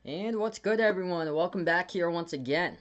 And what's good, everyone? Welcome back here once again.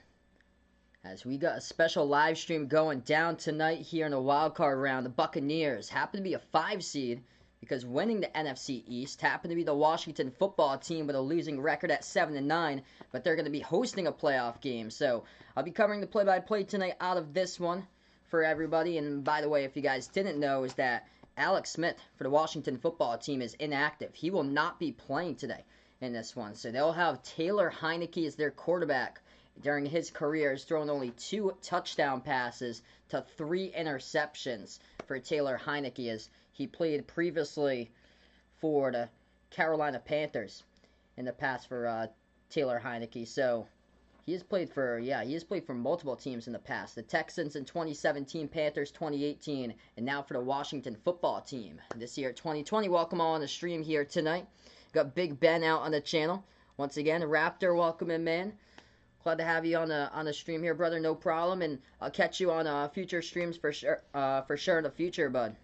As we got a special live stream going down tonight here in the wildcard round. The Buccaneers happen to be a 5 seed because winning the NFC East happened to be the Washington football team with a losing record at 7-9, but they're going to be hosting a playoff game. So I'll be covering the play-by-play tonight out of this one for everybody. And by the way, if you guys didn't know, is that Alex Smith for the Washington football team is inactive. He will not be playing today in this one. So they'll have Taylor Heinicke as their quarterback. During his career, has thrown only 2 touchdown passes to 3 interceptions for Taylor Heinicke, as he played previously for the Carolina Panthers in the past for Taylor Heinicke. So he has played for multiple teams in the past. The Texans in 2017, Panthers 2018, and now for the Washington football team this year 2020. Welcome all on the stream here tonight. Got Big Ben out on the channel once again. Raptor, welcome in, man. Glad to have you on the stream here, brother. No problem, and I'll catch you on future streams for sure in the future, bud.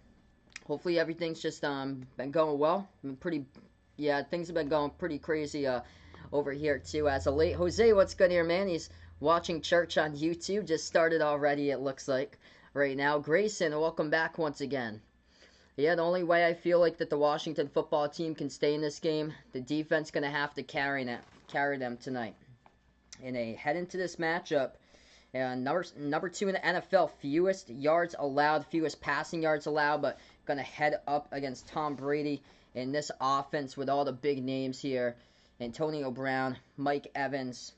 Hopefully everything's just been going well. Things have been going pretty crazy over here too as of late. Jose, what's good here, man? He's watching church on YouTube. Just started already, it looks like right now. Grayson, welcome back once again. Yeah, the only way I feel like that the Washington football team can stay in this game, the defense gonna have to carry them tonight. And they head into this matchup, and number 2 in the NFL, fewest yards allowed, fewest passing yards allowed, but gonna head up against Tom Brady in this offense with all the big names here: Antonio Brown, Mike Evans.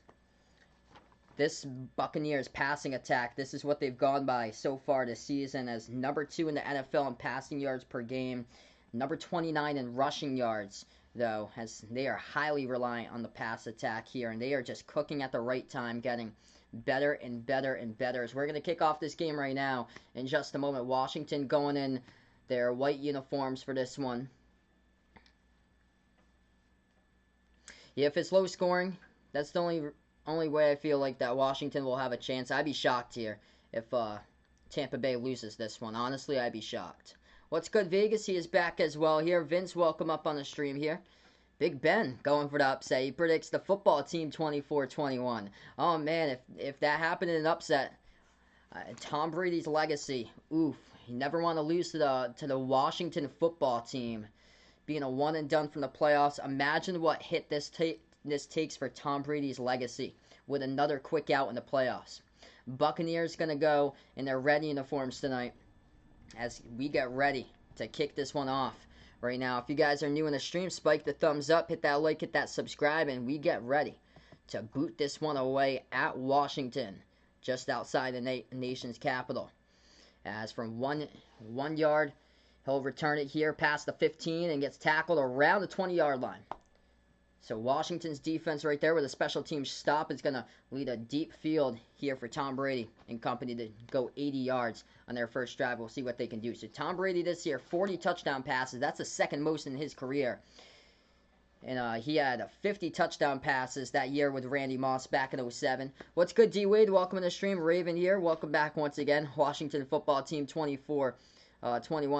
This Buccaneers passing attack, this is what they've gone by so far this season as number 2 in the NFL in passing yards per game, number 29 in rushing yards, though, as they are highly reliant on the pass attack here, and they are just cooking at the right time, getting better and better and better. As we're going to kick off this game right now in just a moment. Washington going in their white uniforms for this one. Yeah, if it's low scoring, that's the only way I feel like that Washington will have a chance. I'd be shocked here if Tampa Bay loses this one. Honestly, I'd be shocked. What's good, Vegas? He is back as well here. Vince, welcome up on the stream here. Big Ben going for the upset. He predicts the football team 24-21. Oh, man, if that happened in an upset, Tom Brady's legacy, oof. You never want to lose to the Washington football team. Being a one and done from the playoffs. Imagine what hit this takes for Tom Brady's legacy with another quick out in the playoffs. Buccaneers going to go in their red uniforms tonight as we get ready to kick this one off right now. If you guys are new in the stream, spike the thumbs up, hit that like, hit that subscribe, and we get ready to boot this one away at Washington, just outside the nation's capital. As from one yard, he'll return it here past the 15 and gets tackled around the 20-yard line. So Washington's defense right there with a special team stop is going to lead a deep field here for Tom Brady and company to go 80 yards on their first drive. We'll see what they can do. So Tom Brady this year, 40 touchdown passes. That's the second most in his career. And he had 50 touchdown passes that year with Randy Moss back in 07. What's good, D-Wade? Welcome to the stream. Raven here. Welcome back once again. Washington football team 24-21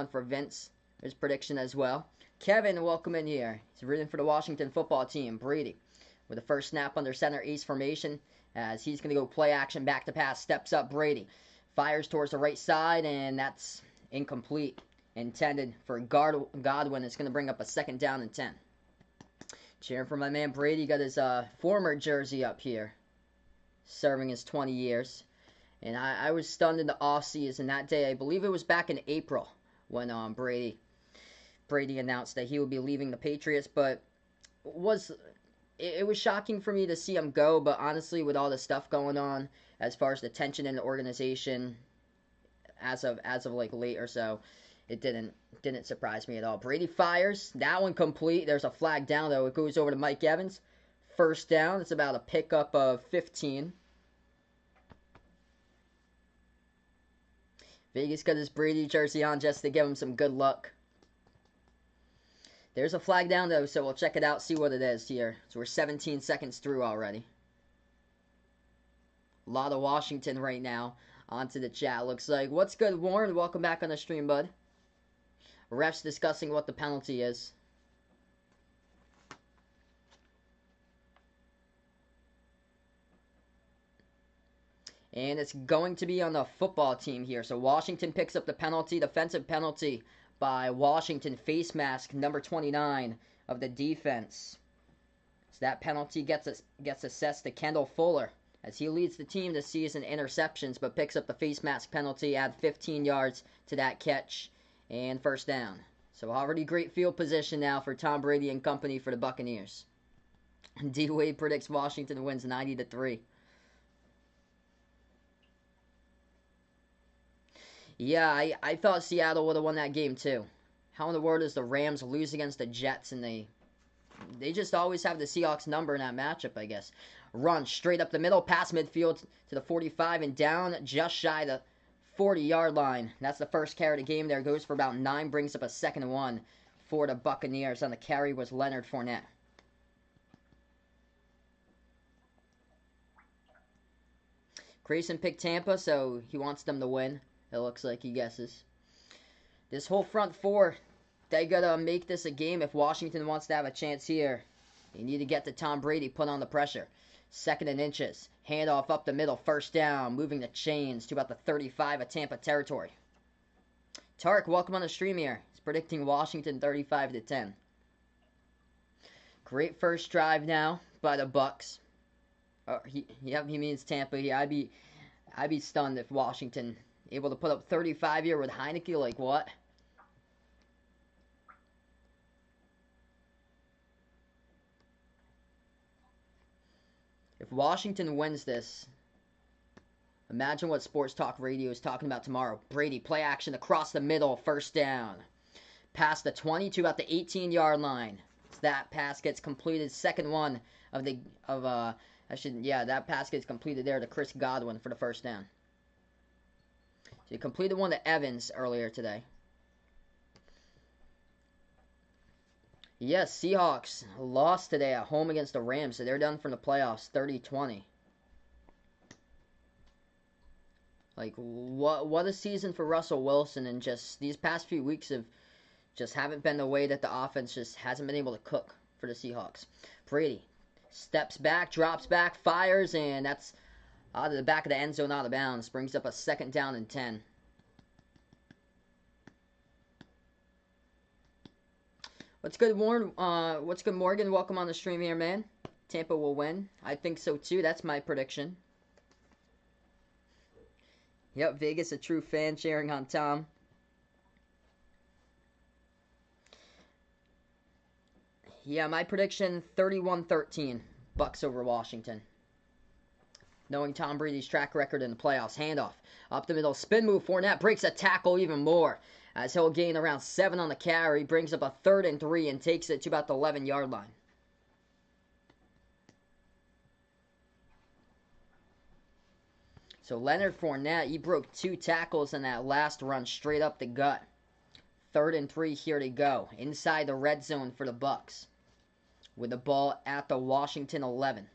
for Vince. His prediction as well. Kevin, welcome in here. He's rooting for the Washington football team. Brady with the first snap under center ace formation as he's going to go play action back to pass. Steps up Brady. Fires towards the right side, and that's incomplete. Intended for Godwin. It's going to bring up a 2nd down and 10. Cheering for my man Brady. Got his former jersey up here. Serving his 20 years. And I was stunned in the offseason that day. I believe it was back in April when Brady announced that he would be leaving the Patriots, but it was shocking for me to see him go. But honestly, with all the stuff going on as far as the tension in the organization as of like late or so, it didn't surprise me at all. Brady fires, that one complete. There's a flag down though. It goes over to Mike Evans. First down. It's about a pickup of 15. Vegas got his Brady jersey on just to give him some good luck. There's a flag down, though, so we'll check it out, see what it is here. So we're 17 seconds through already. A lot of Washington right now onto the chat, looks like. What's good, Warren? Welcome back on the stream, bud. Refs discussing what the penalty is. And it's going to be on the football team here. So Washington picks up the penalty, defensive penalty by Washington, face mask number 29 of the defense. So that penalty gets assessed to Kendall Fuller as he leads the team this season in interceptions, but picks up the face mask penalty, add 15 yards to that catch, and first down. So already great field position now for Tom Brady and company for the Buccaneers. D. Wade predicts Washington wins 90-3. Yeah, I thought Seattle would have won that game too. How in the world does the Rams lose against the Jets, and they just always have the Seahawks number in that matchup, I guess. Run straight up the middle, past midfield to the 45 and down just shy the 40-yard line. That's the first carry of the game there. Goes for about 9, brings up a 2nd and 1 for the Buccaneers. On the carry was Leonard Fournette. Grayson picked Tampa, so he wants them to win. It looks like he guesses. This whole front four, they gotta make this a game if Washington wants to have a chance here. They need to get to Tom Brady, put on the pressure. 2nd and inches. Handoff up the middle, first down. Moving the chains to about the 35 of Tampa territory. Tark, welcome on the stream here. He's predicting Washington 35-10. Great first drive now by the Bucs. He means Tampa. Yeah, I'd be stunned if Washington able to put up 35 here with Heinicke. Like what? If Washington wins this, imagine what Sports Talk Radio is talking about tomorrow. Brady, play action across the middle, first down. Past the 20 to about the 18-yard line. So that pass gets completed. 2nd one that pass gets completed there to Chris Godwin for the first down. So he completed one to Evans earlier today. Yes, Seahawks lost today at home against the Rams, so they're done from the playoffs, 30-20. Like, what a season for Russell Wilson, and just these past few weeks haven't been the way that the offense just hasn't been able to cook for the Seahawks. Brady steps back, drops back, fires, and that's out of the back of the end zone, out of bounds. Brings up a 2nd down and 10. What's good, Warren? What's good, Morgan? Welcome on the stream here, man. Tampa will win. I think so, too. That's my prediction. Yep, Vegas, a true fan, cheering on Tom. Yeah, my prediction, 31-13. Bucs over Washington. Knowing Tom Brady's track record in the playoffs. Handoff. Up the middle. Spin move. Fournette breaks a tackle even more. As he'll gain around 7 on the carry. Brings up a 3rd and 3 and takes it to about the 11-yard line. So Leonard Fournette, he broke 2 tackles in that last run straight up the gut. 3rd and 3 here to go. Inside the red zone for the Bucs. With the ball at the Washington 11.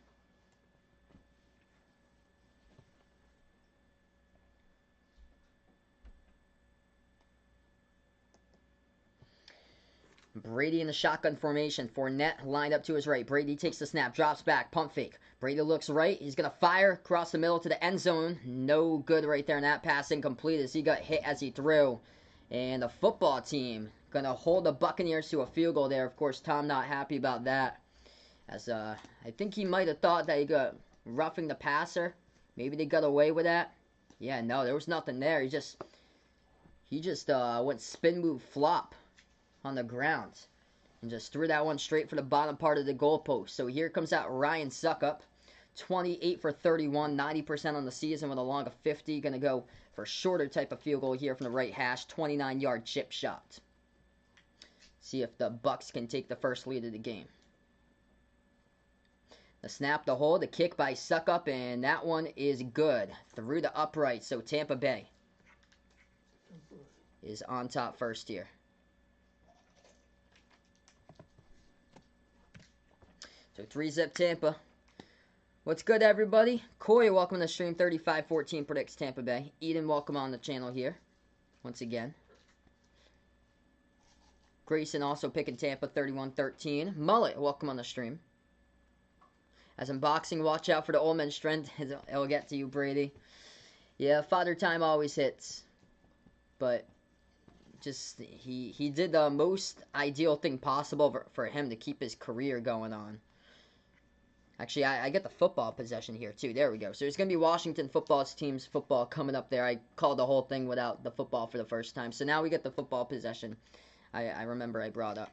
Brady in the shotgun formation. Fournette lined up to his right. Brady takes the snap, drops back, pump fake. Brady looks right. He's going to fire across the middle to the end zone. No good right there, and that pass incomplete as he got hit as he threw. And the football team going to hold the Buccaneers to a field goal there. Of course, Tom not happy about that. As I think he might have thought that he got roughing the passer. Maybe they got away with that. Yeah, no, there was nothing there. He just went spin move flop on the ground and just threw that one straight for the bottom part of the goalpost. So here comes out Ryan Suckup, 28 for 31, 90% on the season with a long of 50. Going to go for a shorter type of field goal here from the right hash, 29-yard chip shot. See if the Bucs can take the first lead of the game. The snap, the hold, the kick by Suckup, and that one is good through the upright. So Tampa Bay is on top first here. So 3-zip Tampa. What's good, everybody? Corey, welcome to the stream. 35-14 predicts Tampa Bay. Eden, welcome on the channel here. Once again. Grayson also picking Tampa 31-13. Mullet, welcome on the stream. As unboxing, watch out for the old man strength. It'll get to you, Brady. Yeah, Father Time always hits, but just he did the most ideal thing possible for him to keep his career going on. Actually, I get the football possession here too. There we go. So there's gonna be Washington football team's football coming up there. I called the whole thing without the football for the first time. So now we get the football possession. I remember I brought up.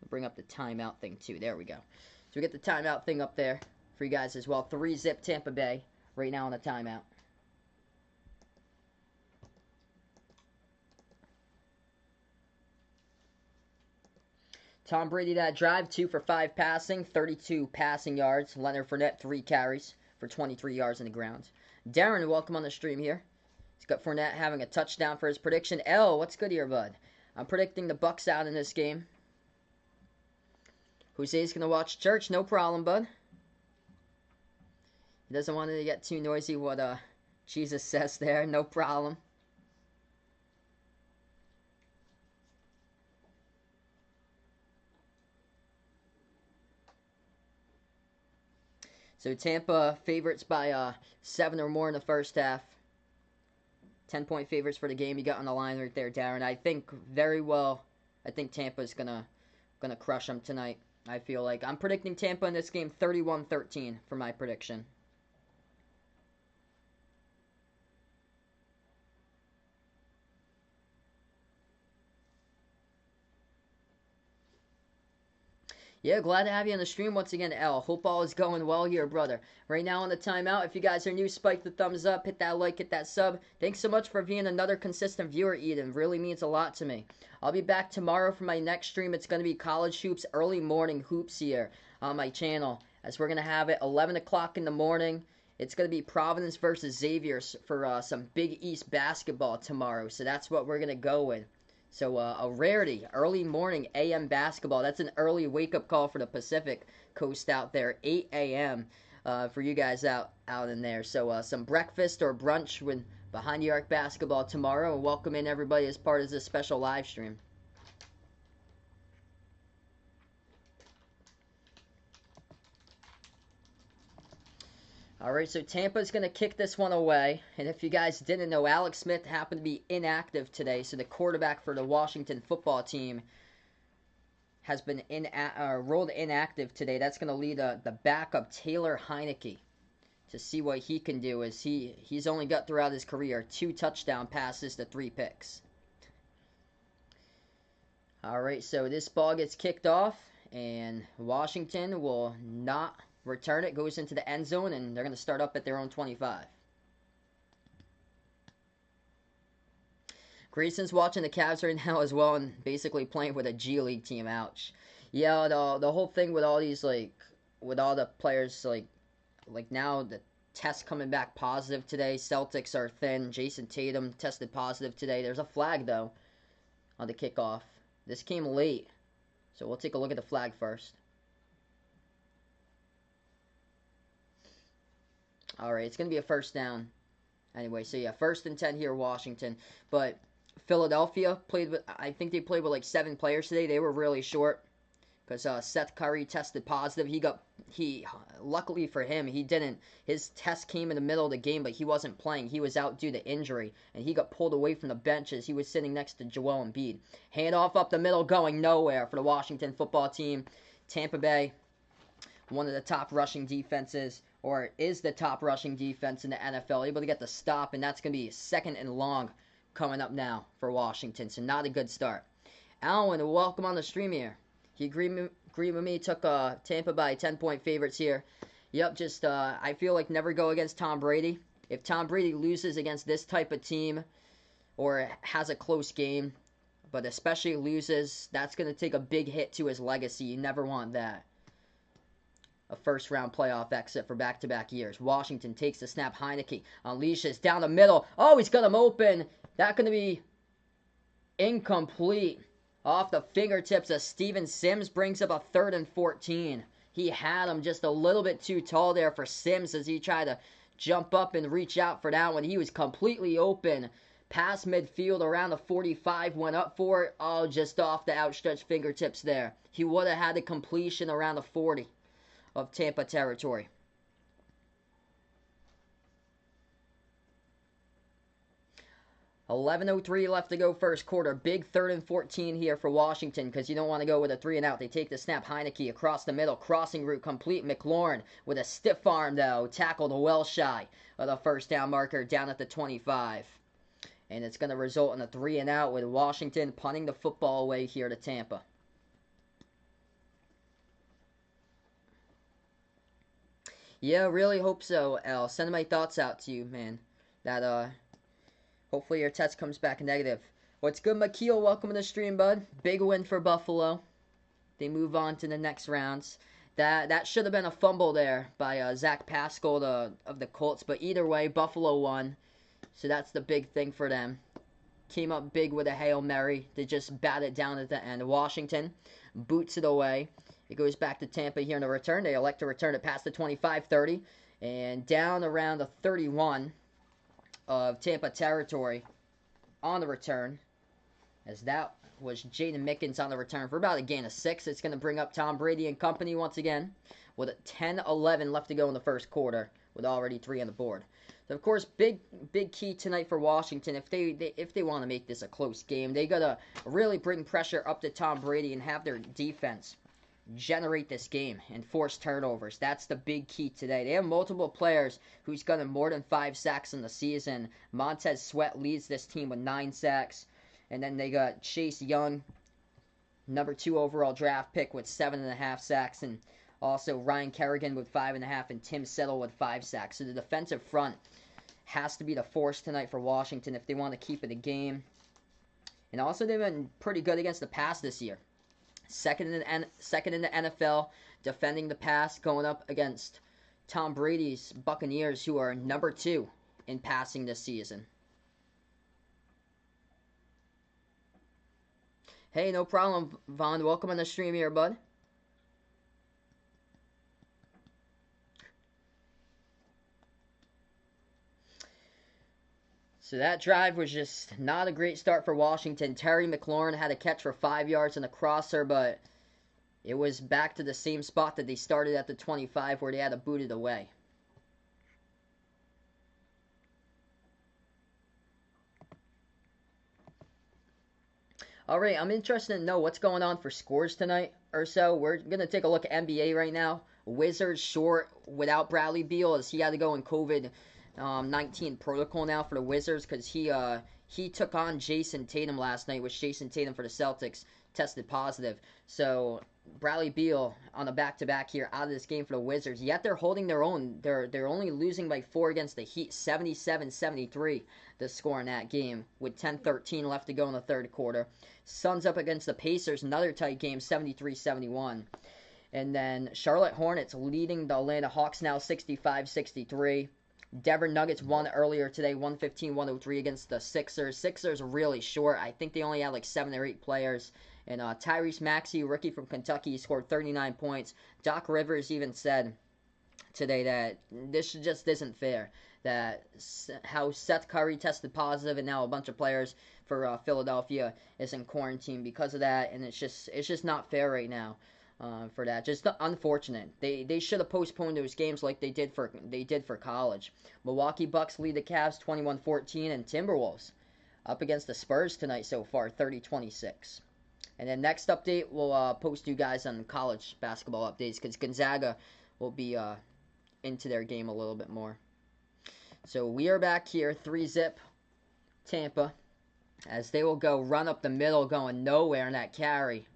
I'll bring up the timeout thing too. There we go. So we get the timeout thing up there for you guys as well. 3-zip Tampa Bay right now on the timeout. Tom Brady, that drive, 2 for 5 passing, 32 passing yards. Leonard Fournette, 3 carries for 23 yards in the ground. Darren, welcome on the stream here. He's got Fournette having a touchdown for his prediction. L, what's good here, bud? I'm predicting the Bucs out in this game. Jose's going to watch church. No problem, bud. He doesn't want it to get too noisy what Jesus says there. No problem. So Tampa favorites by 7 or more in the first half. 10-point favorites for the game. You got on the line right there, Darren. I think very well. I think Tampa's gonna crush them tonight. I feel like I'm predicting Tampa in this game 31-13 for my prediction. Yeah, glad to have you on the stream once again, L. Hope all is going well here, brother. Right now on the timeout, if you guys are new, spike the thumbs up, hit that like, hit that sub. Thanks so much for being another consistent viewer, Eden. Really means a lot to me. I'll be back tomorrow for my next stream. It's going to be college hoops, early morning hoops here on my channel. As we're going to have it 11 o'clock in the morning. It's going to be Providence versus Xavier for some Big East basketball tomorrow. So that's what we're going to go with. So a rarity, early morning AM basketball. That's an early wake-up call for the Pacific Coast out there, 8 a.m. For you guys out in there. So some breakfast or brunch with Behind the Arc basketball tomorrow. And welcome in everybody as part of this special live stream. Alright, so Tampa's going to kick this one away. And if you guys didn't know, Alex Smith happened to be inactive today. So the quarterback for the Washington football team has been rolled inactive today. That's going to lead the backup, Taylor Heinicke, to see what he can do. As he's only got throughout his career 2 touchdown passes to 3 picks. Alright, so this ball gets kicked off. And Washington will not return it, goes into the end zone, and they're going to start up at their own 25. Grayson's watching the Cavs right now as well and basically playing with a G League team. Ouch. Yeah, the whole thing with all these, with all the players, like now the test coming back positive today. Celtics are thin. Jason Tatum tested positive today. There's a flag, though, on the kickoff. This came late, so we'll take a look at the flag first. Alright, it's going to be a first down. Anyway, so yeah, 1st and 10 here, Washington. But Philadelphia played with, I think they played with like 7 players today. They were really short because Seth Curry tested positive. Luckily for him, he didn't. His test came in the middle of the game, but he wasn't playing. He was out due to injury, and he got pulled away from the benches. He was sitting next to Joel Embiid. Handoff up the middle, going nowhere for the Washington football team. Tampa Bay, one of the top rushing defenses, or is the top rushing defense in the NFL, able to get the stop, and that's going to be 2nd and long coming up now for Washington, so not a good start. Alan, welcome on the stream here. He agreed with me, took Tampa by 10-point favorites here. Yep, just I feel like never go against Tom Brady. If Tom Brady loses against this type of team or has a close game, but especially loses, that's going to take a big hit to his legacy. You never want that. A first-round playoff exit for back-to-back years. Washington takes the snap. Heinicke unleashes down the middle. Oh, he's got him open. That's going to be incomplete. Off the fingertips of Steven Sims, brings up a 3rd and 14. He had him just a little bit too tall there for Sims as he tried to jump up and reach out for that one. He was completely open. Past midfield around the 45, went up for it. Oh, just off the outstretched fingertips there. He would have had the completion around the 40. Of Tampa territory. 11:03 left to go first quarter. Big 3rd and 14 here for Washington because you don't want to go with a 3 and out. They take the snap. Heinicke across the middle. Crossing route complete. McLaurin with a stiff arm, though. Tackled well shy of the first down marker down at the 25. And it's going to result in a 3 and out with Washington punting the football away here to Tampa. Yeah, really hope so, Al. Sending my thoughts out to you, man. That, hopefully your test comes back negative. What's good, Makeel? Welcome to the stream, bud. Big win for Buffalo. They move on to the next rounds. That should have been a fumble there by Zach Pascal of the Colts. But either way, Buffalo won. So that's the big thing for them. Came up big with a Hail Mary. They just bat it down at the end. Washington boots it away. It goes back to Tampa here in the return. They elect to return it past the 25-30 and down around the 31 of Tampa territory on the return, as that was Jaden Mickens on the return for about a gain of 6. It's going to bring up Tom Brady and company once again with a 10-11 left to go in the first quarter with already 3 on the board. So, of course, big key tonight for Washington. If they want to make this a close game, they got to really bring pressure up to Tom Brady and have their defense generate this game and force turnovers. That's the big key today. They have multiple players who's gotten more than 5 sacks in the season. Montez Sweat leads this team with 9 sacks. And then they got Chase Young, number 2 overall draft pick with 7.5 sacks. And also Ryan Kerrigan with 5.5 and Tim Settle with 5 sacks. So the defensive front has to be the force tonight for Washington if they want to keep it a game. And also they've been pretty good against the pass this year. Second in the NFL, defending the pass, going up against Tom Brady's Buccaneers, who are number 2 in passing this season. Hey, no problem, Vaughn. Welcome on the stream here, bud. So that drive was just not a great start for Washington. Terry McLaurin had a catch for 5 yards in the crosser, but it was back to the same spot that they started at the 25 where they had to boot it away. All right, I'm interested to know what's going on for scores tonight or so. We're going to take a look at NBA right now. Wizards short without Bradley Beal as he had to go in COVID-19 protocol now for the Wizards because he took on Jason Tatum last night, which Jason Tatum for the Celtics tested positive. So Bradley Beal on a back-to-back here out of this game for the Wizards. Yet they're holding their own. They're only losing by 4 against the Heat, 77-73 the score in that game with 10-13 left to go in the third quarter. Suns up against the Pacers, another tight game, 73-71. And then Charlotte Hornets leading the Atlanta Hawks now 65-63. Denver Nuggets won earlier today, 115-103 against the Sixers. Sixers really short. I think they only had like 7 or 8 players. And Tyrese Maxey, rookie from Kentucky, scored 39 points. Doc Rivers even said today that this just isn't fair. That how Seth Curry tested positive and now a bunch of players for Philadelphia is in quarantine because of that. And it's just not fair right now. For that, just unfortunate. They should have postponed those games like they did for college. Milwaukee Bucks lead the Cavs 21-14, and Timberwolves up against the Spurs tonight so far 30-26. And then next update, we'll post you guys on college basketball updates because Gonzaga will be into their game a little bit more. So we are back here, 3-zip Tampa, as they will go run up the middle, going nowhere in that carry.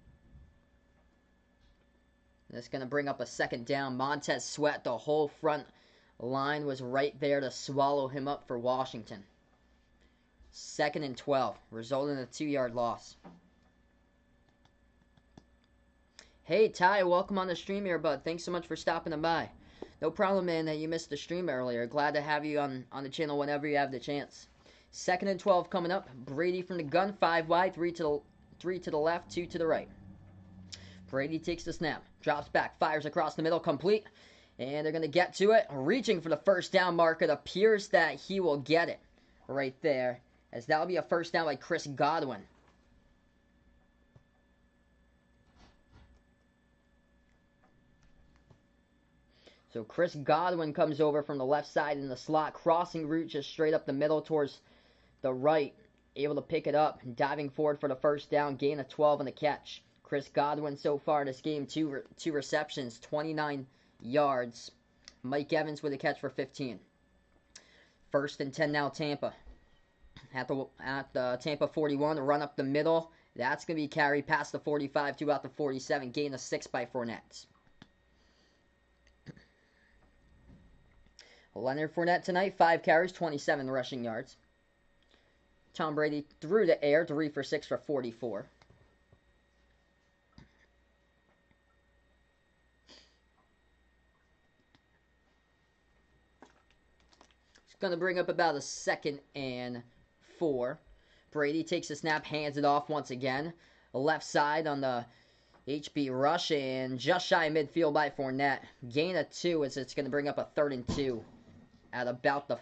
That's going to bring up a second down. Montez Sweat, the whole front line was right there to swallow him up for Washington. 2nd and 12, resulting in a 2-yard loss. Hey, Ty, welcome on the stream here, bud. Thanks so much for stopping by. No problem, man, that you missed the stream earlier. Glad to have you on the channel whenever you have the chance. 2nd and 12 coming up. Brady from the gun, 5 wide, 3 to the left, 2 to the right. Brady takes the snap, drops back, fires across the middle, complete. And they're going to get to it. Reaching for the first down mark. It appears that he will get it right there, as that will be a first down by Chris Godwin. So Chris Godwin comes over from the left side in the slot, crossing route just straight up the middle towards the right able to pick it up, diving forward for the first down, gain of 12 on the catch. Chris Godwin so far in this game, two receptions, 29 yards. Mike Evans with a catch for 15. 1st and 10 now, Tampa. At the Tampa 41, run up the middle. That's going to be carried past the 45 to about the 47. Gain of 6 by Fournette. Leonard Fournette tonight, 5 carries, 27 rushing yards. Tom Brady through the air, 3 for 6 for 44. It's going to bring up about a 2nd and 4. Brady takes the snap, hands it off once again. Left side on the HB rush, and just shy of midfield by Fournette. Gain of 2 as it's going to bring up a 3rd and 2 at about the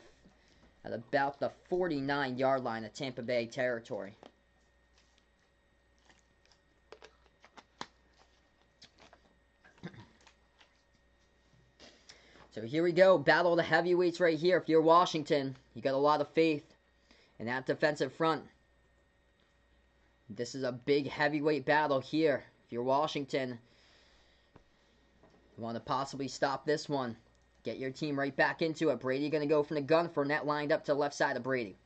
49-yard line of Tampa Bay territory. So here we go. Battle of the heavyweights right here. If you're Washington, you got a lot of faith in that defensive front. This is a big heavyweight battle here. If you're Washington, you want to possibly stop this one. Get your team right back into it. Brady going to go from the gun. Fournette lined up to the left side of Brady.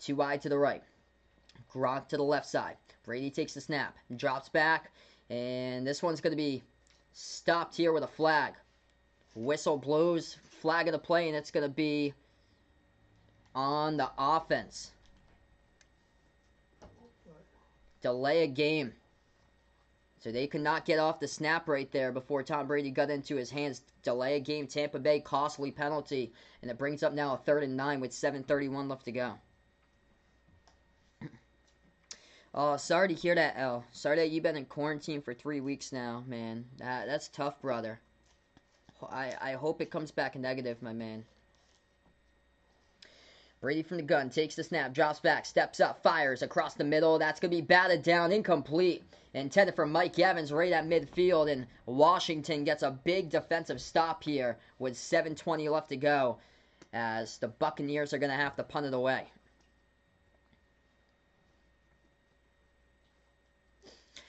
2 wide to the right. Gronk to the left side. Brady takes the snap. Drops back. And this one's going to be stopped here with a flag. Whistle blows. Flag of the play. And it's going to be on the offense. Delay a game. So they could not get off the snap right there before Tom Brady got into his hands. Delay a game, Tampa Bay, costly penalty. And it brings up now a 3rd and 9 with 7:31 left to go. Oh, sorry to hear that, El. Sorry that you've been in quarantine for 3 weeks now, man. That's tough, brother. I hope it comes back negative, my man. Brady from the gun, takes the snap, drops back, steps up, fires across the middle. That's going to be batted down, incomplete. Intended for Mike Evans right at midfield, and Washington gets a big defensive stop here with 7:20 left to go as the Buccaneers are going to have to punt it away.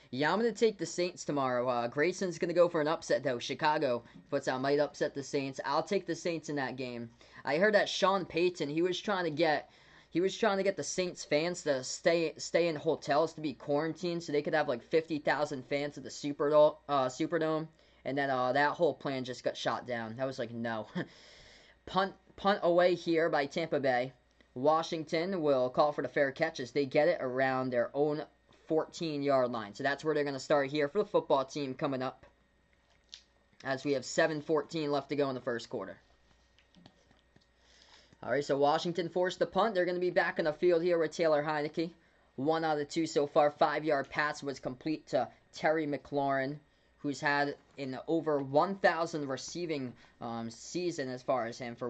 Yeah, I'm going to take the Saints tomorrow. Grayson's going to go for an upset, though. Chicago puts out might upset the Saints. I'll take the Saints in that game. I heard that Sean Payton, he was trying to get the Saints fans to stay in hotels to be quarantined so they could have like 50,000 fans at the Superdome. And then that whole plan just got shot down. I was like, no. Punt away here by Tampa Bay. Washington will call for the fair catch as they get it around their own 14-yard line. So that's where they're going to start here for the football team coming up as we have 7:14 left to go in the first quarter. All right, so Washington forced the punt. They're going to be back in the field here with Taylor Heinicke. 1 out of 2 so far. 5-yard pass was complete to Terry McLaurin, who's had an over 1,000 receiving season as far as him for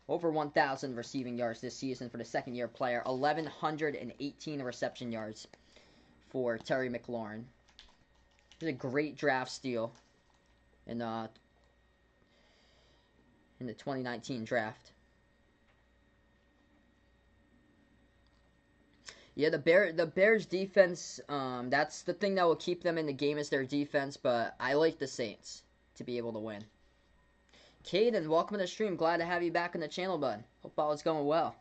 over 1,000 receiving yards this season for the second-year player. 1,118 reception yards for Terry McLaurin. This is a great draft steal in the 2019 draft. Yeah, the Bears defense, that's the thing that will keep them in the game is their defense, but I like the Saints to be able to win. Caden, welcome to the stream. Glad to have you back on the channel, bud. Hope all is going well.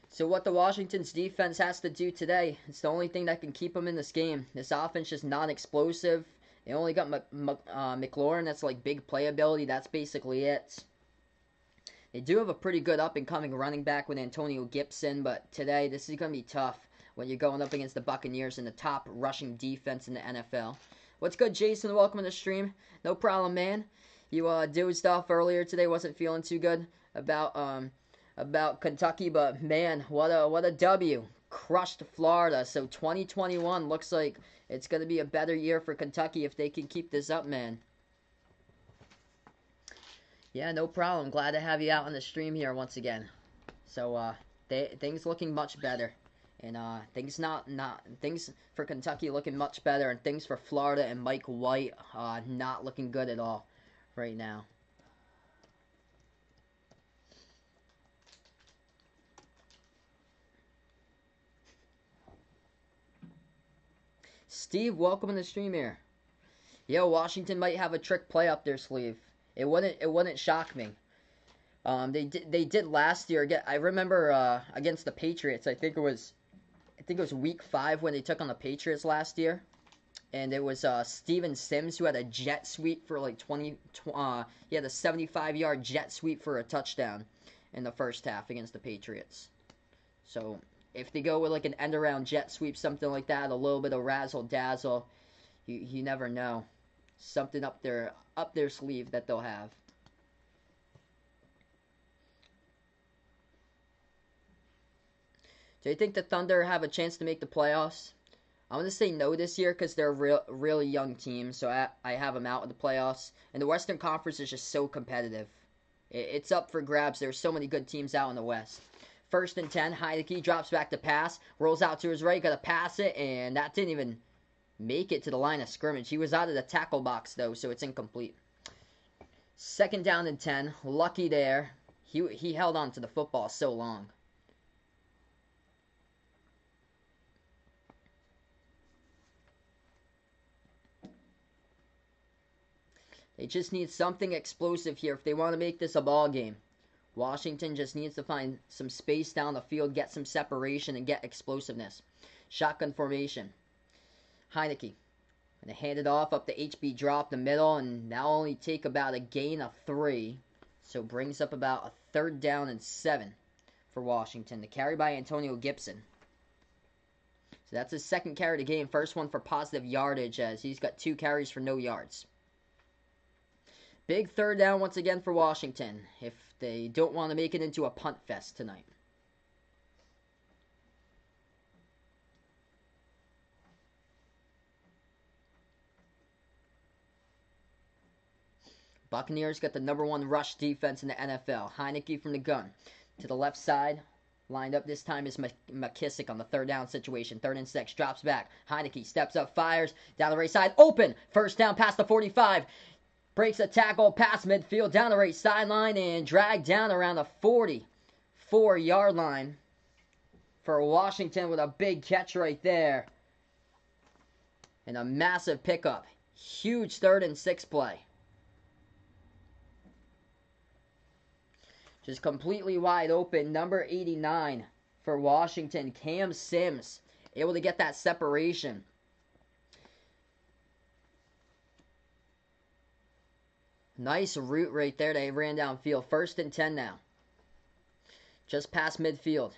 So what the Washington's defense has to do today, it's the only thing that can keep them in this game. This offense just non-explosive. They only got McLaurin, that's like big playability. That's basically it. They do have a pretty good up-and-coming running back with Antonio Gibson, but today this is going to be tough when you're going up against the Buccaneers in the top rushing defense in the NFL. What's good, Jason? Welcome to the stream. No problem, man. You dozed off earlier today. Wasn't feeling too good about Kentucky, but man, what a W. Crushed Florida. So 2021 looks like it's going to be a better year for Kentucky if they can keep this up, man. Yeah, no problem. Glad to have you out on the stream here once again. So things looking much better, and things for Kentucky looking much better, and things for Florida and Mike White not looking good at all right now. Steve, welcome in the stream here. Yo, Washington might have a trick play up their sleeve. It wouldn't shock me. They did last year. I remember against the Patriots. I think it was week 5 when they took on the Patriots last year. And it was Steven Sims who had a jet sweep for like he had a 75-yard jet sweep for a touchdown in the first half against the Patriots. So if they go with like an end-around jet sweep, something like that, a little bit of razzle-dazzle, you never know. Something up their sleeve that they'll have. Do you think the Thunder have a chance to make the playoffs? I'm going to say no this year because they're a really young team, so I have them out of the playoffs. And the Western Conference is just so competitive. It's up for grabs. There's so many good teams out in the West. 1st and 10, Heinicke drops back to pass, rolls out to his right, got to pass it, and that didn't even make it to the line of scrimmage. He was out of the tackle box, though, so it's incomplete. 2nd down and 10, lucky there. He held on to the football so long. They just need something explosive here if they want to make this a ball game. Washington just needs to find some space down the field, get some separation, and get explosiveness. Shotgun formation. Heinicke. Going to hand it off up to HB drop the middle, and now only take about a gain of 3. So brings up about a 3rd down and 7 for Washington. The carry by Antonio Gibson. So that's his 2nd carry of the game. First one for positive yardage as he's got 2 carries for no yards. Big 3rd down once again for Washington if they don't want to make it into a punt fest tonight. Buccaneers got the #1 rush defense in the NFL. Heinicke from the gun. To the left side. Lined up this time is McKissick on the 3rd down situation. 3rd and 6. Drops back. Heinicke steps up, fires. Down the right side. Open. 1st down past the 45. Breaks a tackle past midfield, down the right sideline, and dragged down around the 44-yard line for Washington with a big catch right there. And a massive pickup. Huge 3rd and 6 play. Just completely wide open. Number 89 for Washington, Cam Sims. Able to get that separation. Nice route right there. They ran downfield. 1st and 10 now. Just past midfield.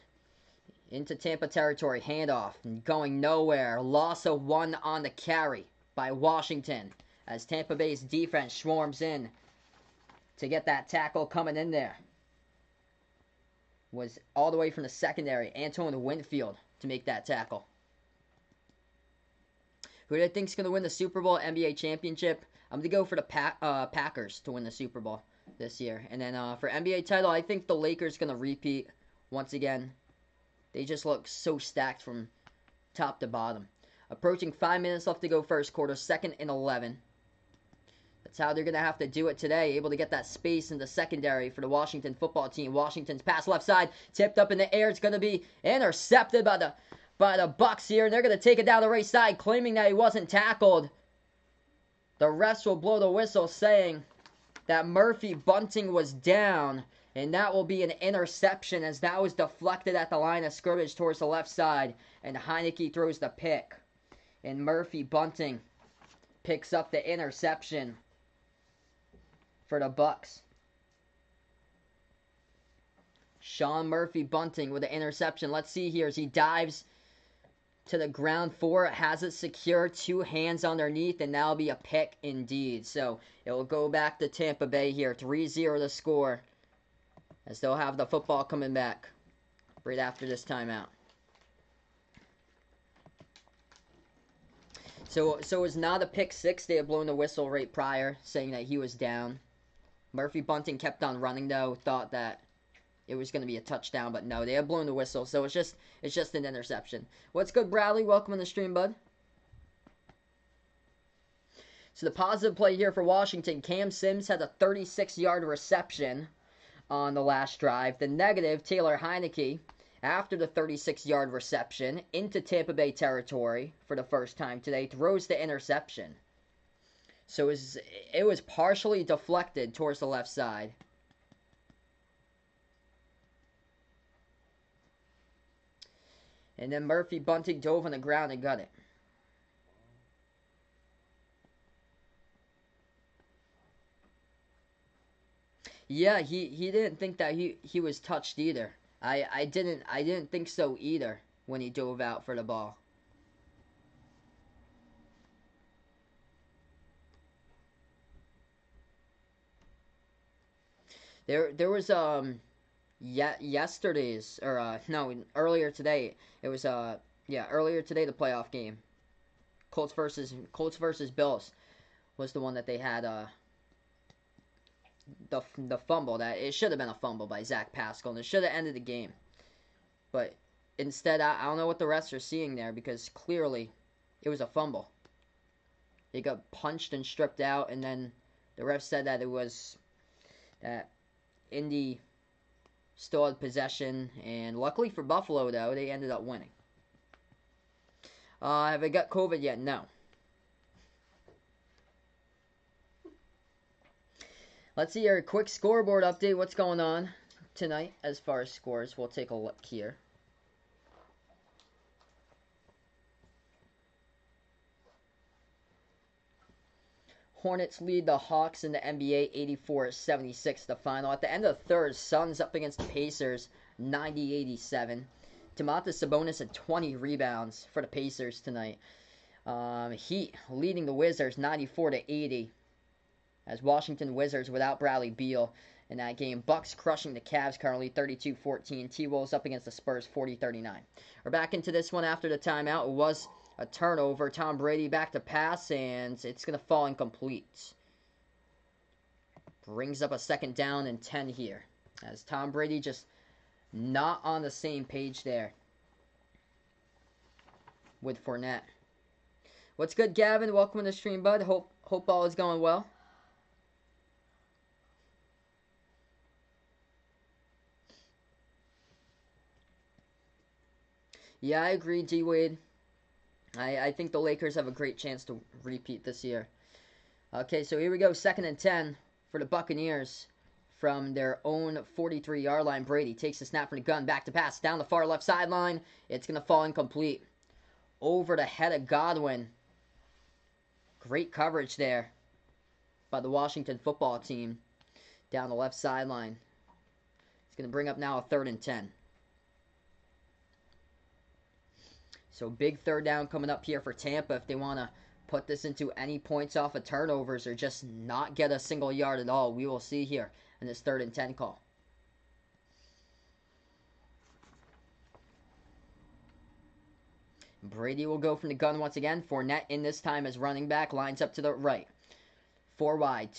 Into Tampa territory. Handoff. Going nowhere. Loss of 1 on the carry by Washington. As Tampa Bay's defense swarms in to get that tackle coming in there. Was all the way from the secondary. Antoine Winfield to make that tackle. Who do you think is going to win the Super Bowl NBA championship? I'm going to go for the Packers to win the Super Bowl this year. And then for NBA title, I think the Lakers going to repeat once again. They just look so stacked from top to bottom. Approaching 5 minutes left to go first quarter. 2nd and 11. That's how they're going to have to do it today. Able to get that space in the secondary for the Washington football team. Washington's pass left side. Tipped up in the air. It's going to be intercepted by the Bucs here. And they're going to take it down the right side, claiming that he wasn't tackled. The refs will blow the whistle saying that Murphy Bunting was down. And that will be an interception as that was deflected at the line of scrimmage towards the left side. And Heinicke throws the pick. And Murphy Bunting picks up the interception for the Bucs. Sean Murphy Bunting with the interception. Let's see here as he dives to the ground for it. Has it secure. 2 hands underneath. And that'll be a pick indeed. So it will go back to Tampa Bay here. 3-0 the score. As they'll have the football coming back right after this timeout. So it was not a pick 6. They had blown the whistle right prior, saying that he was down. Murphy Bunting kept on running though. Thought that it was going to be a touchdown, but no, they had blown the whistle. So it's just an interception. What's good, Bradley? Welcome on the stream, bud. So the positive play here for Washington, Cam Sims had a 36-yard reception on the last drive. The negative, Taylor Heinicke, after the 36-yard reception into Tampa Bay territory for the first time today, throws the interception. So it was partially deflected towards the left side. And then Murphy Bunting dove on the ground and got it. Yeah, he didn't think that he was touched either. I didn't think so either when he dove out for the ball. There was yesterday's or no, earlier today. It was earlier today, the playoff game. Colts versus Bills was the one that they had the fumble. That it should have been a fumble by Zach Pascal, and it should have ended the game. But instead, I don't know what the refs are seeing there, because clearly it was a fumble. He got punched and stripped out, and then the ref said that it was that Indy still had possession, and luckily for Buffalo, though, they ended up winning. Have I got COVID yet? No. Let's see our quick scoreboard update. What's going on tonight as far as scores? We'll take a look here. Hornets lead the Hawks in the NBA 84-76, the final. At the end of the third, Suns up against the Pacers 90-87. Domantas Sabonis had 20 rebounds for the Pacers tonight. Heat leading the Wizards 94-80. As Washington Wizards without Bradley Beal in that game. Bucs crushing the Cavs currently 32-14. T-Wolves up against the Spurs 40-39. We're back into this one after the timeout. It was a turnover. Tom Brady back to pass, and it's going to fall incomplete. Brings up a second down and 10 here. As Tom Brady just not on the same page there with Fournette. What's good, Gavin? Welcome to the stream, bud. Hope all is going well. Yeah, I agree, D-Wade. I think the Lakers have a great chance to repeat this year. Okay, so here we go. 2nd and 10 for the Buccaneers from their own 43-yard line. Brady takes the snap from the gun. Back to pass. Down the far left sideline. It's going to fall incomplete. Over the head of Godwin. Great coverage there by the Washington football team. Down the left sideline. It's going to bring up now a 3rd and 10. So big third down coming up here for Tampa if they want to put this into any points off of turnovers or just not get a single yard at all. We will see here in this 3rd and 10 call. Brady will go from the gun once again. Fournette in this time as running back. Lines up to the right. 4 wide.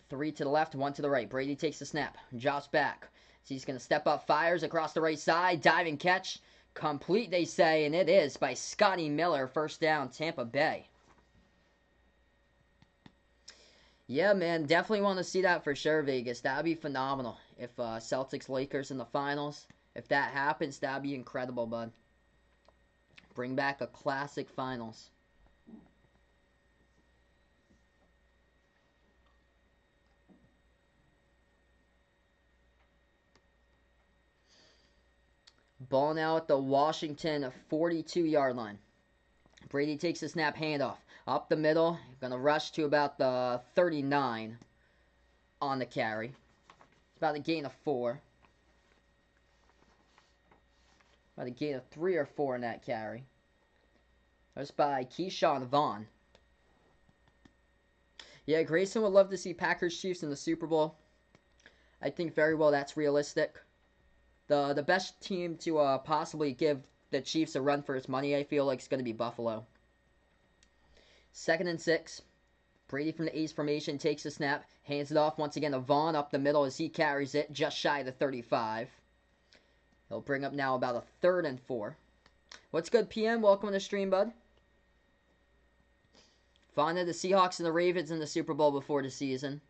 3 to the left, 1 to the right. Brady takes the snap. Drops back. So he's going to step up. Fires across the right side. Diving catch. Complete, they say, and it is by Scotty Miller. First down, Tampa Bay. Yeah, man, definitely want to see that for sure, Vegas. That would be phenomenal. If Celtics-Lakers in the finals, if that happens, that would be incredible, bud. Bring back a classic finals. Ball now at the Washington 42-yard line. Brady takes the snap, handoff. Up the middle. Going to rush to about the 39 on the carry. It's about a gain of 4. About a gain of 3 or 4 in that carry. That's by Keyshawn Vaughn. Yeah, Grayson would love to see Packers-Chiefs in the Super Bowl. I think very well that's realistic. The best team to possibly give the Chiefs a run for its money, I feel like, is going to be Buffalo. 2nd and 6. Brady from the ace formation takes the snap. Hands it off once again to Vaughn up the middle as he carries it just shy of the 35. He'll bring up now about a 3rd and 4. What's good, PM? Welcome to the stream, bud. Finding the Seahawks and the Ravens in the Super Bowl before the season.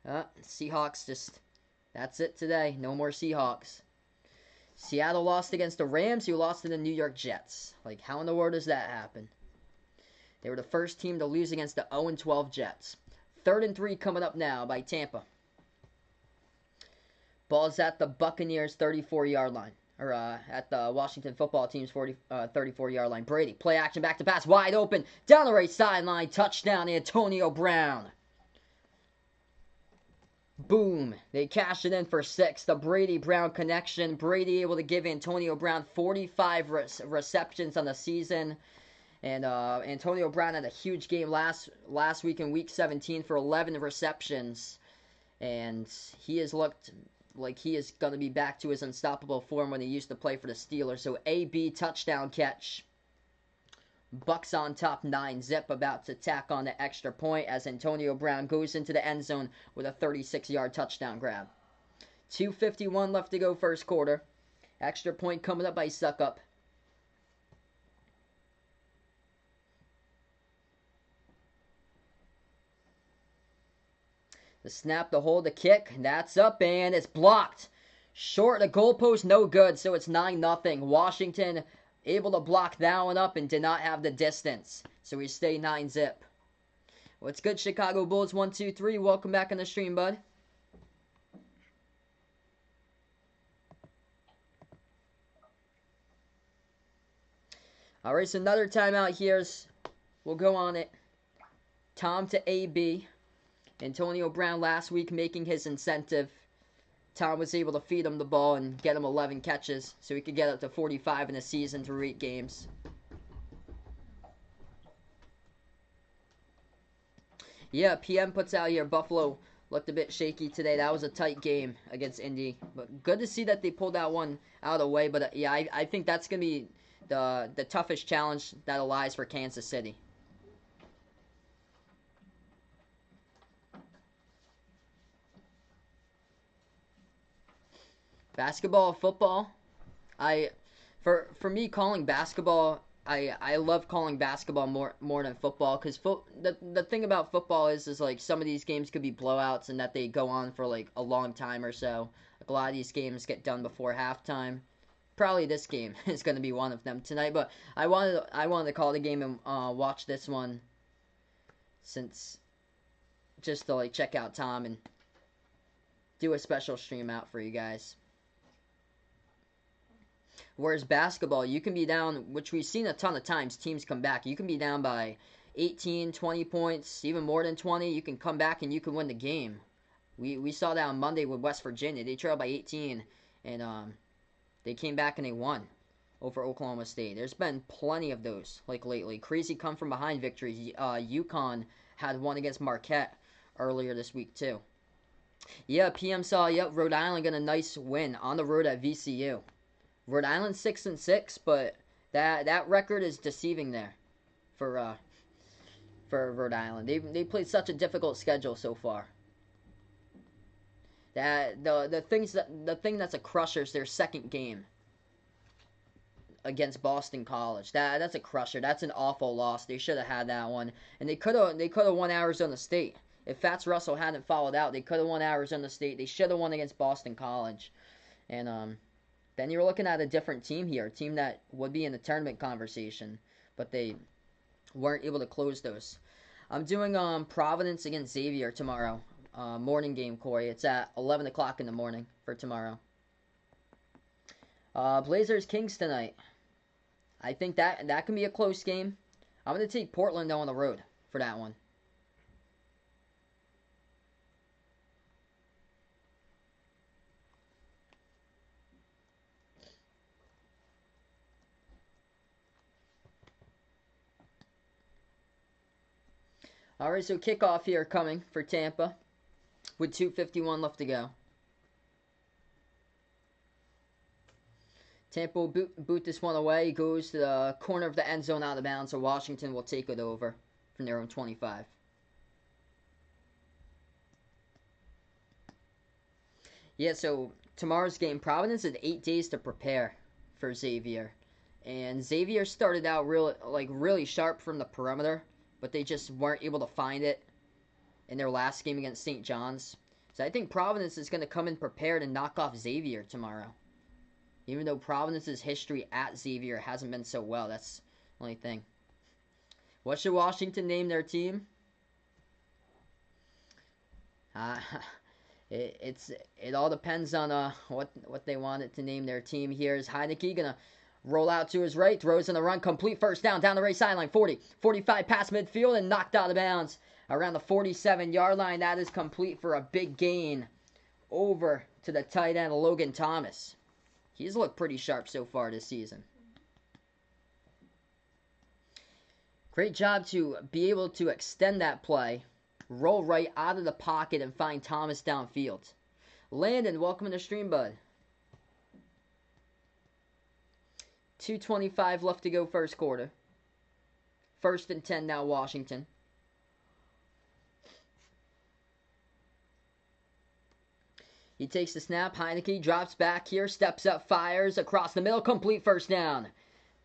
Seahawks just... That's it today. No more Seahawks. Seattle lost against the Rams, who lost to the New York Jets. Like, how in the world does that happen? They were the first team to lose against the 0-12 Jets. 3rd and 3 coming up now by Tampa. Ball's at the Buccaneers' 34-yard line. Or at the Washington football team's 34-yard line. Brady, play action, back to pass, wide open, down the right sideline, touchdown, Antonio Brown. Boom, they cashed it in for 6. The Brady-Brown connection. Brady able to give Antonio Brown 45 receptions on the season. And Antonio Brown had a huge game last week in Week 17 for 11 receptions. And he has looked like he is going to be back to his unstoppable form when he used to play for the Steelers. So AB touchdown catch. Bucs on top 9-zip, about to tack on the extra point as Antonio Brown goes into the end zone with a 36-yard touchdown grab. 2:51 left to go first quarter. Extra point coming up by Suckup. The snap, the hold, the kick, that's up, and it's blocked. Short of the goalpost, no good, so it's 9-0. Washington able to block that one up and did not have the distance, so we stay 9-zip. What's good, Chicago Bulls 123? Welcome back on the stream, bud. All right, so another timeout here. We'll go on it. Tom to AB. Antonio Brown last week making his incentive. Tom was able to feed him the ball and get him 11 catches, so he could get up to 45 in a season through 8 games. Yeah, PM puts out here, Buffalo looked a bit shaky today. That was a tight game against Indy. But good to see that they pulled that one out of the way. But yeah, I think that's going to be the toughest challenge that lies for Kansas City. Basketball, football. For me, calling basketball, I love calling basketball more than football, because the thing about football is like some of these games could be blowouts and that they go on for like a long time or so. Like a lot of these games get done before halftime. Probably this game is going to be one of them tonight, but I wanted to call the game and watch this one, since just to like check out Tom and do a special stream out for you guys. Whereas basketball, you can be down, which we've seen a ton of times, teams come back. You can be down by 18, 20 points, even more than 20. You can come back and you can win the game. We saw that on Monday with West Virginia. They trailed by 18, and they came back and they won over Oklahoma State. There's been plenty of those, like lately. Crazy come from behind victories. UConn had one against Marquette earlier this week, too. Yeah, PM saw, Rhode Island got a nice win on the road at VCU. Rhode Island 6-6, but that record is deceiving there for Rhode Island. They played such a difficult schedule so far. That the thing that's a crusher is their second game against Boston College. That's a crusher. That's an awful loss. They should have had that one, and they could have won Arizona State. If Fats Russell hadn't fouled out, they could have won Arizona State. They should have won against Boston College, and then you're looking at a different team here, a team that would be in the tournament conversation, but they weren't able to close those. I'm doing Providence against Xavier tomorrow, morning game, Corey. It's at 11 o'clock in the morning for tomorrow. Blazers Kings tonight. I think that can be a close game. I'm going to take Portland, though, on the road for that one. Alright, so kickoff here coming for Tampa with 2:51 left to go. Tampa will boot this one away. He goes to the corner of the end zone out of bounds, so Washington will take it over from their own 25. Yeah, so tomorrow's game, Providence had 8 days to prepare for Xavier. And Xavier started out really sharp from the perimeter, but they just weren't able to find it in their last game against St. John's. So I think Providence is going to come in prepared and knock off Xavier tomorrow. Even though Providence's history at Xavier hasn't been so well. That's the only thing. What should Washington name their team? Uh, it all depends on what they wanted to name their team. Here is Heinicke gonna roll out to his right, throws in the run, complete first down down the right sideline, 40, 45 past midfield and knocked out of bounds around the 47-yard line. That is complete for a big gain over to the tight end Logan Thomas. He's looked pretty sharp so far this season. Great job to be able to extend that play. Roll right out of the pocket and find Thomas downfield. Landon, welcome to the stream, bud. 2:25 left to go first quarter. 1st and 10 now, Washington. He takes the snap. Heinicke drops back here, steps up, fires across the middle, complete first down.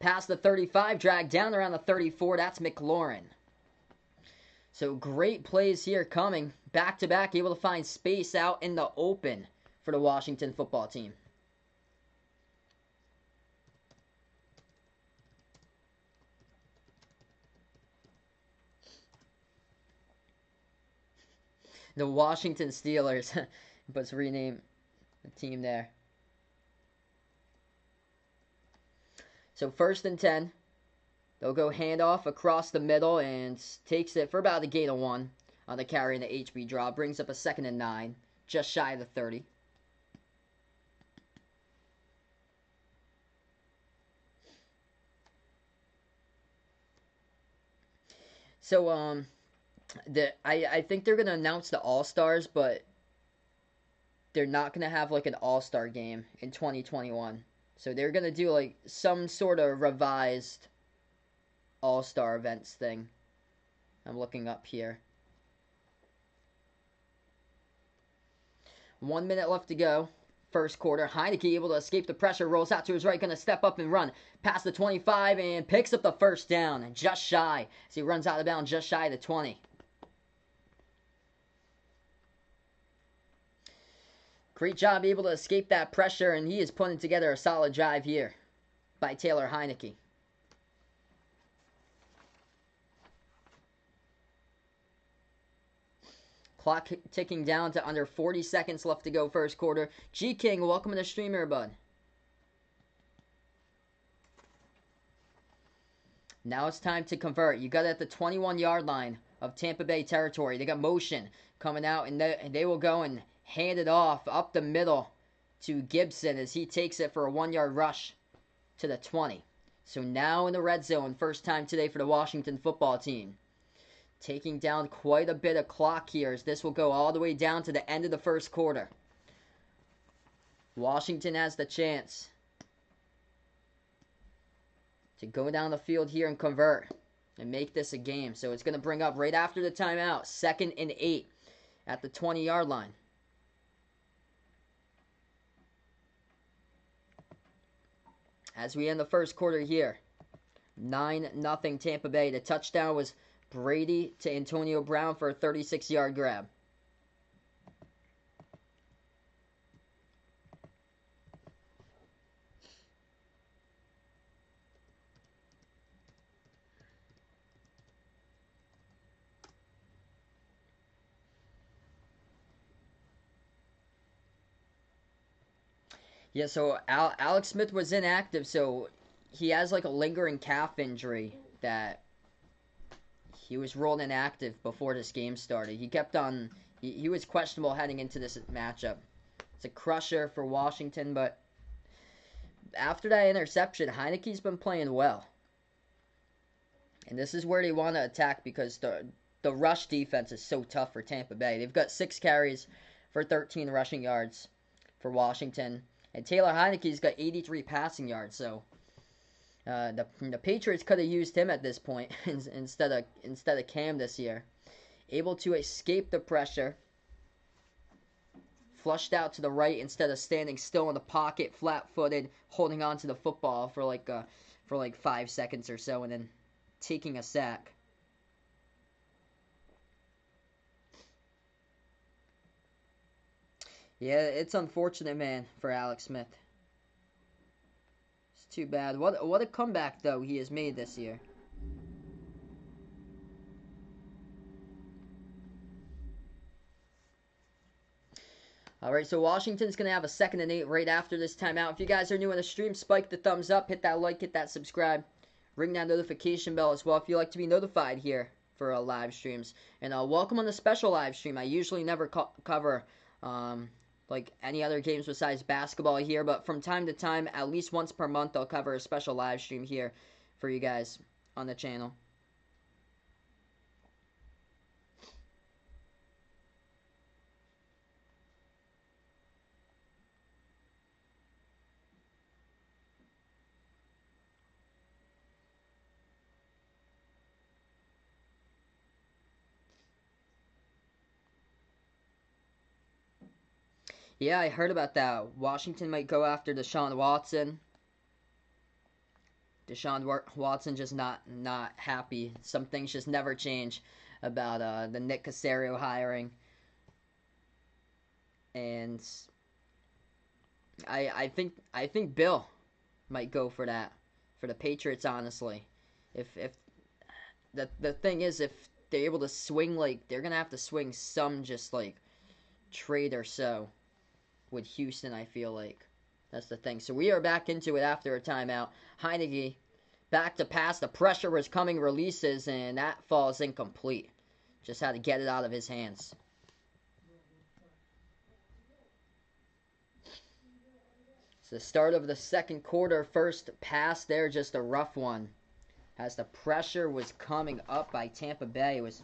Past the 35, dragged down around the 34. That's McLaurin. So great plays here coming. Back-to-back, able to find space out in the open for the Washington football team. The Washington Steelers. Let's rename the team there. So 1st and 10. They'll go handoff across the middle and takes it for about a gain of 1 on the carry and the HB draw. Brings up a 2nd and 9, just shy of the 30. So I think they're gonna announce the All-Stars, but they're not gonna have like an All-Star game in 2021. So they're gonna do like some sort of revised All-Star events thing. I'm looking up here. 1 minute left to go. First quarter. Heinicke able to escape the pressure. Rolls out to his right. Going to step up and run. Past the 25 and picks up the first down. And just shy. As he runs out of bounds just shy of the 20. Great job able to escape that pressure. And he is putting together a solid drive here by Taylor Heinicke. Clock ticking down to under 40 seconds left to go first quarter. G King, welcome to the stream here, bud. Now it's time to convert. You got it at the 21-yard line of Tampa Bay territory. They got motion coming out, and they will go and hand it off up the middle to Gibson as he takes it for a 1-yard rush to the 20. So now in the red zone, first time today for the Washington football team. Taking down quite a bit of clock here as this will go all the way down to the end of the first quarter. Washington has the chance to go down the field here and convert and make this a game. So it's going to bring up right after the timeout, 2nd and 8 at the 20-yard line. As we end the first quarter here, 9-0 Tampa Bay. The touchdown was Brady to Antonio Brown for a 36-yard grab. Yeah, so Alex Smith was inactive, so he has like a lingering calf injury that he was ruled inactive before this game started. He kept on, he was questionable heading into this matchup. It's a crusher for Washington, but after that interception, Heinicke's been playing well. And this is where they want to attack because the rush defense is so tough for Tampa Bay. They've got 6 carries for 13 rushing yards for Washington. And Taylor Heinicke's got 83 passing yards, so the Patriots could have used him at this point instead of Cam this year. Able to escape the pressure. Flushed out to the right instead of standing still in the pocket, flat-footed, holding on to the football for like 5 seconds or so, and then taking a sack. Yeah, it's unfortunate, man, for Alex Smith. too bad. What a comeback, though, he has made this year. All right, so Washington's going to have a 2nd and 8 right after this timeout. If you guys are new in the stream, spike the thumbs up, hit that like, hit that subscribe, ring that notification bell as well if you like to be notified here for live streams. And welcome on the special live stream. I usually never cover like any other games besides basketball here, but from time to time, at least once per month, I'll cover a special live stream here for you guys on the channel. Yeah, I heard about that. Washington might go after Deshaun Watson. Deshaun Watson just not happy. Some things just never change about the Nick Caserio hiring. And I think Bill might go for that for the Patriots, honestly. If the thing is, if they're able to swing, like, they're gonna have to swing some just like trade or so with Houston, I feel like. That's the thing. So we are back into it after a timeout. Heinicke back to pass. The pressure was coming, releases, and that falls incomplete. Just had to get it out of his hands. It's the start of the second quarter. First pass there, just a rough one. As the pressure was coming up by Tampa Bay. It was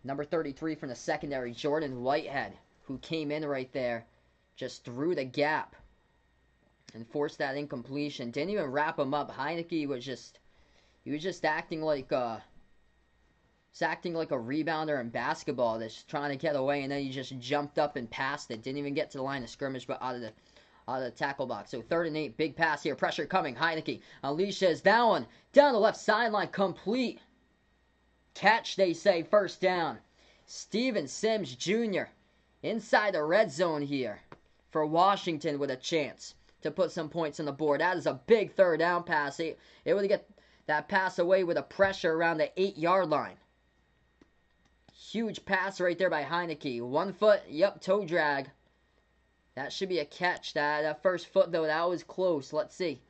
number 33 from the secondary, Jordan Whitehead, who came in right there. Just threw the gap and forced that incompletion. Didn't even wrap him up. Heinicke was just acting like a rebounder in basketball, just trying to get away, and then he just jumped up and passed it. Didn't even get to the line of scrimmage, but out of the tackle box. So 3rd and 8, big pass here, pressure coming. Heinicke unleashes that one down the left sideline, complete catch. They say first down. Steven Sims Jr. inside the red zone here for Washington with a chance to put some points on the board. That is a big 3rd down pass. It would get that pass away with a pressure around the 8-yard line. Huge pass right there by Heinicke. 1 foot, yep, toe drag. That should be a catch. That first foot, though, that was close. Let's see.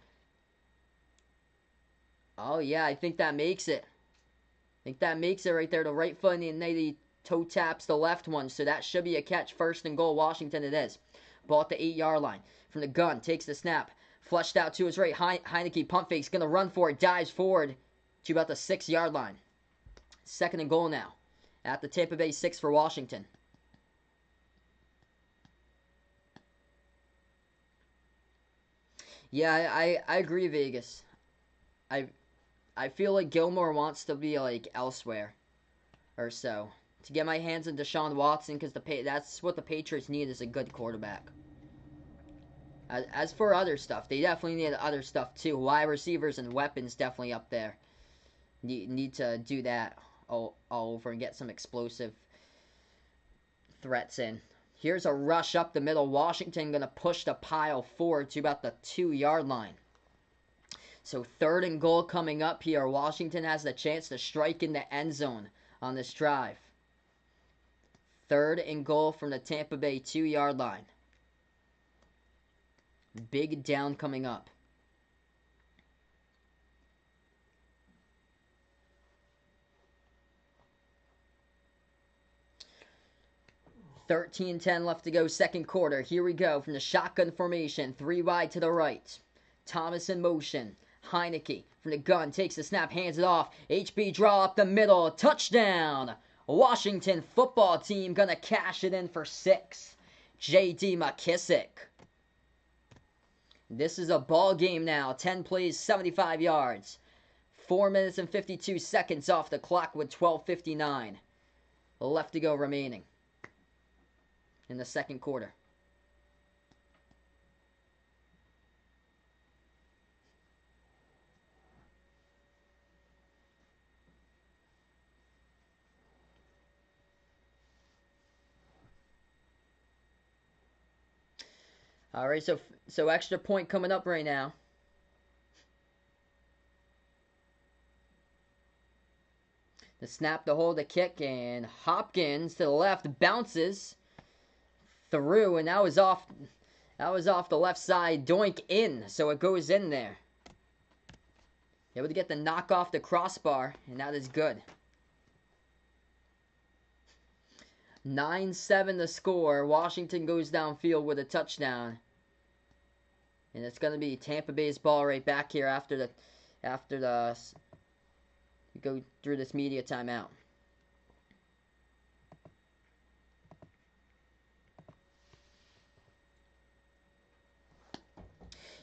Oh, yeah, I think that makes it. I think that makes it right there. The right foot, and then he toe taps the left one. So that should be a catch. 1st and goal, Washington it is. Ball at the 8-yard line. From the gun, takes the snap. Flushed out to his right. Heinicke pump fakes, going to run for it. Dives forward to about the 6-yard line. 2nd and goal now. At the Tampa Bay 6 for Washington. Yeah, I agree, Vegas. I feel like Gilmore wants to be like elsewhere or so. To get my hands on Deshaun Watson, because that's what the Patriots need, is a good quarterback. As for other stuff, they definitely need other stuff too. Wide receivers and weapons definitely up there. Need to do that all over and get some explosive threats in. Here's a rush up the middle. Washington going to push the pile forward to about the 2-yard line. So 3rd and goal coming up here. Washington has the chance to strike in the end zone on this drive. 3rd and goal from the Tampa Bay 2-yard line. Big down coming up. $13-10 left to go, second quarter. Here we go from the shotgun formation. 3 wide to the right. Thomas in motion. Heinicke from the gun takes the snap, hands it off. HB draw up the middle. Touchdown. Washington football team gonna cash it in for 6. J.D. McKissick. This is a ball game now. 10 plays, 75 yards. 4 minutes and 52 seconds off the clock with 12:59 left to go remaining in the second quarter. All right, so extra point coming up right now. The snap, the hold, the kick, and Hopkins to the left bounces through, and that was off. That was off the left side, doink in, so it goes in there. Able to get the knock off the crossbar, and that is good. 9-7 the score. Washington goes downfield with a touchdown. And it's going to be Tampa Bay's ball right back here after the we go through this media timeout.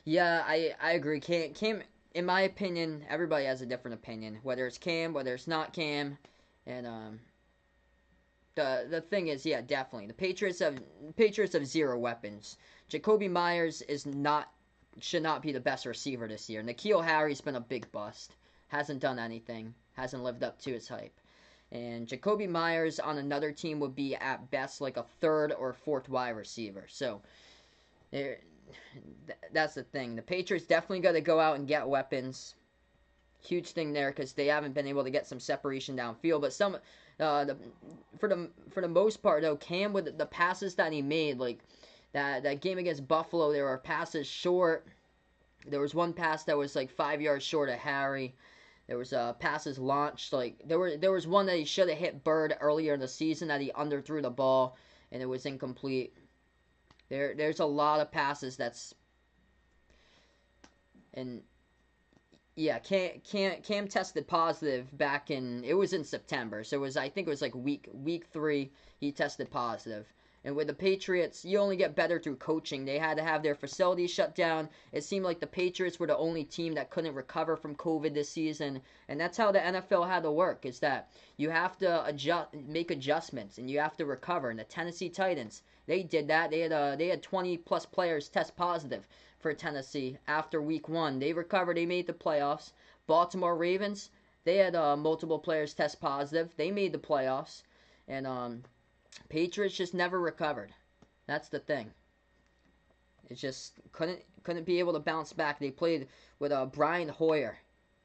Yeah, I agree. Cam, in my opinion, everybody has a different opinion. Whether it's Cam, whether it's not Cam, and the thing is, yeah, definitely the Patriots have zero weapons. Jacoby Myers should not be the best receiver this year. N'Keal Harry's been a big bust. Hasn't done anything. Hasn't lived up to his hype. And Jacoby Myers on another team would be at best like a third or fourth wide receiver. So that's the thing. The Patriots definitely got to go out and get weapons. Huge thing there because they haven't been able to get some separation downfield. But for the most part though, Cam with the passes that he made, like that game against Buffalo, there were passes short. There was one pass that was like 5 yards short of Harry. There was passes launched. Like there was one that he should have hit Bird earlier in the season that he underthrew the ball and it was incomplete. There's a lot of passes and yeah, Cam tested positive back in September. So I think it was like week 3 he tested positive. And with the Patriots, you only get better through coaching. They had to have their facilities shut down. It seemed like the Patriots were the only team that couldn't recover from COVID this season. And that's how the NFL had to work, is that you have to make adjustments, and you have to recover. And the Tennessee Titans, they did that. They had 20-plus players test positive for Tennessee after week 1. They recovered. They made the playoffs. Baltimore Ravens, they had multiple players test positive. They made the playoffs. And Patriots just never recovered. That's the thing. It just couldn't be able to bounce back. They played with Brian Hoyer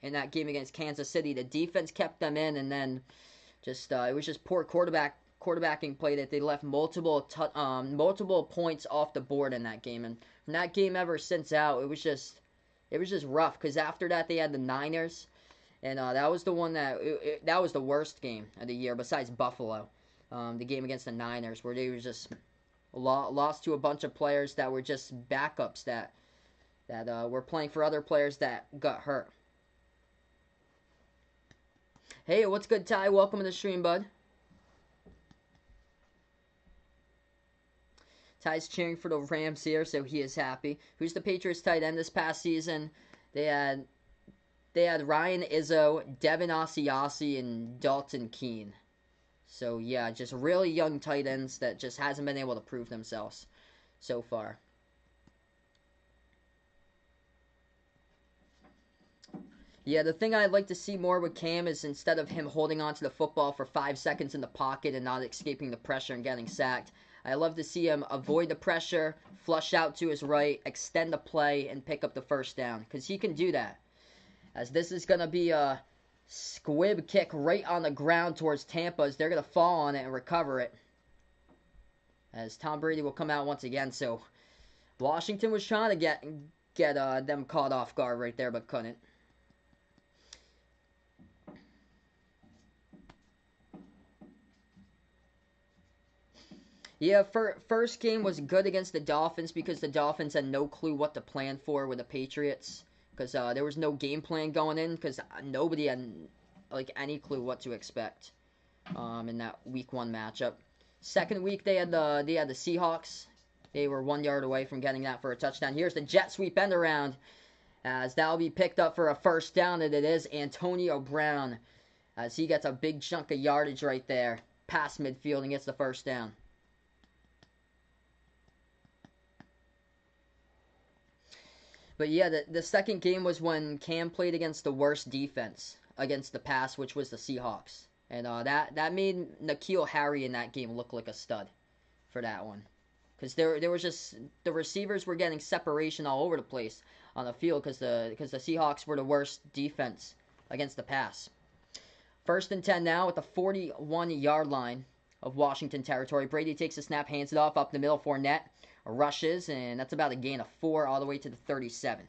in that game against Kansas City. The defense kept them in, and then just it was just poor quarterbacking play that they left multiple points off the board in that game. And from that game ever since out, it was just rough because after that they had the Niners, and that was the one that was the worst game of the year besides Buffalo. The game against the Niners, where they were just lost to a bunch of players that were just backups that were playing for other players that got hurt. Hey, what's good, Ty? Welcome to the stream, bud. Ty's cheering for the Rams here, so he is happy. Who's the Patriots tight end this past season? They had Ryan Izzo, Devin Asiasi, and Dalton Keene. So, yeah, just really young tight ends that just hasn't been able to prove themselves so far. Yeah, the thing I'd like to see more with Cam is instead of him holding onto the football for 5 seconds in the pocket and not escaping the pressure and getting sacked, I love to see him avoid the pressure, flush out to his right, extend the play, and pick up the first down. Because he can do that. As this is going to be a squib kick right on the ground towards Tampa as they're going to fall on it and recover it. As Tom Brady will come out once again. So Washington was trying to get them caught off guard right there, but couldn't. Yeah, first game was good against the Dolphins because the Dolphins had no clue what to plan for with the Patriots. Because there was no game plan going in because nobody had like any clue what to expect in that week 1 matchup. Second week they had the Seahawks. They were 1 yard away from getting that for a touchdown. Here's the jet sweep end around as that'll be picked up for a first down, and it is Antonio Brown as he gets a big chunk of yardage right there past midfield and gets the first down. But yeah, the second game was when Cam played against the worst defense against the pass, which was the Seahawks. And that made N'Keal Harry in that game look like a stud for that one. Because there was just, the receivers were getting separation all over the place on the field because the Seahawks were the worst defense against the pass. First and 10 now at the 41-yard line of Washington territory. Brady takes a snap, hands it off up the middle. Fournette rushes, and that's about a gain of 4 all the way to the 37.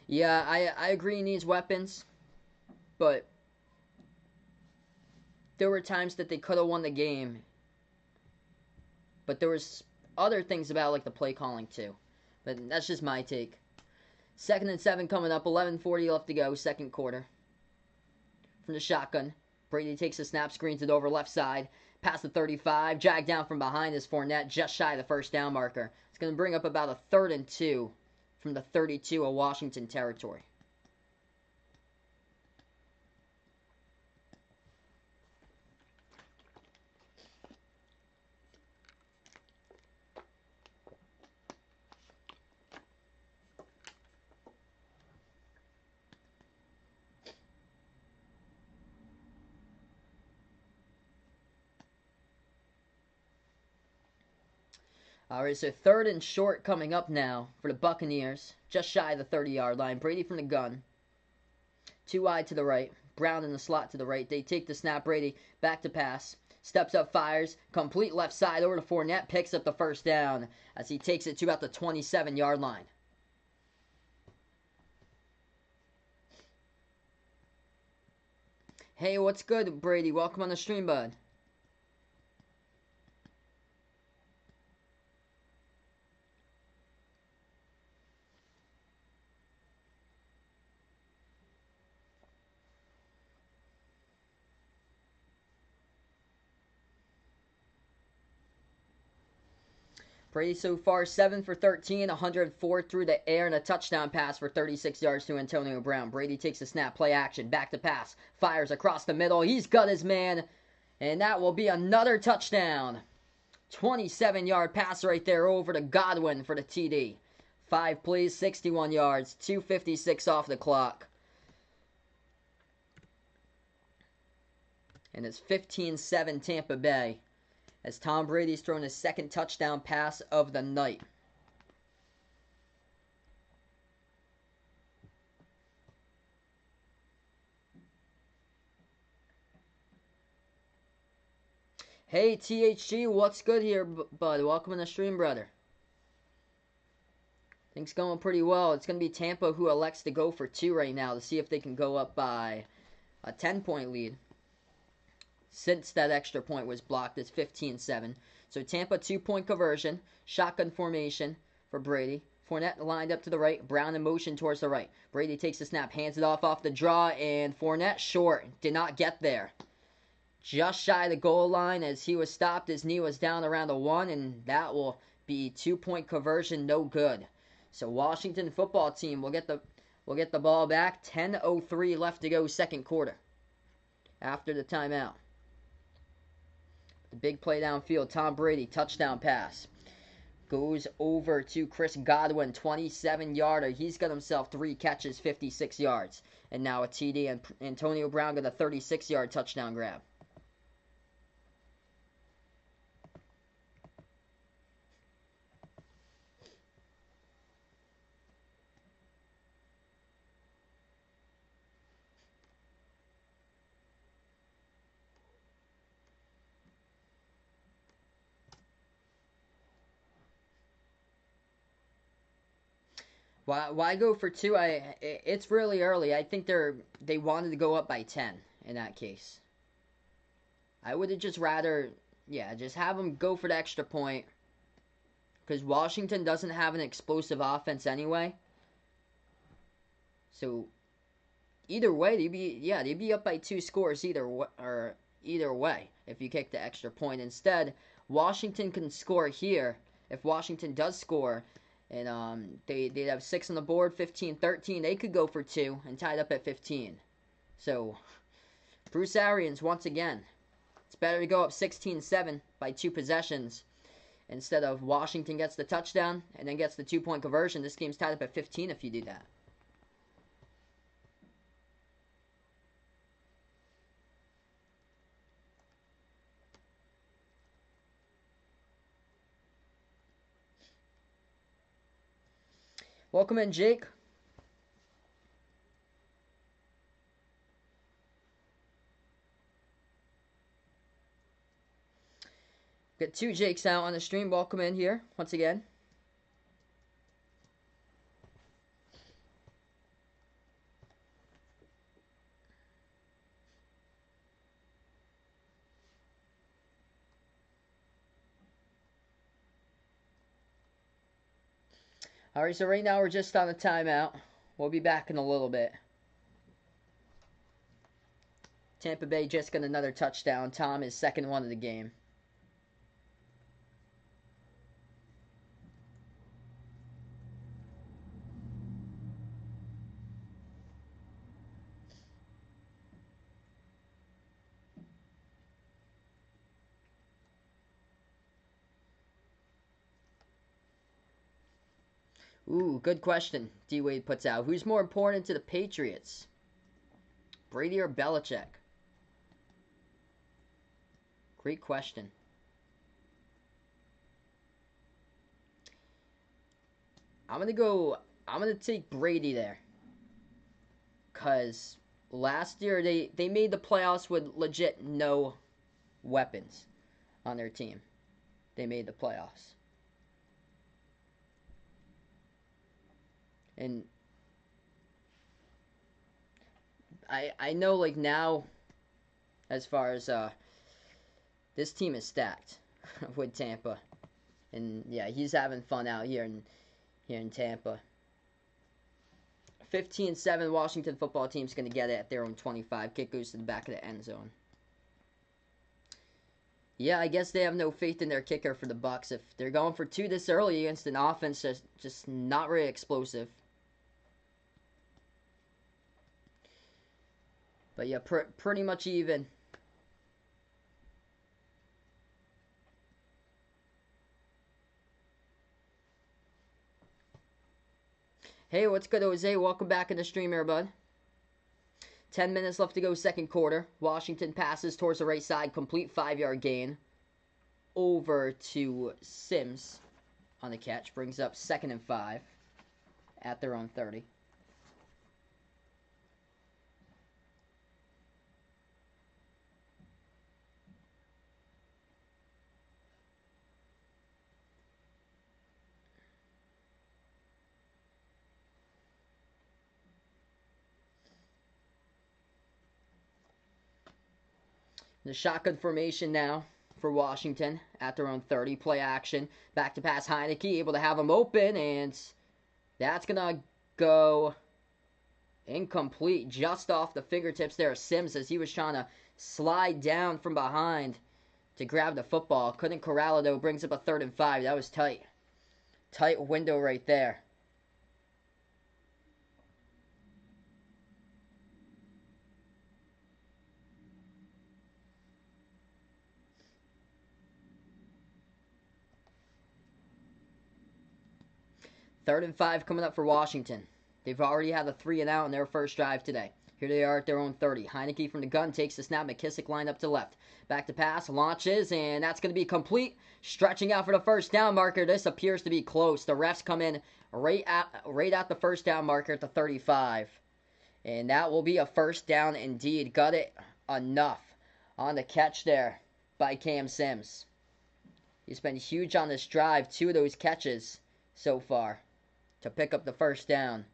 Yeah, I agree he needs weapons, but there were times that they could have won the game. But there was other things about like the play calling too. But that's just my take. 2nd and 7 coming up, 11:40 left to go, second quarter. From the shotgun, Brady takes a snap, screens it over left side, past the 35, dragged down from behind is Fournette, just shy of the first down marker. It's going to bring up about a 3rd and 2 from the 32 of Washington territory. All right, so 3rd and short coming up now for the Buccaneers, just shy of the 30-yard line. Brady from the gun, 2 wide to the right, Brown in the slot to the right. They take the snap, Brady back to pass, steps up, fires, complete left side over to Fournette, picks up the first down as he takes it to about the 27-yard line. Hey, what's good, Brady? Welcome on the stream, bud. Brady so far 7 for 13, 104 through the air, and a touchdown pass for 36 yards to Antonio Brown. Brady takes a snap, play action, back to pass, fires across the middle. He's got his man, and that will be another touchdown. 27-yard pass right there over to Godwin for the TD. 5 plays, 61 yards, 2:56 off the clock. And it's 15-7 Tampa Bay, as Tom Brady's thrown his 2nd touchdown pass of the night. Hey, THG, what's good here, bud? Welcome in the stream, brother. Things going pretty well. It's going to be Tampa who elects to go for 2 right now to see if they can go up by a 10-point lead. Since that extra point was blocked, it's 15-7. So Tampa 2-point conversion, shotgun formation for Brady. Fournette lined up to the right, Brown in motion towards the right. Brady takes the snap, hands it off the draw, and Fournette short. Did not get there. Just shy of the goal line as he was stopped. His knee was down around the 1, and that will be 2-point conversion, no good. So Washington football team will get the ball back. 10:03 left to go, second quarter. After the timeout. The big play downfield, Tom Brady, touchdown pass. Goes over to Chris Godwin, 27-yarder. He's got himself 3 catches, 56 yards. And now a TD, and Antonio Brown got a 36-yard touchdown grab. Why go for 2? It's really early. I think they wanted to go up by 10 in that case. I would have just rather, just have them go for the extra point, because Washington doesn't have an explosive offense anyway. So either way, they'd be up by 2 scores either way if you kick the extra point. Instead, Washington can score here. If Washington does score, and they'd have 6 on the board, 15-13. They could go for 2 and tied up at 15. So Bruce Arians, once again, it's better to go up 16-7 by 2 possessions instead of Washington gets the touchdown and then gets the 2-point conversion. This game's tied up at 15 if you do that. Welcome in, Jake. Got 2 Jakes out on the stream. Welcome in here once again. Alright, so right now we're just on a timeout. We'll be back in a little bit. Tampa Bay just got another touchdown. Tom, his second one of the game. Ooh, good question. D-Wade puts out. Who's more important to the Patriots? Brady or Belichick? Great question. I'm going to take Brady there. Because last year they made the playoffs with legit no weapons on their team. They made the playoffs. And I know, like, now, as far as this team is stacked with Tampa, and yeah, he's having fun out here in Tampa. 15-7 Washington football team's gonna get it at their own 25. Kick goes to the back of the end zone. Yeah, I guess they have no faith in their kicker for the Bucs. If they're going for 2 this early against an offense that's just not very explosive. But yeah, pretty much even. Hey, what's good, Jose? Welcome back in the stream here, bud. 10 minutes left to go, second quarter. Washington passes towards the right side, complete 5-yard gain. Over to Sims on the catch. Brings up 2nd and 5 at their own 30. The shotgun formation now for Washington at their own 30. Play action. Back to pass Heinicke. Able to have him open. And that's going to go incomplete. Just off the fingertips there of Sims as he was trying to slide down from behind to grab the football. Couldn't corral it, though. Brings up a 3rd and 5. That was tight. Tight window right there. Third and 5 coming up for Washington. They've already had a 3 and out in their first drive today. Here they are at their own 30. Heinicke from the gun takes the snap. McKissick lined up to left. Back to pass. Launches. And that's going to be complete. Stretching out for the first down marker. This appears to be close. The refs come in right at the first down marker at the 35. And that will be a first down indeed. Got it enough on the catch there by Cam Sims. He's been huge on this drive. 2 of those catches so far to pick up the first down.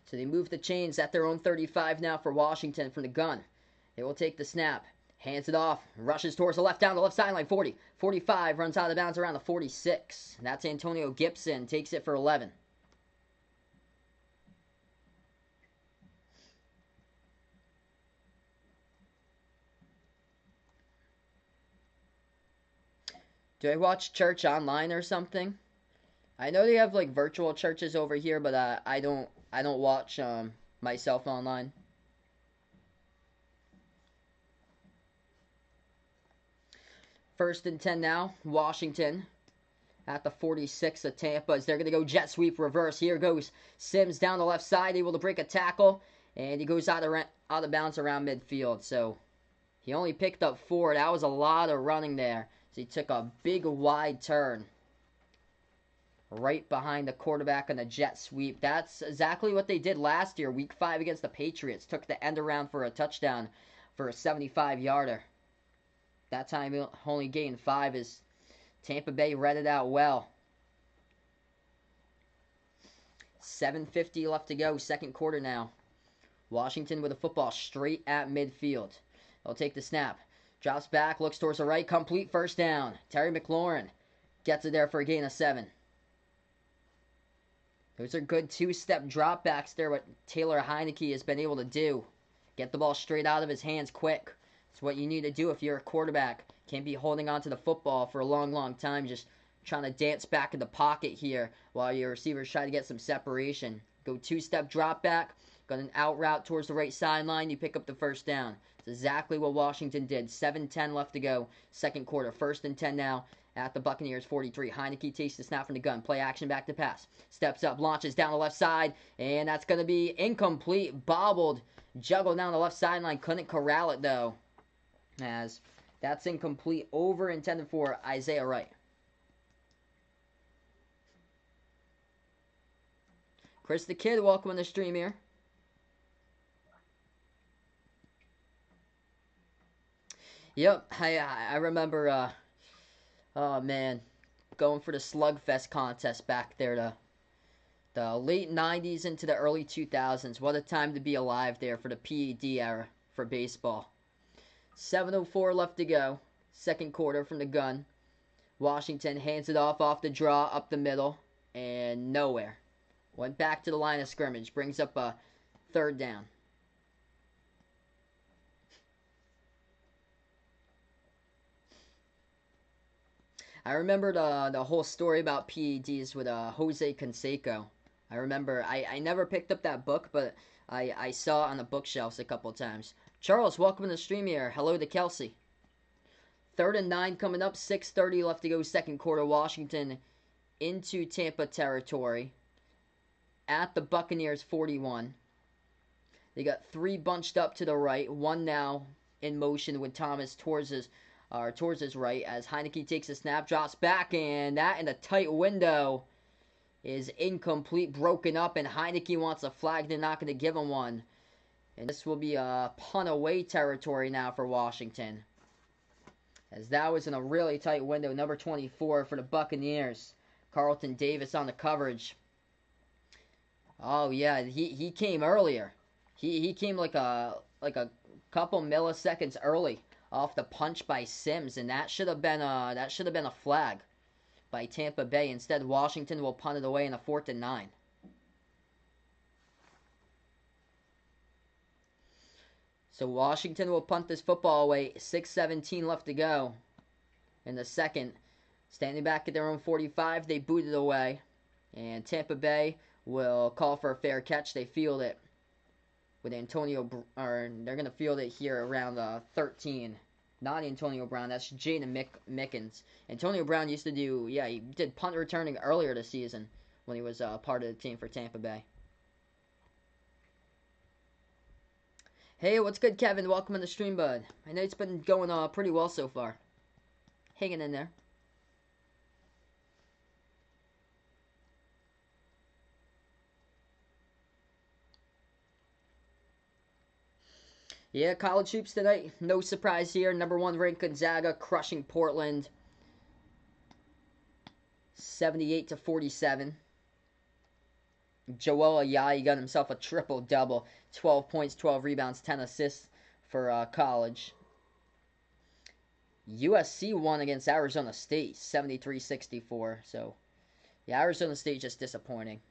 So they move the chains at their own 35 now for Washington from the gun. They will take the snap. Hands it off. Rushes towards the left down the left sideline. 40. 45. Runs out of bounds around the 46. And that's Antonio Gibson. Takes it for 11. Do I watch church online or something? I know they have like virtual churches over here, but I don't watch myself online. First and 10 now. Washington at the 46 of Tampa as they're going to go jet sweep reverse. Here goes Sims down the left side, able to break a tackle. And he goes out of bounds around midfield. So he only picked up 4. That was a lot of running there. So he took a big wide turn right behind the quarterback on the jet sweep. That's exactly what they did last year, week 5 against the Patriots. Took the end around for a touchdown for a 75-yarder. That time he only gained 5 as Tampa Bay read it out well. 7:50 left to go, second quarter now. Washington with a football straight at midfield. They'll take the snap. Drops back, looks towards the right, complete first down. Terry McLaurin gets it there for a gain of 7. Those are good two-step dropbacks there, what Taylor Heinicke has been able to do. Get the ball straight out of his hands quick. It's what you need to do if you're a quarterback. Can't be holding on to the football for a long, long time, just trying to dance back in the pocket here while your receivers try to get some separation. Go two-step drop back, got an out route towards the right sideline, you pick up the first down. It's exactly what Washington did. 7:10 left to go, second quarter. 1st and 10 now at the Buccaneers 43. Heinicke takes the snap from the gun. Play action back to pass. Steps up, launches down the left side, and that's going to be incomplete. Bobbled, juggled down the left sideline. Couldn't corral it, though, as that's incomplete. Over intended for Isaiah Wright. Chris the Kid, welcome on the stream here. Yep, I remember, oh man, going for the Slugfest contest back there, the late 90s into the early 2000s. What a time to be alive there for the PED era for baseball. 7:04 left to go, second quarter from the gun. Washington hands it off the draw, up the middle, and nowhere. Went back to the line of scrimmage, brings up a 3rd down. I remember the whole story about PEDs with Jose Canseco. I remember, I never picked up that book, but I saw it on the bookshelves a couple times. Charles, welcome to the stream here. Hello to Kelsey. 3rd and 9 coming up, 6:30 left to go, second quarter. Washington into Tampa territory at the Buccaneers 41. They got 3 bunched up to the right, 1 now in motion with Thomas towards his right as Heinicke takes a snap, drops back, and that in a tight window is incomplete, broken up, and Heinicke wants a flag. They're not going to give him one. And this will be a punt away territory now for Washington, as that was in a really tight window. Number 24 for the Buccaneers, Carlton Davis on the coverage. Oh yeah, he came earlier. He came like a couple milliseconds early off the punch by Sims, and that should have been a flag by Tampa Bay. Instead, Washington will punt it away in a 4th and 9. So Washington will punt this football away. 6:17 left to go in the second. Standing back at their own 45, they boot it away, and Tampa Bay will call for a fair catch. They field it with they're going to field it here around 13. Not Antonio Brown, that's Jaden Mickens. Antonio Brown used to he did punt returning earlier this season when he was part of the team for Tampa Bay. Hey, what's good, Kevin? Welcome on the stream, bud. I know it's been going pretty well so far. Hanging in there. Yeah, college hoops tonight. No surprise here. Number 1 ranked Gonzaga crushing Portland 78-47. Joel Ayayi got himself a triple-double. 12 points, 12 rebounds, 10 assists for college. USC won against Arizona State 73-64. So, yeah, Arizona State just disappointing.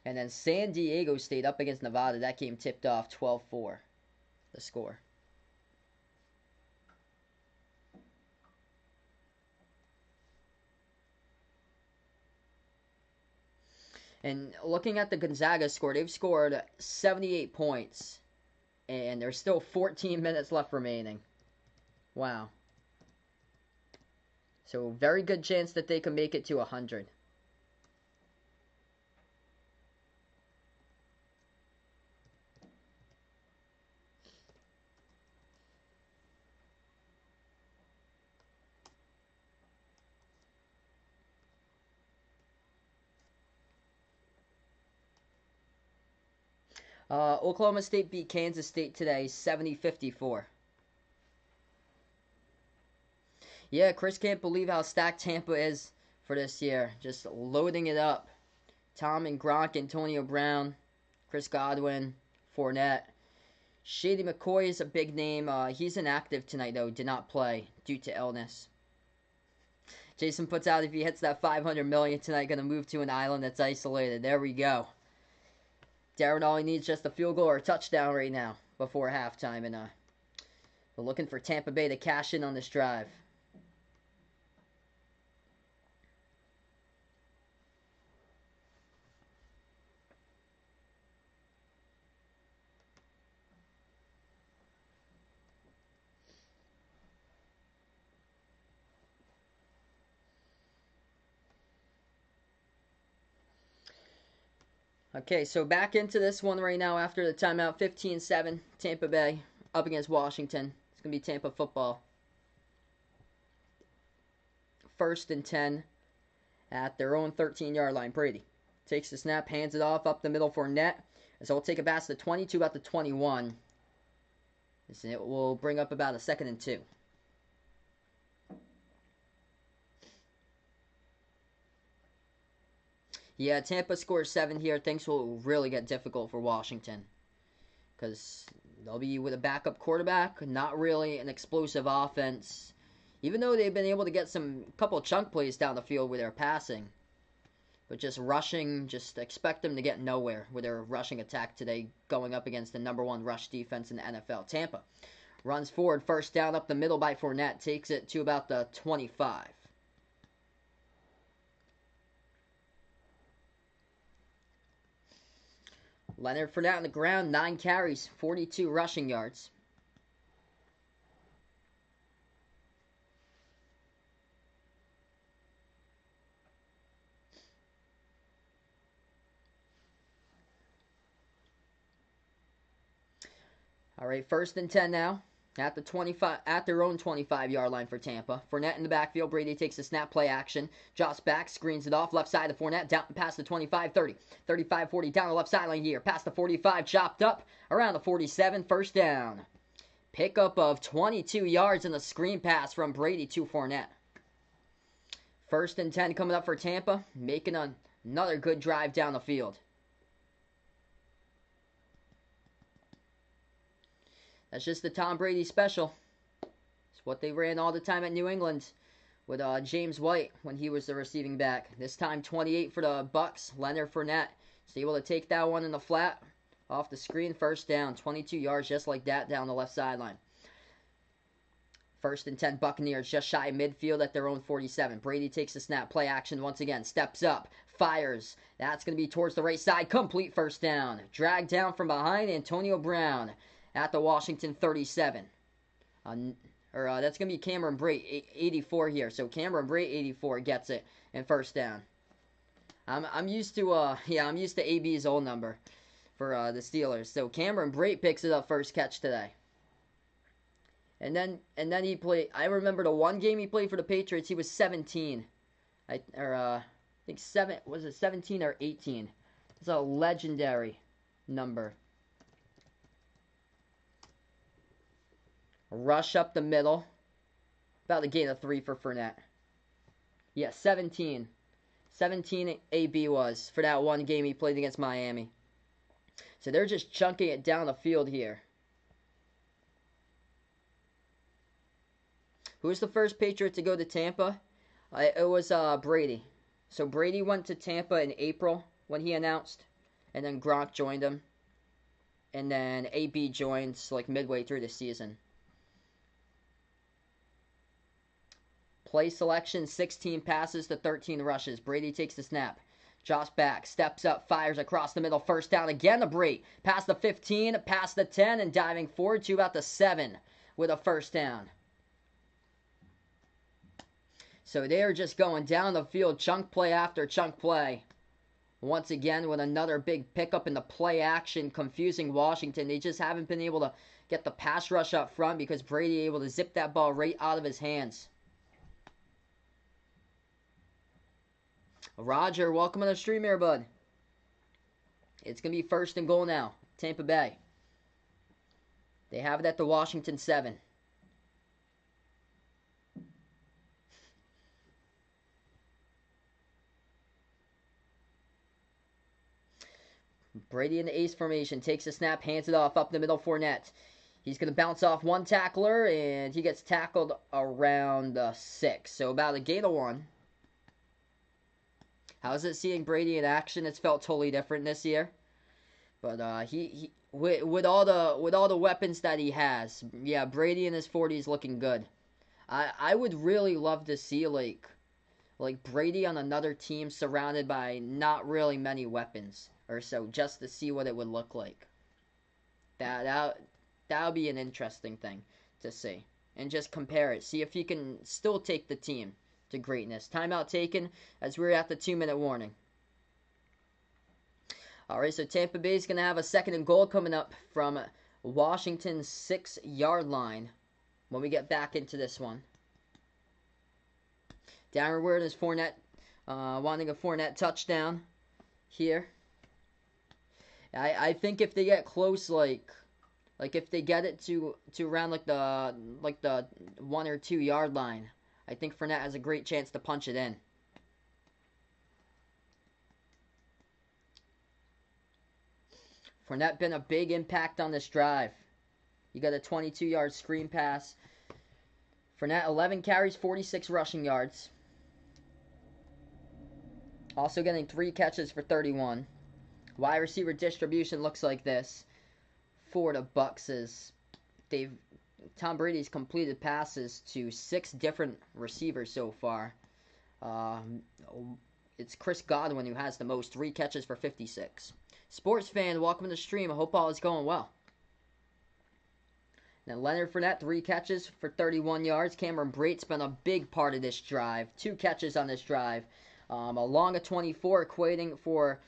And then San Diego State up against Nevada. That game tipped off 12-4, the score. And looking at the Gonzaga score, they've scored 78 points. And there's still 14 minutes left remaining. Wow. So very good chance that they can make it to 100. Oklahoma State beat Kansas State today, 70-54. Yeah, Chris can't believe how stacked Tampa is for this year. Just loading it up. Tom and Gronk, Antonio Brown, Chris Godwin, Fournette. Shady McCoy is a big name. He's inactive tonight, though. Did not play due to illness. Jason puts out if he hits that $500 million tonight, going to move to an island that's isolated. There we go. Darren only needs just a field goal or a touchdown right now before halftime. And we're looking for Tampa Bay to cash in on this drive. Okay, so back into this one right now after the timeout. 15-7, Tampa Bay up against Washington. It's going to be Tampa football. 1st and 10 at their own 13-yard line. Brady takes the snap, hands it off up the middle for Fournette. So he'll take it past the 22, about the 21. It will bring up about a 2nd and 2. Yeah, Tampa scores 7 here. Things will really get difficult for Washington. Because they'll be with a backup quarterback. Not really an explosive offense. Even though they've been able to get some couple chunk plays down the field with their passing. But just rushing, just expect them to get nowhere with their rushing attack today. Going up against the #1 rush defense in the NFL. Tampa runs forward. 1st down up the middle by Fournette. Takes it to about the 25. Leonard Fournette on the ground, 9 carries, 42 rushing yards. All right, 1st and 10 now. At the 25, at their own 25-yard line for Tampa. Fournette in the backfield. Brady takes the snap, play action. Drops back, screens it off. Left side of Fournette, down past the 25, 30. 35, 40, down the left sideline here. Past the 45, chopped up. Around the 47, 1st down. Pickup of 22 yards in the screen pass from Brady to Fournette. 1st and 10 coming up for Tampa. Making another good drive down the field. That's just the Tom Brady special. It's what they ran all the time at New England with James White when he was the receiving back. This time 28 for the Bucs. Leonard Fournette is able to take that one in the flat off the screen. 1st down. 22 yards just like that down the left sideline. 1st and 10 Buccaneers just shy of midfield at their own 47. Brady takes the snap. Play action once again. Steps up. Fires. That's going to be towards the right side. Complete 1st down. Dragged down from behind Antonio Brown at the Washington 37. That's going to be Cameron Brate, 84 here. So Cameron Brate, 84, gets it and 1st down. I'm used to I'm used to AB's old number for the Steelers. So Cameron Brate picks it up, 1st catch today. And then he played. I remember the one game he played for the Patriots. He was 17. I think 17 or 18? It's a legendary number. Rush up the middle. About to gain a 3 for Fournette. Yeah, 17. 17 AB was for that one game he played against Miami. So they're just chunking it down the field here. Who was the first Patriot to go to Tampa? It was Brady. So Brady went to Tampa in April when he announced. And then Gronk joined him. And then AB joined like midway through the season. Play selection, 16 passes to 13 rushes. Brady takes the snap. Drops back, steps up, fires across the middle. 1st down again to Brady. Past the 15, past the 10, and diving forward to about the 7 with a 1st down. So they are just going down the field, chunk play after chunk play. Once again with another big pickup in the play action, confusing Washington. They just haven't been able to get the pass rush up front because Brady able to zip that ball right out of his hands. Roger, welcome on the stream here, bud. It's going to be 1st and goal now Tampa Bay. They have it at the Washington 7. Brady in the ace formation. Takes a snap, hands it off up the middle, Fournette. He's going to bounce off one tackler, and he gets tackled around the 6. So about a gain of 1. How's it seeing Brady in action? It's felt totally different this year. But he with all the weapons that he has, yeah, Brady in his 40s looking good. I would really love to see like Brady on another team surrounded by not really many weapons or so, just to see what it would look like. That would be an interesting thing to see. And just compare it. See if he can still take the team to greatness. Timeout taken as we're at the 2-minute warning. Alright, so Tampa Bay is going to have a 2nd and goal coming up from Washington's 6-yard line when we get back into this one. Downward is Fournette, wanting a Fournette touchdown here. I think if they get close, like if they get it to around like the 1 or 2 yard line, I think Fournette has a great chance to punch it in. Fournette been a big impact on this drive. You got a 22-yard screen pass. Fournette 11 carries, 46 rushing yards. Also getting 3 catches for 31. Wide receiver distribution looks like this for the Bucs is Tom Brady's completed passes to 6 different receivers so far. It's Chris Godwin who has the most, 3 catches for 56. Sports fan, welcome to the stream. I hope all is going well. Now Leonard Fournette, 3 catches for 31 yards. Cameron Brate's been a big part of this drive. 2 catches on this drive. Along a 24, equating for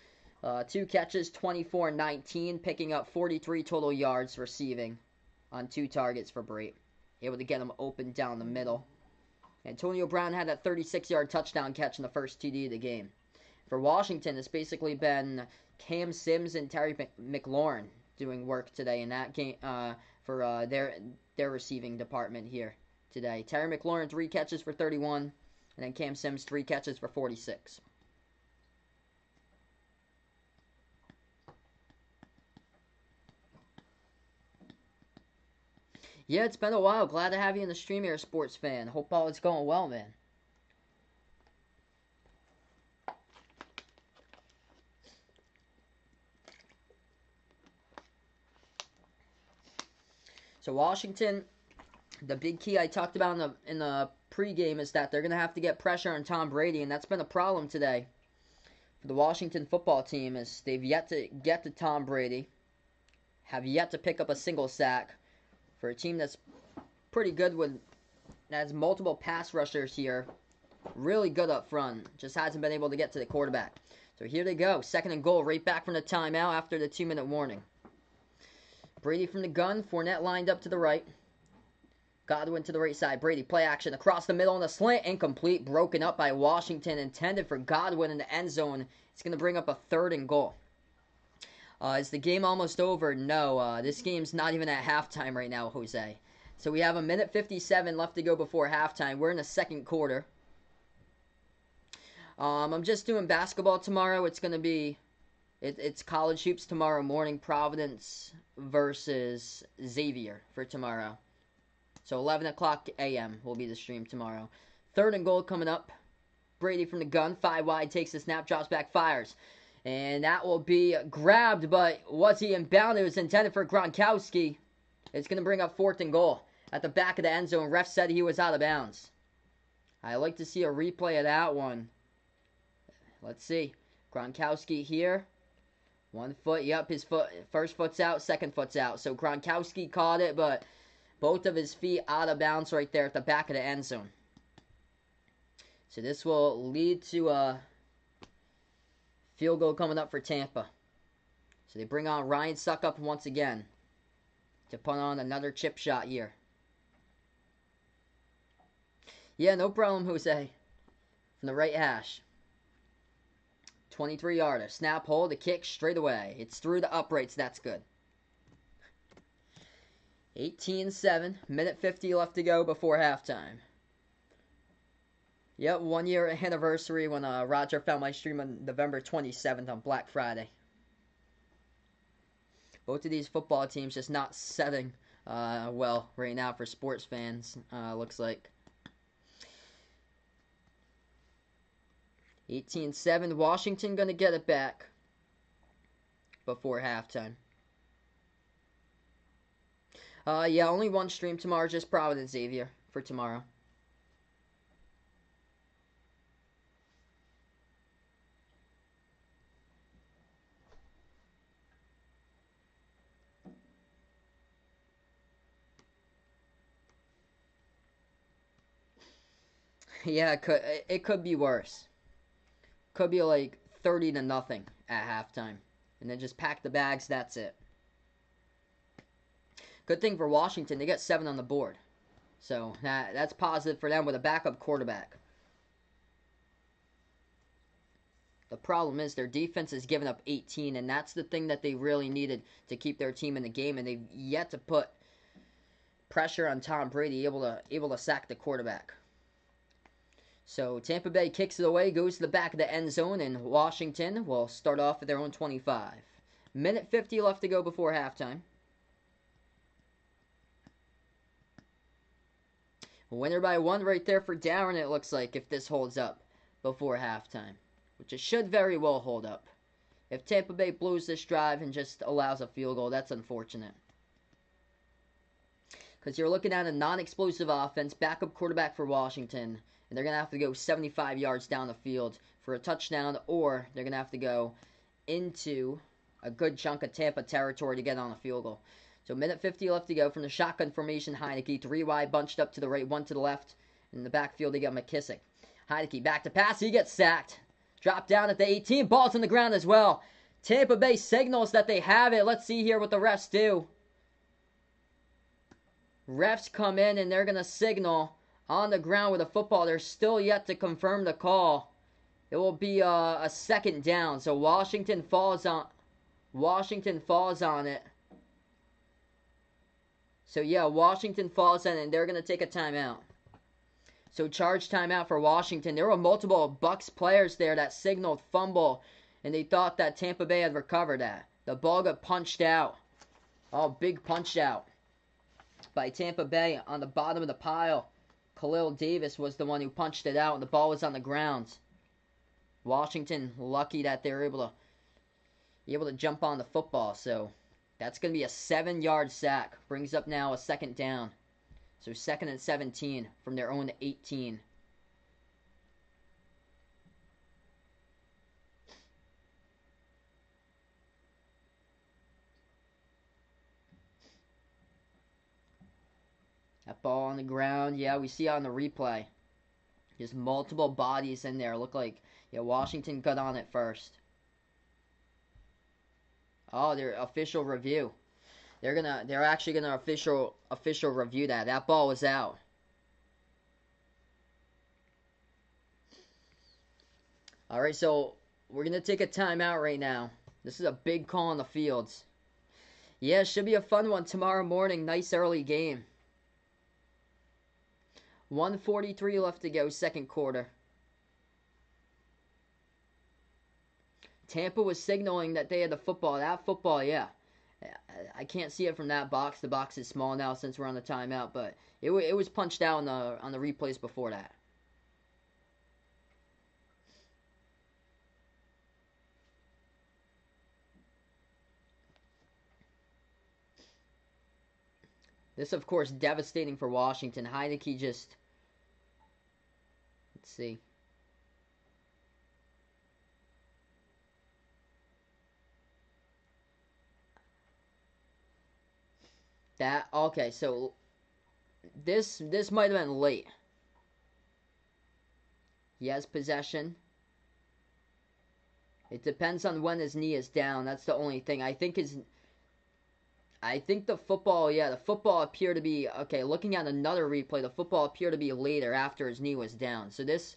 2 catches, 24-19, picking up 43 total yards receiving on 2 targets for Brady. Able to get him open down the middle. Antonio Brown had that 36-yard touchdown catch in the first TD of the game. For Washington, it's basically been Cam Sims and Terry McLaurin doing work today in that game for their receiving department here today. Terry McLaurin, 3 catches for 31, and then Cam Sims, 3 catches for 46. Yeah, it's been a while. Glad to have you in the stream here, sports fan. Hope all is going well, man. So Washington, the big key I talked about in the pregame is that they're going to have to get pressure on Tom Brady, and that's been a problem today for the Washington football team is they've yet to get to Tom Brady, have yet to pick up a single sack for a team that's pretty good has multiple pass rushers here, really good up front, just hasn't been able to get to the quarterback. So here they go, 2nd and goal, right back from the timeout after the 2-minute warning. Brady from the gun, Fournette lined up to the right. Godwin to the right side. Brady, play action across the middle on the slant. Incomplete, broken up by Washington. Intended for Godwin in the end zone. It's going to bring up a 3rd and goal. Is the game almost over? No, this game's not even at halftime right now, Jose. So we have a minute 57 left to go before halftime. We're in the 2nd quarter. I'm just doing basketball tomorrow. It's going to be... It's college hoops tomorrow morning. Providence versus Xavier for tomorrow. So 11 o'clock a.m. will be the stream tomorrow. 3rd and goal coming up. Brady from the gun. 5 wide. Takes the snap. Drops back. Fires. And that will be grabbed. But was he inbound? It was intended for Gronkowski. It's going to bring up 4th and goal. At the back of the end zone. Ref said he was out of bounds. I'd like to see a replay of that one. Let's see. Gronkowski here. 1 foot, yep, his first foot's out, 2nd foot's out. So Gronkowski caught it, but both of his feet out of bounds right there at the back of the end zone. So this will lead to a field goal coming up for Tampa. So they bring on Ryan Suckup once again to put on another chip shot here. Yeah, no problem, Jose. From the right hash. 23-yarder. Snap, hold, the kick straight away. It's through the uprights. That's good. 18-7, minute 50 left to go before halftime. Yep, 1 year anniversary when Roger found my stream on November 27th on Black Friday. Both of these football teams just not setting well right now for sports fans, looks like. 18-7, Washington going to get it back before halftime. Yeah, only one stream tomorrow, just Providence Xavier for tomorrow. Yeah, it could be worse. Could be like 30-0 at halftime. And then just pack the bags, that's it. Good thing for Washington, they got 7 on the board. So that's positive for them with a backup quarterback. The problem is their defense has given up 18, and that's the thing that they really needed to keep their team in the game, and they've yet to put pressure on Tom Brady, able to sack the quarterback. So Tampa Bay kicks it away, goes to the back of the end zone, and Washington will start off at their own 25. Minute 50 left to go before halftime. Winner by 1 right there for Darren, it looks like, if this holds up before halftime. Which it should very well hold up. If Tampa Bay blows this drive and just allows a field goal, that's unfortunate. Because you're looking at a non-explosive offense, backup quarterback for Washington, and they're going to have to go 75 yards down the field for a touchdown, or they're going to have to go into a good chunk of Tampa territory to get on a field goal. So minute 50 left to go from the shotgun formation. Heinicke, 3 wide, bunched up to the right, 1 to the left. In the backfield, they got McKissick. Heinicke back to pass. He gets sacked. Dropped down at the 18. Ball's on the ground as well. Tampa Bay signals that they have it. Let's see here what the refs do. Refs come in and they're going to signal on the ground with a football. They're still yet to confirm the call. It will be a second down. So Washington falls on it. So yeah, Washington falls on it, and they're going to take a timeout. So charge timeout for Washington. There were multiple Bucs players there that signaled fumble, and they thought that Tampa Bay had recovered that. The ball got punched out. Oh, big punch out by Tampa Bay on the bottom of the pile. Khalil Davis was the one who punched it out, and the ball was on the ground. Washington lucky that they were able to jump on the football. So that's going to be a 7-yard sack. Brings up now a second down. So 2nd and 17 from their own 18. That ball on the ground. Yeah, we see on the replay. Just multiple bodies in there. Look like, yeah, Washington got on it first. Oh, their official review. They're actually gonna official review that. That ball was out. All right, so we're gonna take a timeout right now. This is a big call on the fields. Yeah, should be a fun one tomorrow morning. Nice early game. 1:43 left to go, second quarter. Tampa was signaling that they had the football. That football, yeah. I can't see it from that box. The box is small now since we're on the timeout, but it was punched out on the replays before that. This, of course, devastating for Washington. Heinicke just... Let's see. Okay, so this might have been late. He has possession. It depends on when his knee is down. That's the only thing. I think the football, yeah, the football appeared to be, okay, looking at another replay, the football appeared to be later after his knee was down. So this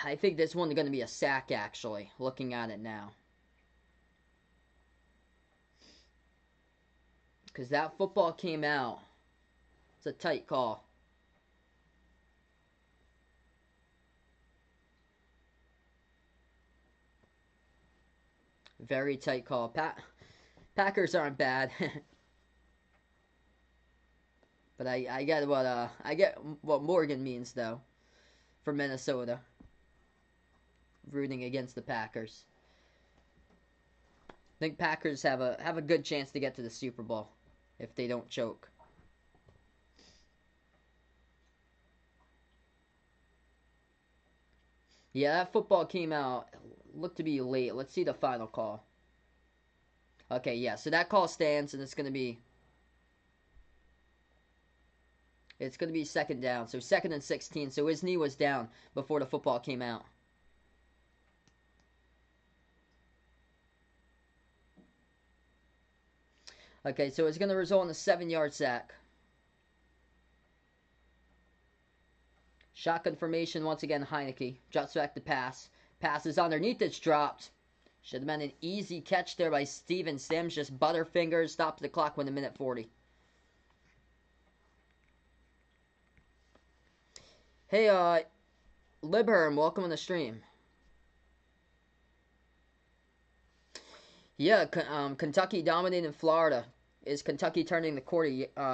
I think this one's going to be a sack, actually, looking at it now. Because that football came out. It's a tight call. Very tight call. Packers aren't bad. But I get what Morgan means though for Minnesota. Rooting against the Packers. I think Packers have a good chance to get to the Super Bowl if they don't choke. Yeah, that football came out, looked to be late. Let's see the final call. Okay, yeah, so that call stands, and it's going to be second down. So 2nd and 16. So his knee was down before the football came out. Okay, so it's going to result in a 7-yard sack. Shotgun formation once again. Heinicke drops back the pass. Pass is underneath. It's dropped. Should have been an easy catch there by Steven Sims. Just butterfingers. Stopped the clock with a minute 40. Hey, Libherm, welcome on the stream. Yeah, Kentucky dominating Florida. Is Kentucky turning the quarter?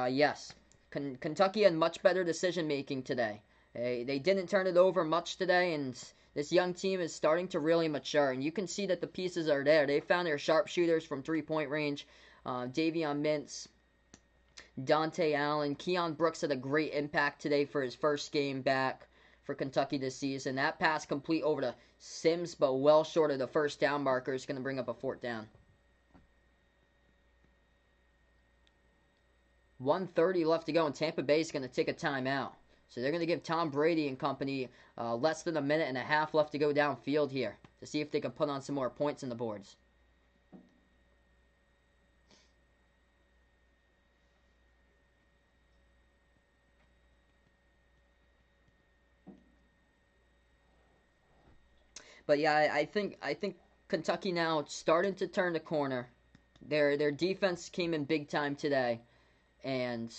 Yes. Kentucky had much better decision making today. They didn't turn it over much today, and this young team is starting to really mature. And you can see that the pieces are there. They found their sharpshooters from 3-point range. Davion Mintz, Dante Allen, Keon Brooks had a great impact today for his first game back for Kentucky this season. That pass complete over to Sims, but well short of the first down marker, is going to bring up a 4th down. 1:30 left to go, and Tampa Bay is going to take a timeout. So they're going to give Tom Brady and company less than a minute and a half left to go downfield here to see if they can put on some more points in the boards. But yeah, I think Kentucky now starting to turn the corner. Their defense came in big time today, and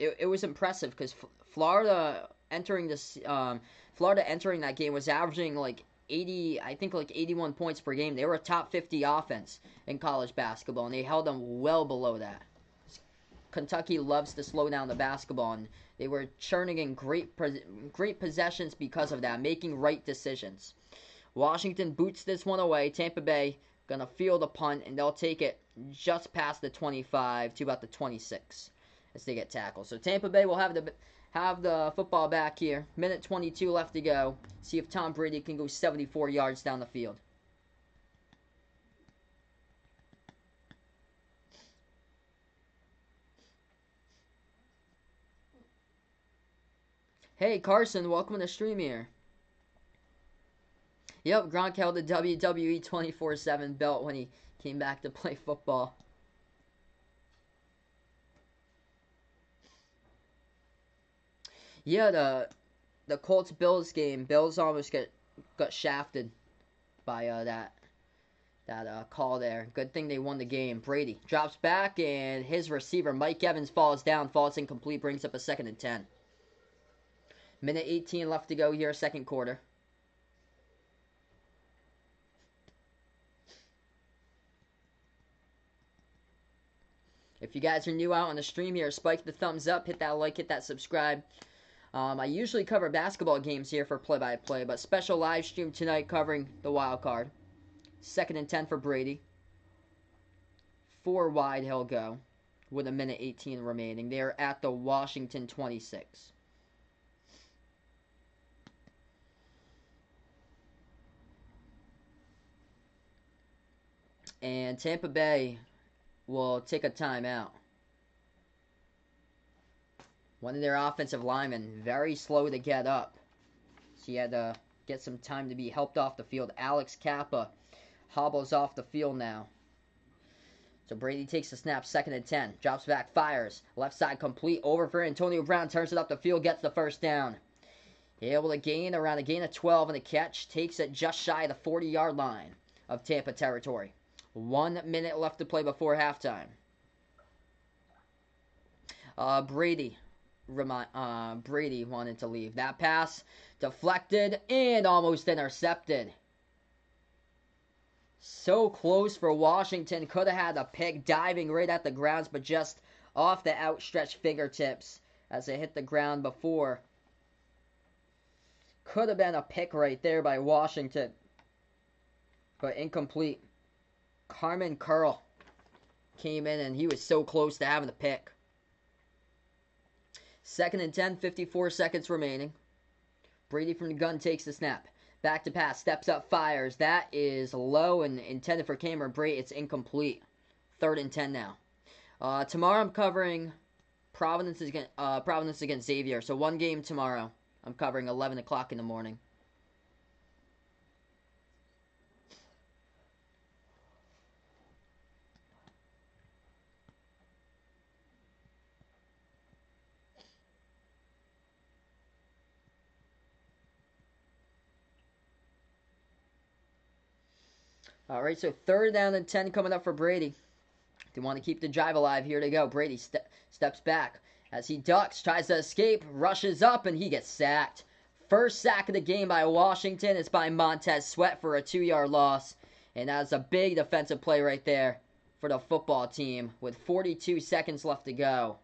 it was impressive because Florida entering that game was averaging like 81 points per game. They were a top 50 offense in college basketball, and they held them well below that. Kentucky loves to slow down the basketball, and they were churning in great possessions because of that, making right decisions. Washington boots this one away. Tampa Bay gonna field a punt, and they'll take it just past the 25 to about the 26 as they get tackled. So Tampa Bay will have the football back here. Minute 22 left to go. See if Tom Brady can go 74 yards down the field. Hey Carson, welcome to the stream here. Yep, Gronk held the WWE 24/7 belt when he came back to play football. Yeah, the Colts Bills game. Bills almost got shafted by that call there. Good thing they won the game. Brady drops back, and his receiver Mike Evans falls down, falls incomplete, brings up a 2nd and 10. Minute 18 left to go here, second quarter. If you guys are new out on the stream here, spike the thumbs up, hit that like, hit that subscribe. I usually cover basketball games here for play-by-play, but special live stream tonight covering the wild card. 2nd and 10 for Brady. 4 wide he'll go with a minute 18 remaining. They're at the Washington 26. And Tampa Bay will take a timeout. One of their offensive linemen very slow to get up. So he had to get some time to be helped off the field. Alex Kappa hobbles off the field now. So Brady takes the snap, 2nd and 10. Drops back, fires. Left side complete, over for Antonio Brown. Turns it up the field, gets the first down. Able to gain around a gain of 12 and the catch. Takes it just shy of the 40-yard line of Tampa territory. 1 minute left to play before halftime. Brady wanted to leave. That pass deflected and almost intercepted. So close for Washington. Could have had a pick diving right at the grounds, but just off the outstretched fingertips as it hit the ground before. Could have been a pick right there by Washington, but incomplete. Carmen Curl came in and he was so close to having a pick. 2nd and 10, 54 seconds remaining. Brady from the gun takes the snap. Back to pass, steps up, fires. That is low and intended for Cameron Brate. It's incomplete. 3rd and 10 now. Tomorrow I'm covering Providence against Xavier. So one game tomorrow. I'm covering 11 o'clock in the morning. All right, so 3rd down and 10 coming up for Brady. They want to keep the drive alive. Here they go. Brady steps back as he ducks, tries to escape, rushes up, and he gets sacked. First sack of the game by Washington. It's by Montez Sweat for a 2-yard loss. And that's a big defensive play right there for the football team with 42 seconds left to go.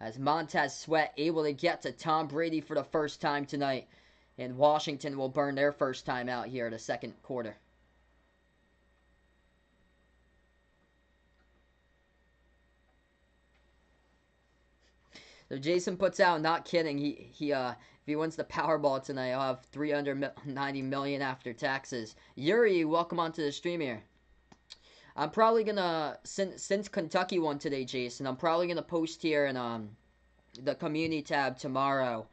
As Montez Sweat able to get to Tom Brady for the first time tonight. And Washington will burn their first time out here in the second quarter. So Jason puts out, not kidding, if he wins the Powerball tonight, he'll have $390 million after taxes. Yuri, welcome onto the stream here. I'm probably gonna, since Kentucky won today, Jason, I'm probably gonna post here in the community tab tomorrow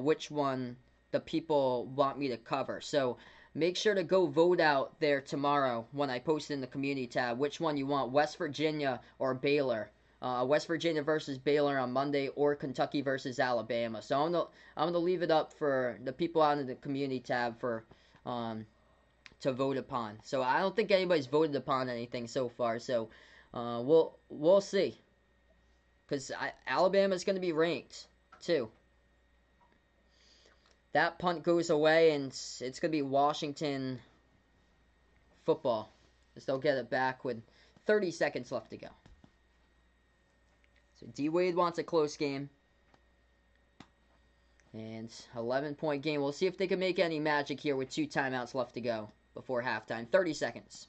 which one the people want me to cover. So make sure to go vote out there tomorrow when I post in the community tab which one you want, West Virginia or Baylor. West Virginia versus Baylor on Monday, or Kentucky versus Alabama. So I'm gonna leave it up for the people out in the community tab for to vote upon. So I don't think anybody's voted upon anything so far. So we'll see, because Alabama's gonna be ranked too. That punt goes away, and it's gonna be Washington football, as they'll get it back with 30 seconds left to go. So D-Wade wants a close game. And 11-point game. We'll see if they can make any magic here with 2 timeouts left to go before halftime. 30 seconds.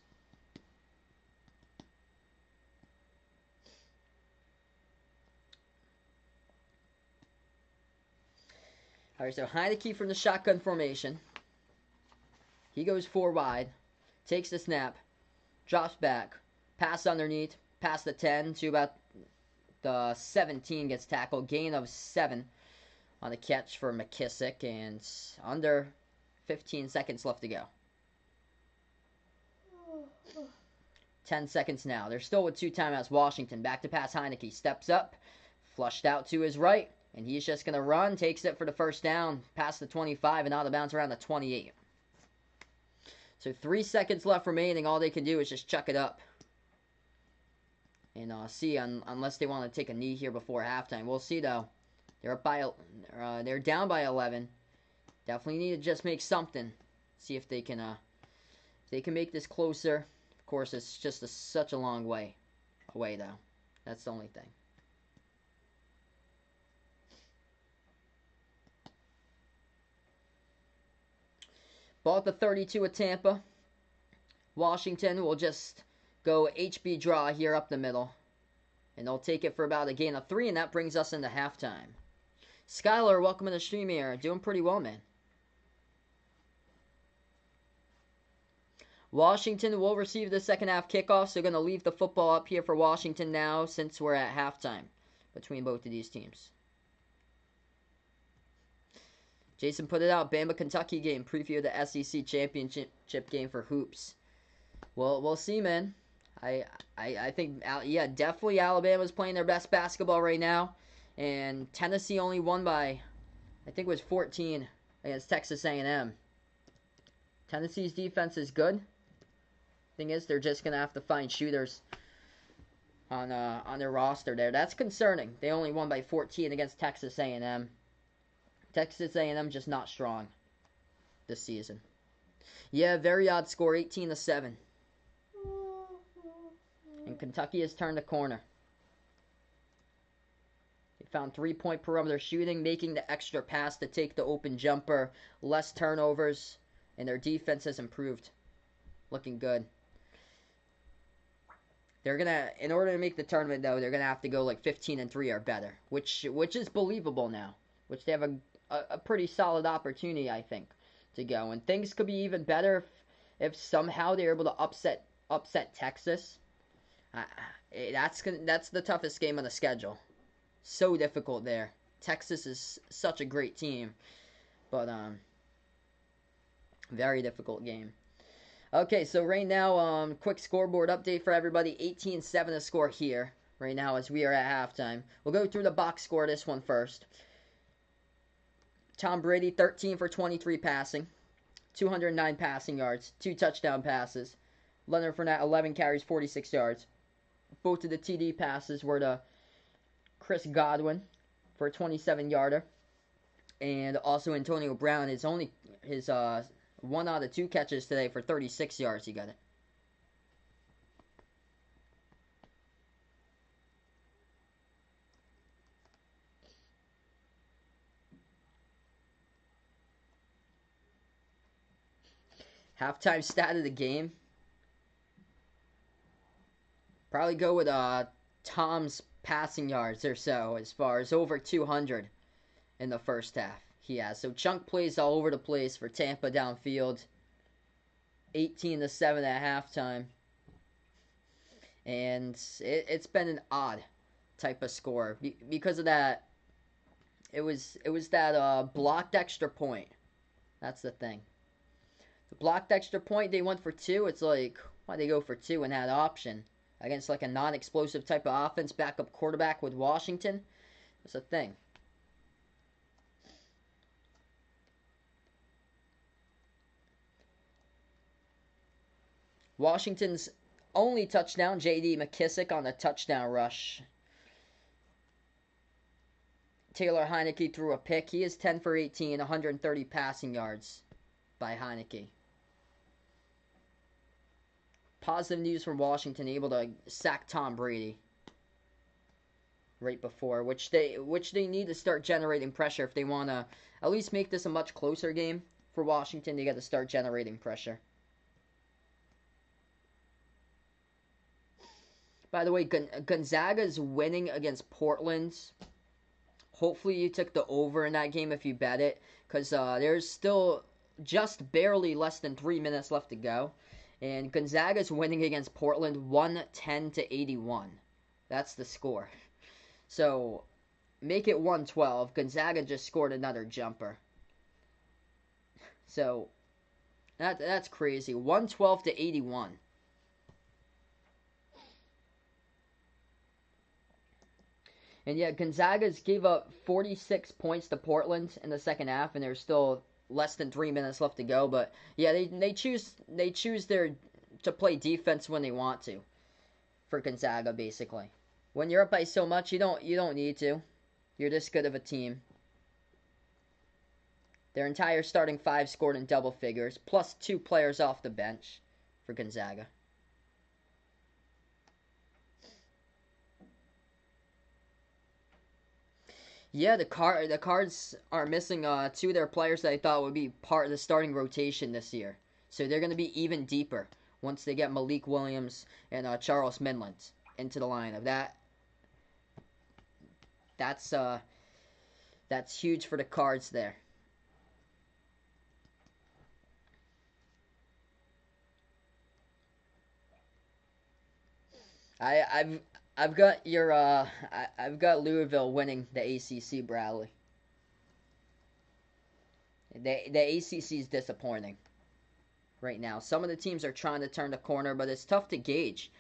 All right, so Heinicke from the shotgun formation. He goes 4 wide. Takes the snap. Drops back. Pass underneath. Past the 10 to about the 17, gets tackled. Gain of 7 on the catch for McKissick, and under 15 seconds left to go. 10 seconds now. They're still with 2 timeouts. Washington back to pass. Heinicke steps up, flushed out to his right, and he's just going to run. Takes it for the first down, past the 25 and out of bounds around the 28. So 3 seconds left remaining. All they can do is just chuck it up. And see, unless they want to take a knee here before halftime. We'll see, though. They're down by 11. Definitely need to just make something. See if they can make this closer. Of course, it's just such a long way away, though. That's the only thing. Ball at the 32 at Tampa. Washington will just go HB draw here up the middle. And they'll take it for about a gain of 3, and that brings us into halftime. Skylar, welcome to the stream here. Doing pretty well, man. Washington will receive the second half kickoff, so going to leave the football up here for Washington now since we're at halftime between both of these teams. Jason put it out. Bama-Kentucky game. Preview of the SEC championship game for Hoops. Well, we'll see, man. I think, yeah, definitely Alabama's playing their best basketball right now. And Tennessee only won by, I think it was 14 against Texas A&M. Tennessee's defense is good. Thing is, they're just going to have to find shooters on their roster there. That's concerning. They only won by 14 against Texas A&M. Texas A&M just not strong this season. Yeah, very odd score, 18-7. And Kentucky has turned the corner. They found three-point perimeter shooting, making the extra pass to take the open jumper, less turnovers, and their defense has improved. Looking good. They're gonna, in order to make the tournament though, they're gonna have to go like 15-3 or better, which is believable now. Which they have a pretty solid opportunity, I think, to go. And things could be even better if somehow they're able to upset Texas. That's the toughest game on the schedule. So difficult there. Texas is such a great team, but very difficult game. Okay, so right now, quick scoreboard update for everybody. 18-7 the score here right now as we are at halftime. We'll go through the box score this one first. Tom Brady, 13 for 23 passing, 209 passing yards, 2 touchdown passes. Leonard Fournette, 11 carries, 46 yards. Both of the TD passes were to Chris Godwin for a 27-yarder. And also Antonio Brown, his 1 out of 2 catches today for 36 yards. He got it. Halftime stat of the game. Probably go with Tom's passing yards or so, as far as over 200 in the first half. He has. So chunk plays all over the place for Tampa downfield. 18-7 at halftime. And it's been an odd type of score. Because of that, it was that blocked extra point. That's the thing. The blocked extra point, they went for 2. It's like, why'd they go for 2 and had option? Against like a non-explosive type of offense, backup quarterback with Washington. It's a thing. Washington's only touchdown, J.D. McKissick on a touchdown rush. Taylor Heinicke threw a pick. He is 10 for 18, 130 passing yards by Heinicke. Positive news from Washington, able to sack Tom Brady right before, which they need to start generating pressure if they want to at least make this a much closer game for Washington. They got to start generating pressure. By the way, Gonzaga's winning against Portland. Hopefully you took the over in that game if you bet it, because there's still just barely less than 3 minutes left to go. And Gonzaga's winning against Portland 110-81. That's the score. So make it 112. Gonzaga just scored another jumper. So that's crazy. 112-81. And yeah, Gonzaga's gave up 46 points to Portland in the second half, and there's still less than 3 minutes left to go. But yeah, they choose to play defense when they want to. For Gonzaga, basically, when you're up by so much, you don't need to. You're this good of a team. Their entire starting 5 scored in double figures, plus 2 players off the bench for Gonzaga. Yeah, the Cards are missing 2 of their players that I thought would be part of the starting rotation this year. So they're going to be even deeper once they get Malik Williams and Charles Midland into the lineup. That's huge for the Cards there. I've got Louisville winning the ACC, Bradley. The ACC is disappointing right now. Some of the teams are trying to turn the corner, but it's tough to gauge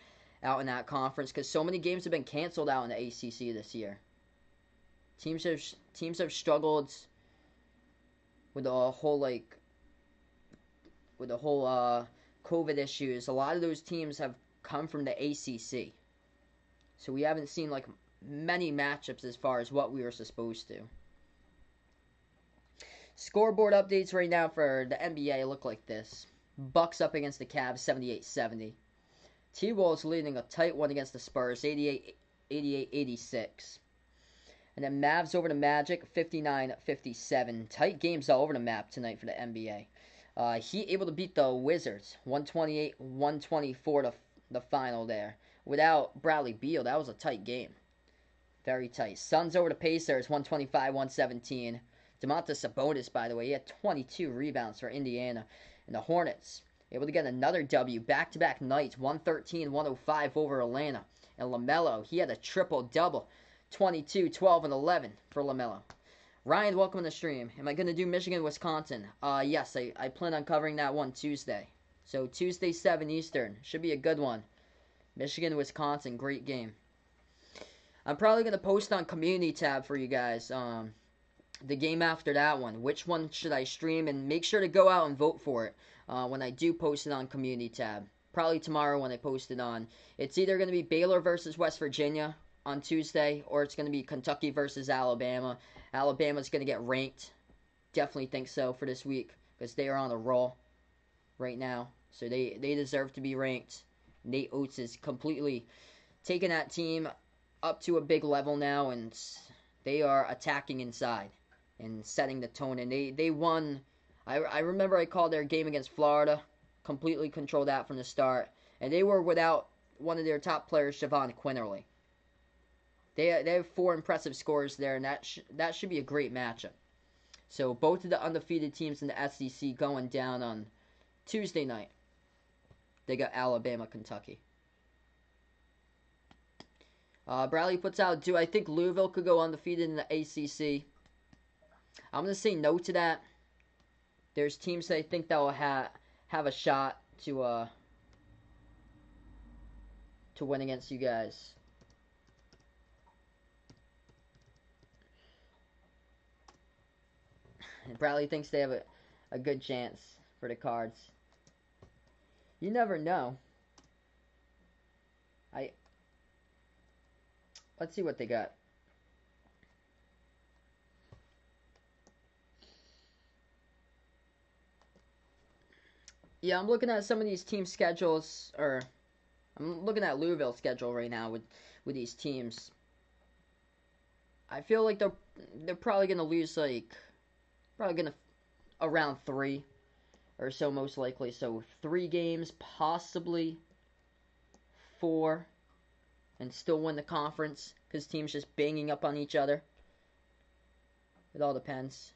out in that conference because so many games have been canceled out in the ACC this year. Teams have struggled with the whole COVID issues. A lot of those teams have come from the ACC. So we haven't seen like many matchups as far as what we were supposed to. Scoreboard updates right now for the NBA look like this. Bucs up against the Cavs 78-70. T-Wolves leading a tight one against the Spurs 88-86. And then Mavs over the Magic 59-57. Tight games all over the map tonight for the NBA. Heat able to beat the Wizards 128-124 to the final there. Without Bradley Beal, that was a tight game. Very tight. Suns over the Pacers 125-117. Domantas Sabonis, by the way, he had 22 rebounds for Indiana. And the Hornets able to get another W back-to-back nights 113-105 over Atlanta. And LaMelo, he had a triple-double 22, 12, and 11 for LaMelo. Ryan, welcome to the stream. Am I going to do Michigan-Wisconsin? Yes, I plan on covering that one Tuesday. So Tuesday, 7 Eastern. Should be a good one. Michigan-Wisconsin, great game. I'm probably going to post on Community tab for you guys the game after that one. Which one should I stream? And make sure to go out and vote for it when I do post it on Community tab. Probably tomorrow when I post it on. It's either going to be Baylor versus West Virginia on Tuesday, or it's going to be Kentucky versus Alabama. Alabama's going to get ranked. Definitely think so for this week because they are on a roll right now. So they deserve to be ranked. Nate Oates is completely taking that team up to a big level now, and they are attacking inside and setting the tone. And they won. I remember I called their game against Florida. Completely controlled that from the start. And they were without one of their top players, Javon Quinterly. They have 4 impressive scores there, and that should be a great matchup. So both of the undefeated teams in the SEC going down on Tuesday night. They got Alabama, Kentucky. Bradley puts out, do I think Louisville could go undefeated in the ACC? I'm going to say no to that. There's teams that I think that will have a shot to win against you guys. And Bradley thinks they have a good chance for the Cards. You never know. Let's see what they got. Yeah, I'm looking at some of these team schedules, or I'm looking at Louisville's schedule right now with these teams. I feel like they're probably gonna lose around 3 or so most likely. So 3 games, possibly 4, and still win the conference because teams just banging up on each other. It all depends.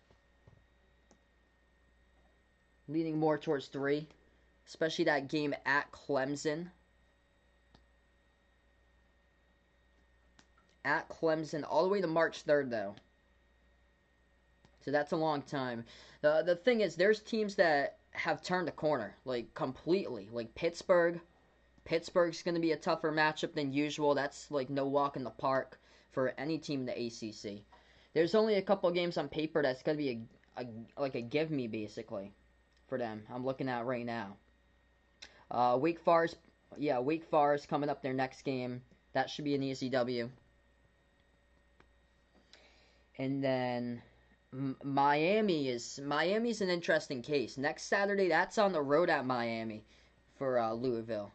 Leaning more towards 3, especially that game at Clemson. At Clemson, all the way to March 3rd, though. So that's a long time. The thing is, there's teams that have turned the corner, like, completely. Like, Pittsburgh. Pittsburgh's going to be a tougher matchup than usual. That's, like, no walk in the park for any team in the ACC. There's only a couple games on paper that's going to be a give-me, basically, for them. I'm looking at right now. Wake Forest coming up their next game. That should be an easy W. And then Miami's an interesting case. Next Saturday, that's on the road at Miami for Louisville.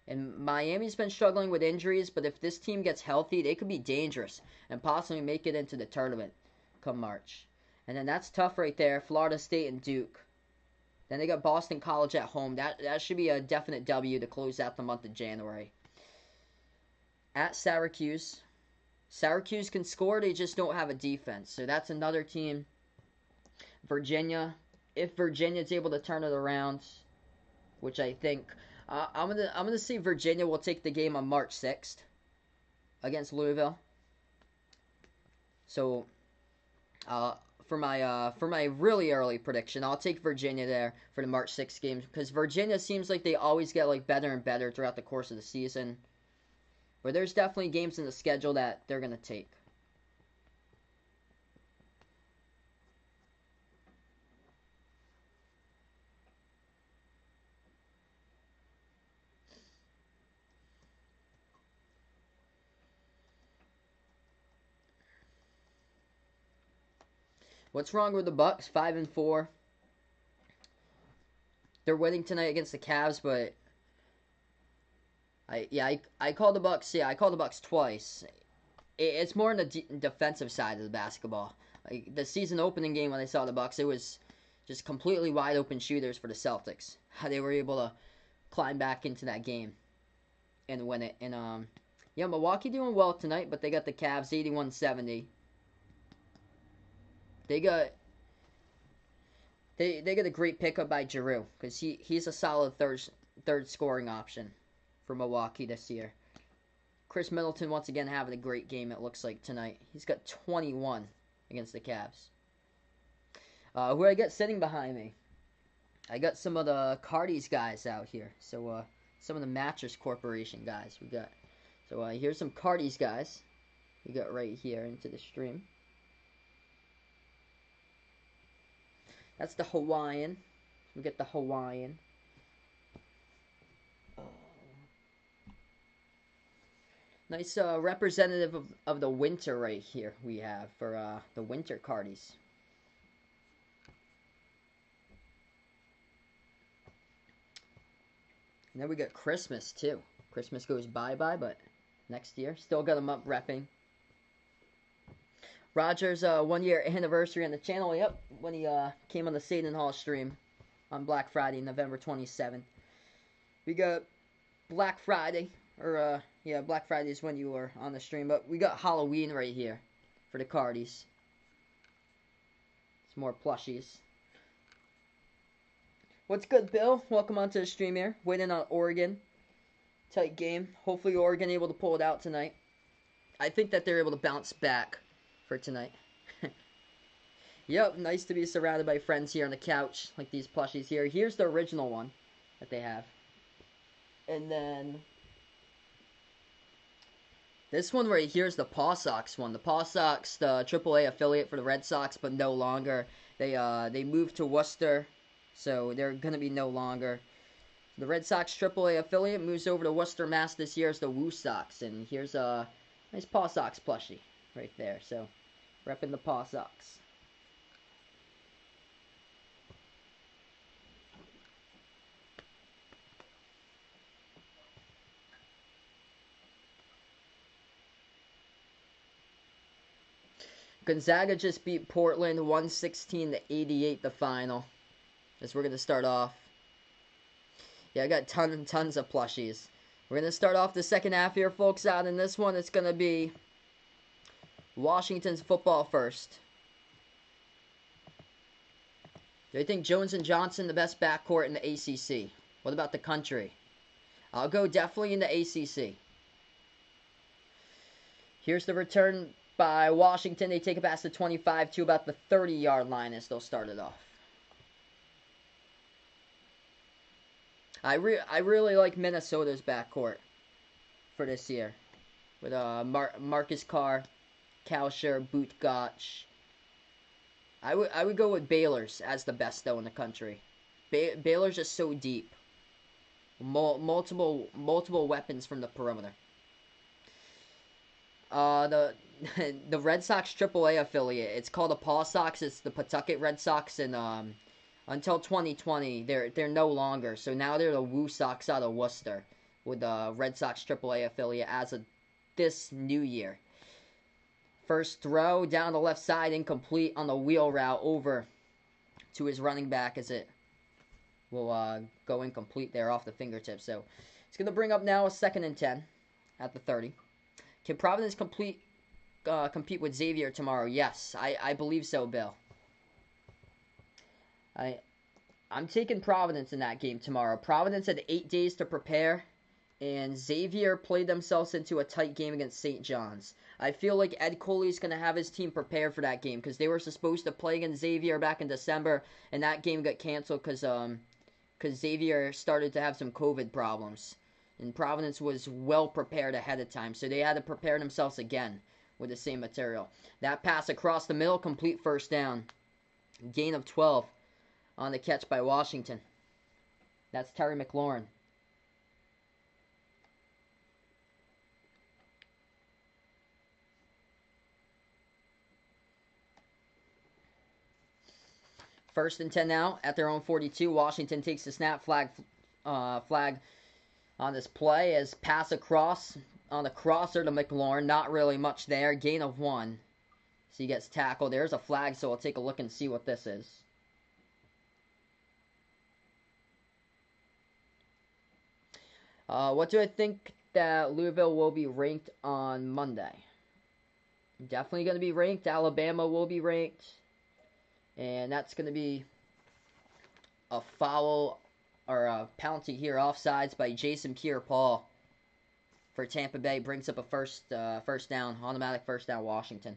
And Miami's been struggling with injuries, but if this team gets healthy, they could be dangerous and possibly make it into the tournament come March. And then that's tough right there. Florida State and Duke. Then they got Boston College at home. That should be a definite W to close out the month of January. At Syracuse. Syracuse can score, they just don't have a defense. So that's another team. Virginia. If Virginia's able to turn it around, which I think I'm gonna say Virginia will take the game on March 6th against Louisville. So for my really early prediction, I'll take Virginia there for the March 6th game because Virginia seems like they always get like better and better throughout the course of the season. But there's definitely games in the schedule that they're going to take. What's wrong with the Bucs? 5-4. They're winning tonight against the Cavs, but I called the Bucs. Yeah, I called the Bucs twice. It's more on the defensive side of the basketball. Like the season opening game when I saw the Bucs, it was just completely wide open shooters for the Celtics. How they were able to climb back into that game and win it. And yeah, Milwaukee doing well tonight, but they got the Cavs 81-70. They got a great pickup by Giroux because he's a solid third scoring option for Milwaukee this year. Chris Middleton once again having a great game, it looks like, tonight. He's got 21 against the Cavs. Who I got sitting behind me? I got some of the Cardi's guys out here. So some of the Mattress Corporation guys we got. So here's some Cardi's guys we got right here into the stream. That's the Hawaiian. We get the Hawaiian. Nice representative of the winter right here we have for the winter Cardis. And then we got Christmas too. Christmas goes bye-bye, but next year. Still got them up repping. Roger's 1 year anniversary on the channel. Yep, when he came on the Satan Hall stream on Black Friday, November 27th. We got Black Friday, or yeah, Black Friday is when you were on the stream, but we got Halloween right here for the Cardis. Some more plushies. What's good, Bill? Welcome onto the stream here. Waiting on Oregon. Tight game. Hopefully Oregon able to pull it out tonight. I think that they're able to bounce back for tonight. Yep, nice to be surrounded by friends here on the couch, like these plushies here. Here's the original one that they have. And then this one right here is the Paw Sox one. The Paw Sox, the AAA affiliate for the Red Sox, but no longer. They moved to Worcester, so they're going to be no longer. The Red Sox AAA affiliate moves over to Worcester, Mass. This year as the Woo Sox. And here's a nice Paw Sox plushie right there. So, repping the Paw Sox. Gonzaga just beat Portland 116-88 the final. As we're going to start off. Yeah, I got tons of plushies. We're going to start off the second half here, folks, out in this one. It's going to be Washington's football first. Do you think Jones and Johnson the best backcourt in the ACC? What about the country? I'll go definitely in the ACC. Here's the return by Washington. They take it past the 25 to about the 30-yard line as they'll start it off. I really like Minnesota's backcourt for this year. With Marcus Carr, Kalsher, Bootgotch. I would go with Baylor's as the best, though, in the country. Baylor's just so deep. Multiple weapons from the perimeter. The Red Sox AAA affiliate. It's called the Paw Sox. It's the Pawtucket Red Sox, and until 2020, they're no longer. So now they're the Woo Sox out of Worcester with the Red Sox AAA affiliate as of this new year. First throw down the left side, incomplete on the wheel route over to his running back as it will go incomplete there off the fingertips. So it's going to bring up now a 2nd and 10 at the 30. Can Providence compete with Xavier tomorrow? Yes, I believe so, Bill. I'm taking Providence in that game tomorrow. Providence had 8 days to prepare, and Xavier played themselves into a tight game against St. John's. I feel like Ed Coley's going to have his team prepared for that game because they were supposed to play against Xavier back in December, and that game got canceled because Xavier started to have some COVID problems. And Providence was well prepared ahead of time, so they had to prepare themselves again with the same material. That pass across the middle, complete first down. Gain of 12 on the catch by Washington. That's Terry McLaurin. First and 10 now at their own 42. Washington takes the snap, flag on this play as pass across on the crosser to McLaurin. Not really much there. Gain of 1. So he gets tackled. There's a flag, so I'll take a look and see what this is. What do I think that Louisville will be ranked on Monday? Definitely going to be ranked. Alabama will be ranked. And that's going to be a foul or a penalty here. Offsides by Jason Pierre-Paul for Tampa Bay. Brings up a first down. Automatic first down, Washington.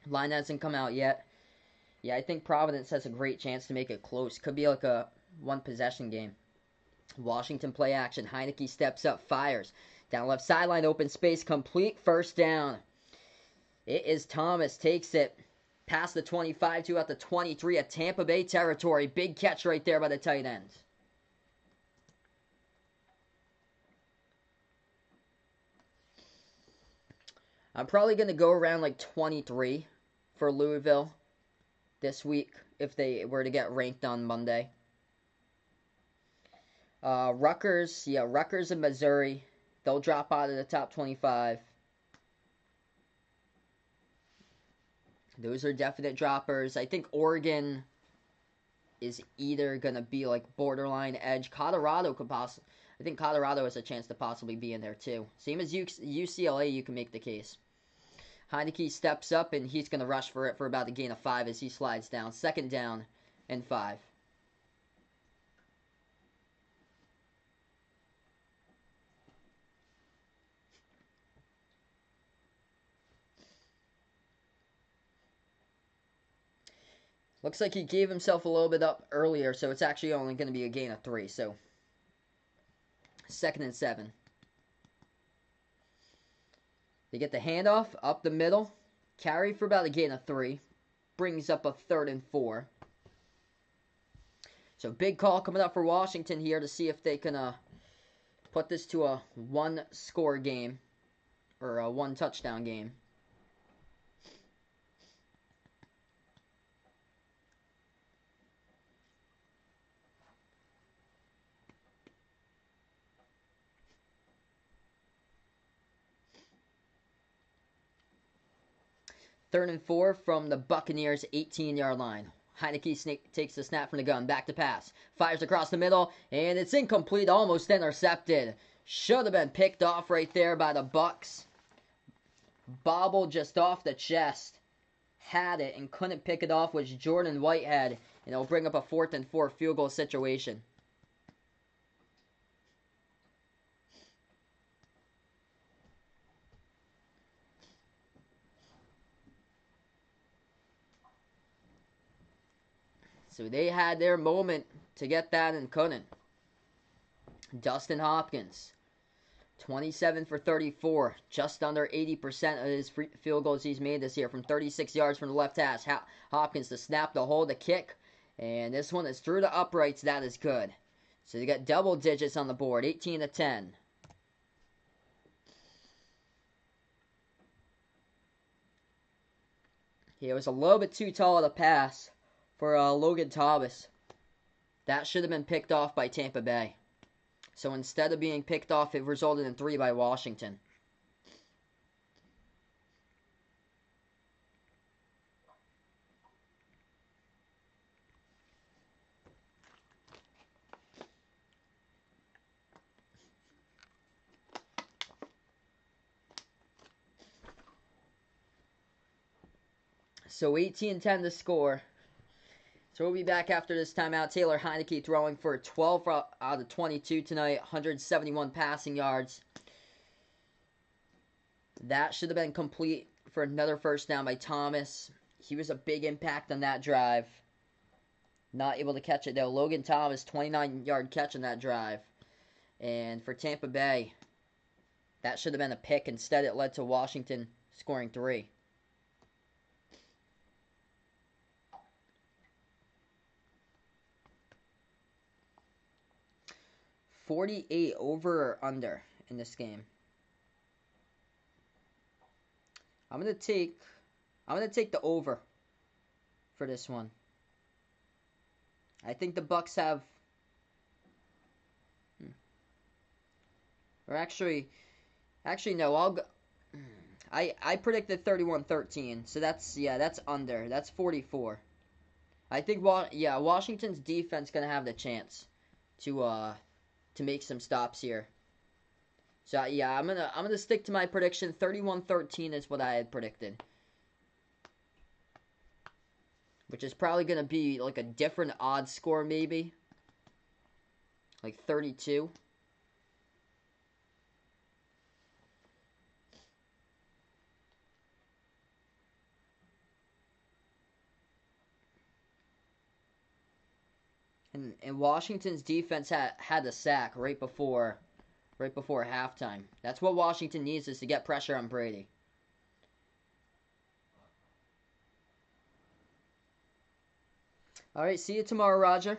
Line hasn't come out yet. Yeah, I think Providence has a great chance to make it close. Could be like a one-possession game. Washington play action. Heinicke steps up, fires. Down left sideline, open space, complete first down. It is Thomas, takes it past the 25 to at the 23 at Tampa Bay territory. Big catch right there by the tight end. I'm probably going to go around like 23 for Louisville this week if they were to get ranked on Monday. Rutgers and Missouri, they'll drop out of the top 25. Those are definite droppers. I think Oregon is either going to be like borderline edge. Colorado could possibly, I think Colorado has a chance to possibly be in there too. Same as UCLA, you can make the case. Heinicke steps up and he's going to rush for it for about a gain of 5 as he slides down. Second down and 5. Looks like he gave himself a little bit up earlier, so it's actually only going to be a gain of 3. So, second and 7. They get the handoff up the middle. Carry for about a gain of 3. Brings up a 3rd and 4. So, big call coming up for Washington here to see if they can put this to a one-score game. Or a one-touchdown game. Third and 4 from the Buccaneers' 18-yard line. Heinicke takes the snap from the gun. Back to pass. Fires across the middle. And it's incomplete. Almost intercepted. Should have been picked off right there by the Bucs. Bobbled just off the chest. Had it and couldn't pick it off was Jordan Whitehead. And it'll bring up a 4th and 4 field goal situation. So they had their moment to get that and couldn't. Dustin Hopkins, 27 for 34, just under 80% of his field goals he's made this year from 36 yards from the left hash. Hopkins to snap, the hold, the kick, and this one is through the uprights. That is good. So they got double digits on the board, 18 to 10. He was a little bit too tall of a pass for Logan Thomas. That should have been picked off by Tampa Bay. So instead of being picked off, it resulted in 3 by Washington. So 18-10 to score. So we'll be back after this timeout. Taylor Heinicke throwing for 12 out of 22 tonight. 171 passing yards. That should have been complete for another first down by Thomas. He was a big impact on that drive. Not able to catch it though. Logan Thomas, 29-yard catch on that drive. And for Tampa Bay, that should have been a pick. Instead, it led to Washington scoring 3. $48 over or under in this game. I'm gonna take the over for this one. I think the Bucs have, or actually no. I predicted 31-13, so that's under. That's 44. I think Washington's defense gonna have the chance to make some stops here. So yeah, I'm gonna stick to my prediction. 31-13 is what I had predicted, which is probably gonna be like a different odd score, maybe like 32. And Washington's defense had a sack right before halftime. That's what Washington needs, is to get pressure on Brady. All right, see you tomorrow, Roger.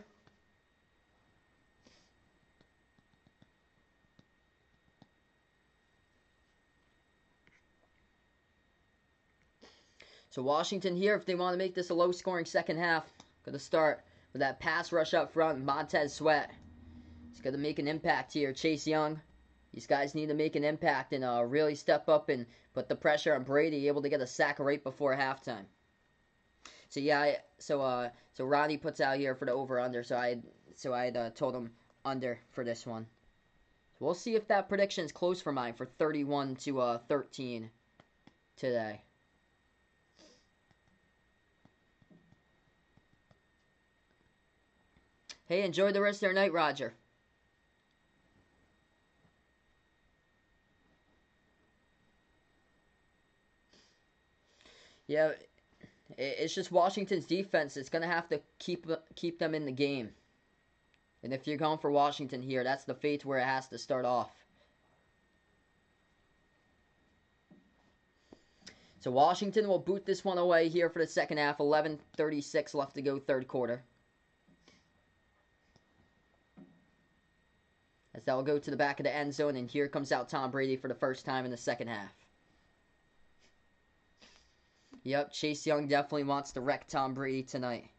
So Washington here, if they want to make this a low-scoring second half, going to start with that pass rush up front. Montez Sweat, he's going to make an impact here. Chase Young, these guys need to make an impact and really step up and put the pressure on Brady, able to get a sack right before halftime. So yeah, so Ronnie puts out here for the over/under. So I told him under for this one. So we'll see if that prediction is close for mine for 31-13 today. Hey, enjoy the rest of your night, Roger. Yeah, it's just Washington's defense. It's going to have to keep them in the game. And if you're going for Washington here, that's the fate where it has to start off. So Washington will boot this one away here for the second half. 11:36 left to go, third quarter. As that will go to the back of the end zone, and here comes out Tom Brady for the first time in the second half. Yep, Chase Young definitely wants to wreck Tom Brady tonight.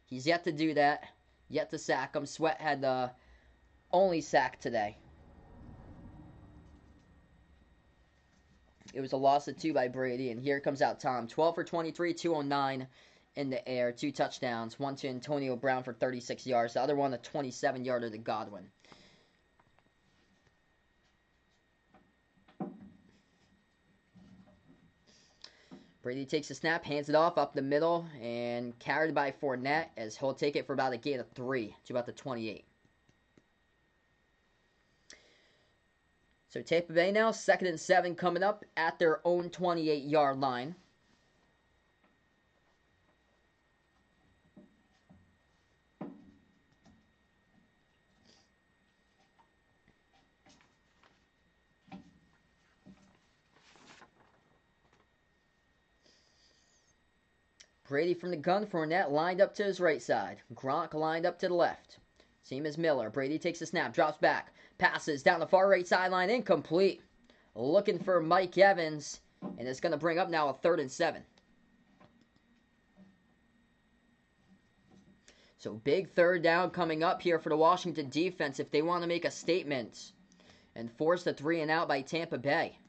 He's yet to do that, yet to sack him. Sweat had the only sack today. It was a loss of 2 by Brady, and here comes out Tom. 12 for 23, 209 in the air, 2 touchdowns. One to Antonio Brown for 36 yards. The other one, a 27-yarder to Godwin. Brady takes a snap, hands it off up the middle, and carried by Fournette, as he'll take it for about a gain of 3 to about the 28. So Tampa Bay now, 2nd and 7 coming up at their own 28-yard line. Brady from the gun. Fournette lined up to his right side. Gronk lined up to the left. Same as Miller. Brady takes the snap, drops back, passes down the far right sideline, incomplete. Looking for Mike Evans, and it's going to bring up now a 3rd and 7. So big 3rd down coming up here for the Washington defense if they want to make a statement and force the 3 and out by Tampa Bay.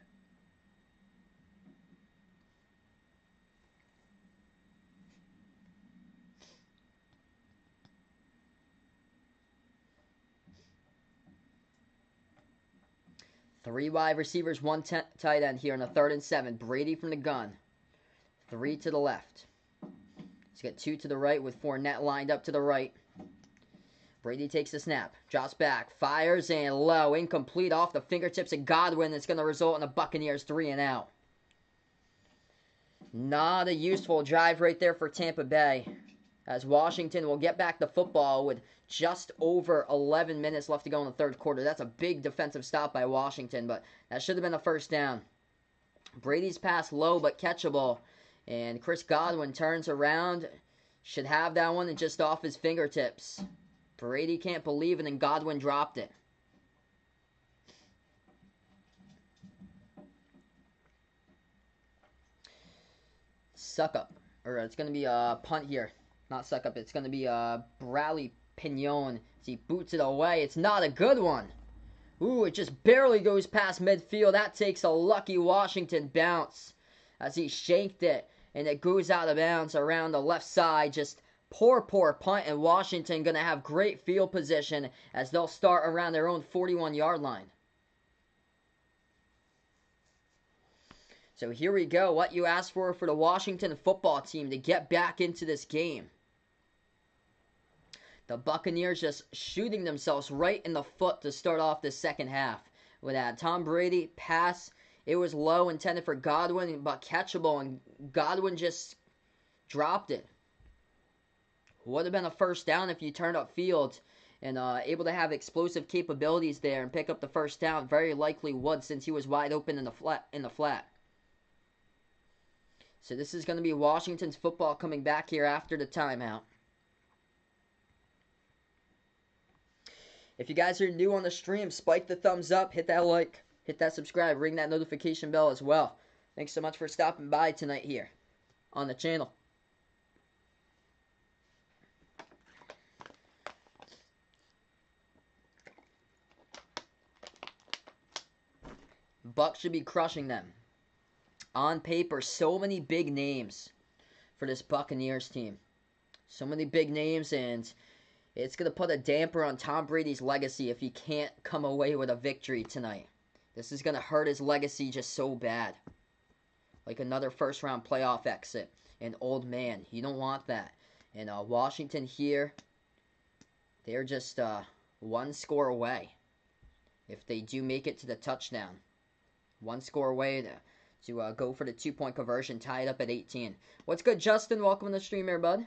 Three wide receivers, 1 tight end here in a 3rd and 7. Brady from the gun. 3 to the left. He's got 2 to the right with Fournette lined up to the right. Brady takes the snap, drops back, fires, and low. Incomplete off the fingertips of Godwin. It's going to result in the Buccaneers 3 and out. Not a useful drive right there for Tampa Bay, as Washington will get back the football with just over 11 minutes left to go in the 3rd quarter. That's a big defensive stop by Washington, but that should have been a 1st down. Brady's pass low but catchable, and Chris Godwin turns around. Should have that one and just off his fingertips. Brady can't believe it, and Godwin dropped it. suck up. Or it's going to be a punt here. Not suck up. It's going to be Bradley Pignon. As he boots it away. It's not a good one. Ooh, it just barely goes past midfield. That takes a lucky Washington bounce. As he shanked it. And it goes out of bounds around the left side. Just poor punt. And Washington going to have great field position as they'll start around their own 41-yard line. So here we go. What you asked for the Washington football team to get back into this game. The Buccaneers just shooting themselves right in the foot to start off the second half. With that Tom Brady pass, it was low, intended for Godwin, but catchable, and Godwin just dropped it. Would have been a first down if you turned up field and able to have explosive capabilities there and pick up the first down. Very likely would, since he was wide open in the flat. So this is going to be Washington's football coming back here after the timeout. If you guys are new on the stream, spike the thumbs up, hit that like, hit that subscribe, ring that notification bell as well. Thanks so much for stopping by tonight here on the channel. Bucs should be crushing them. On paper, so many big names for this Buccaneers team. So many big names, and it's going to put a damper on Tom Brady's legacy if he can't come away with a victory tonight. This is going to hurt his legacy just so bad. Like another first-round playoff exit. An old man. You don't want that. And Washington here, they're just one score away. If they do make it to the touchdown. One score away to go for the 2-point conversion, tie it up at 18. What's good, Justin? Welcome to the stream here, bud.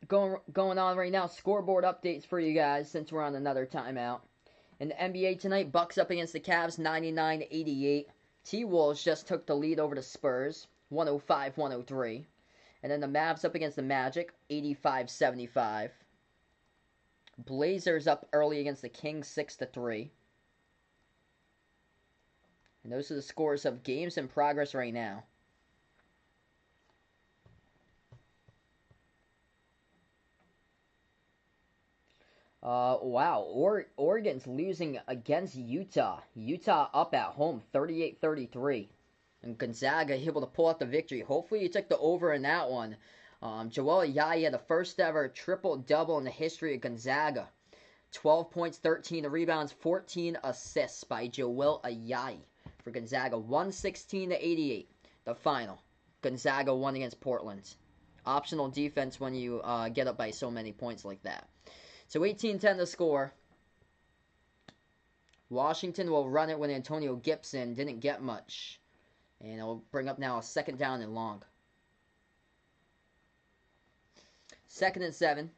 Going on right now, scoreboard updates for you guys since we're on another timeout. In the NBA tonight, Bucks up against the Cavs, 99-88. T-Wolves just took the lead over the Spurs, 105-103. And then the Mavs up against the Magic, 85-75. Blazers up early against the Kings, 6-3. And those are the scores of games in progress right now. Wow, Oregon's losing against Utah. Utah up at home, 38-33. And Gonzaga able to pull out the victory. Hopefully you took the over in that one. Joel Ayayi had the first ever triple-double in the history of Gonzaga. 12 points, 13 rebounds, 14 assists by Joel Ayayi for Gonzaga. 116-88, the final. Gonzaga won against Portland. Optional defense when you get up by so many points like that. So 18-10 the score. Washington will run it when Antonio Gibson didn't get much. And it'll bring up now a second down and long. 2nd and 7.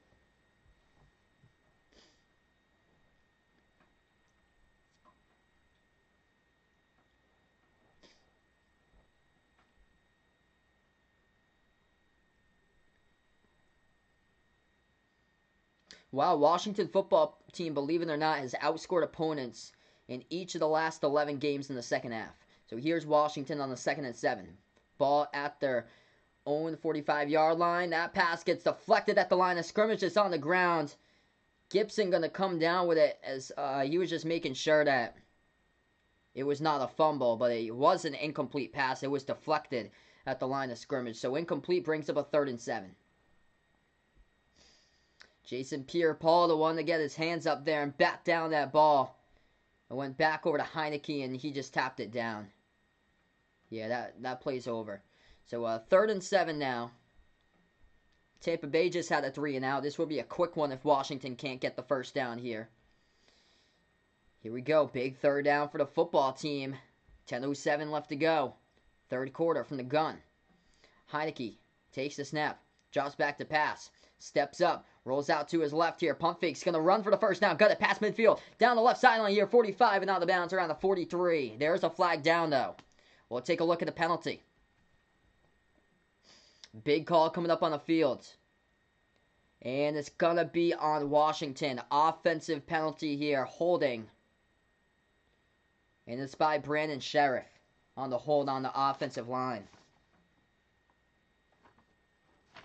Wow, Washington football team, believe it or not, has outscored opponents in each of the last 11 games in the second half. So here's Washington on the 2nd and 7. Ball at their own 45-yard line. That pass gets deflected at the line of scrimmage. It's on the ground. Gibson going to come down with it as he was just making sure that it was not a fumble, but it was an incomplete pass. It was deflected at the line of scrimmage. So incomplete brings up a 3rd and 7. Jason Pierre-Paul, the one to get his hands up there and bat down that ball. It went back over to Heinicke, and he just tapped it down. Yeah, that play's over. So 3rd and 7 now. Tampa Bay just had a 3 and out. This will be a quick one if Washington can't get the first down here. Here we go. Big 3rd down for the football team. 10:07 left to go. 3rd quarter from the gun. Heinicke takes the snap. Drops back to pass. Steps up. Rolls out to his left here. Pump fake's going to run for the first down. Got it past midfield. Down the left sideline here. 45 and out of bounds around the 43. There's a flag down, though. We'll take a look at the penalty. Big call coming up on the field. And it's going to be on Washington. Offensive penalty here, holding. And it's by Brandon Sheriff on the hold on the offensive line.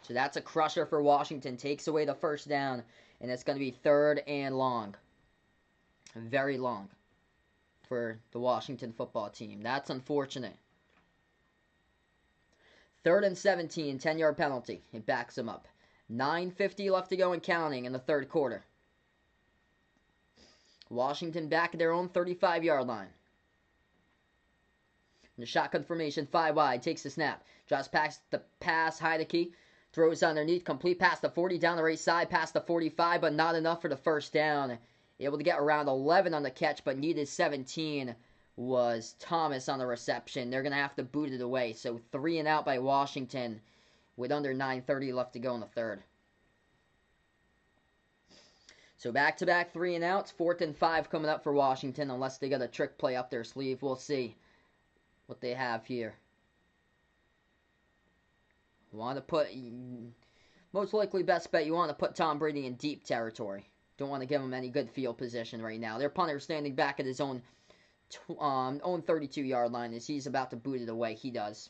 So that's a crusher for Washington. Takes away the first down. And it's going to be 3rd and long. Very long for the Washington football team. That's unfortunate. 3rd and 17, 10-yard penalty. It backs them up. 9:50 left to go and counting in the 3rd quarter. Washington back at their own 35-yard line. In the shotgun formation, 5 wide, takes the snap. Drops past the pass, Heinicke. Throws underneath, complete past the 40, down the right side, past the 45, but not enough for the first down. Able to get around 11 on the catch, but needed 17 was Thomas on the reception. They're going to have to boot it away. So 3 and out by Washington with under 9:30 left to go in the 3rd. So back-to-back 3 and outs. 4th and 5 coming up for Washington unless they got a trick play up their sleeve. We'll see what they have here. Want to put, most likely best bet, you want to put Tom Brady in deep territory. Don't want to give him any good field position right now. Their punter standing back at his own 32-yard line as he's about to boot it away. He does.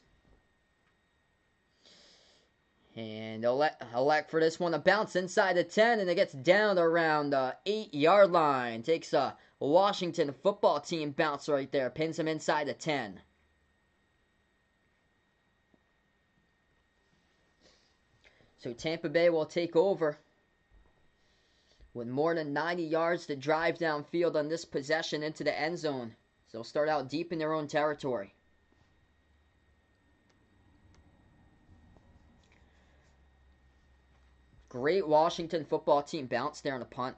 And elect for this one to bounce inside the 10, and it gets down to around the 8-yard line. Takes a Washington football team bounce right there. Pins him inside the 10. So Tampa Bay will take over with more than 90 yards to drive downfield on this possession into the end zone. So they'll start out deep in their own territory. Great Washington football team bounce there on the punt.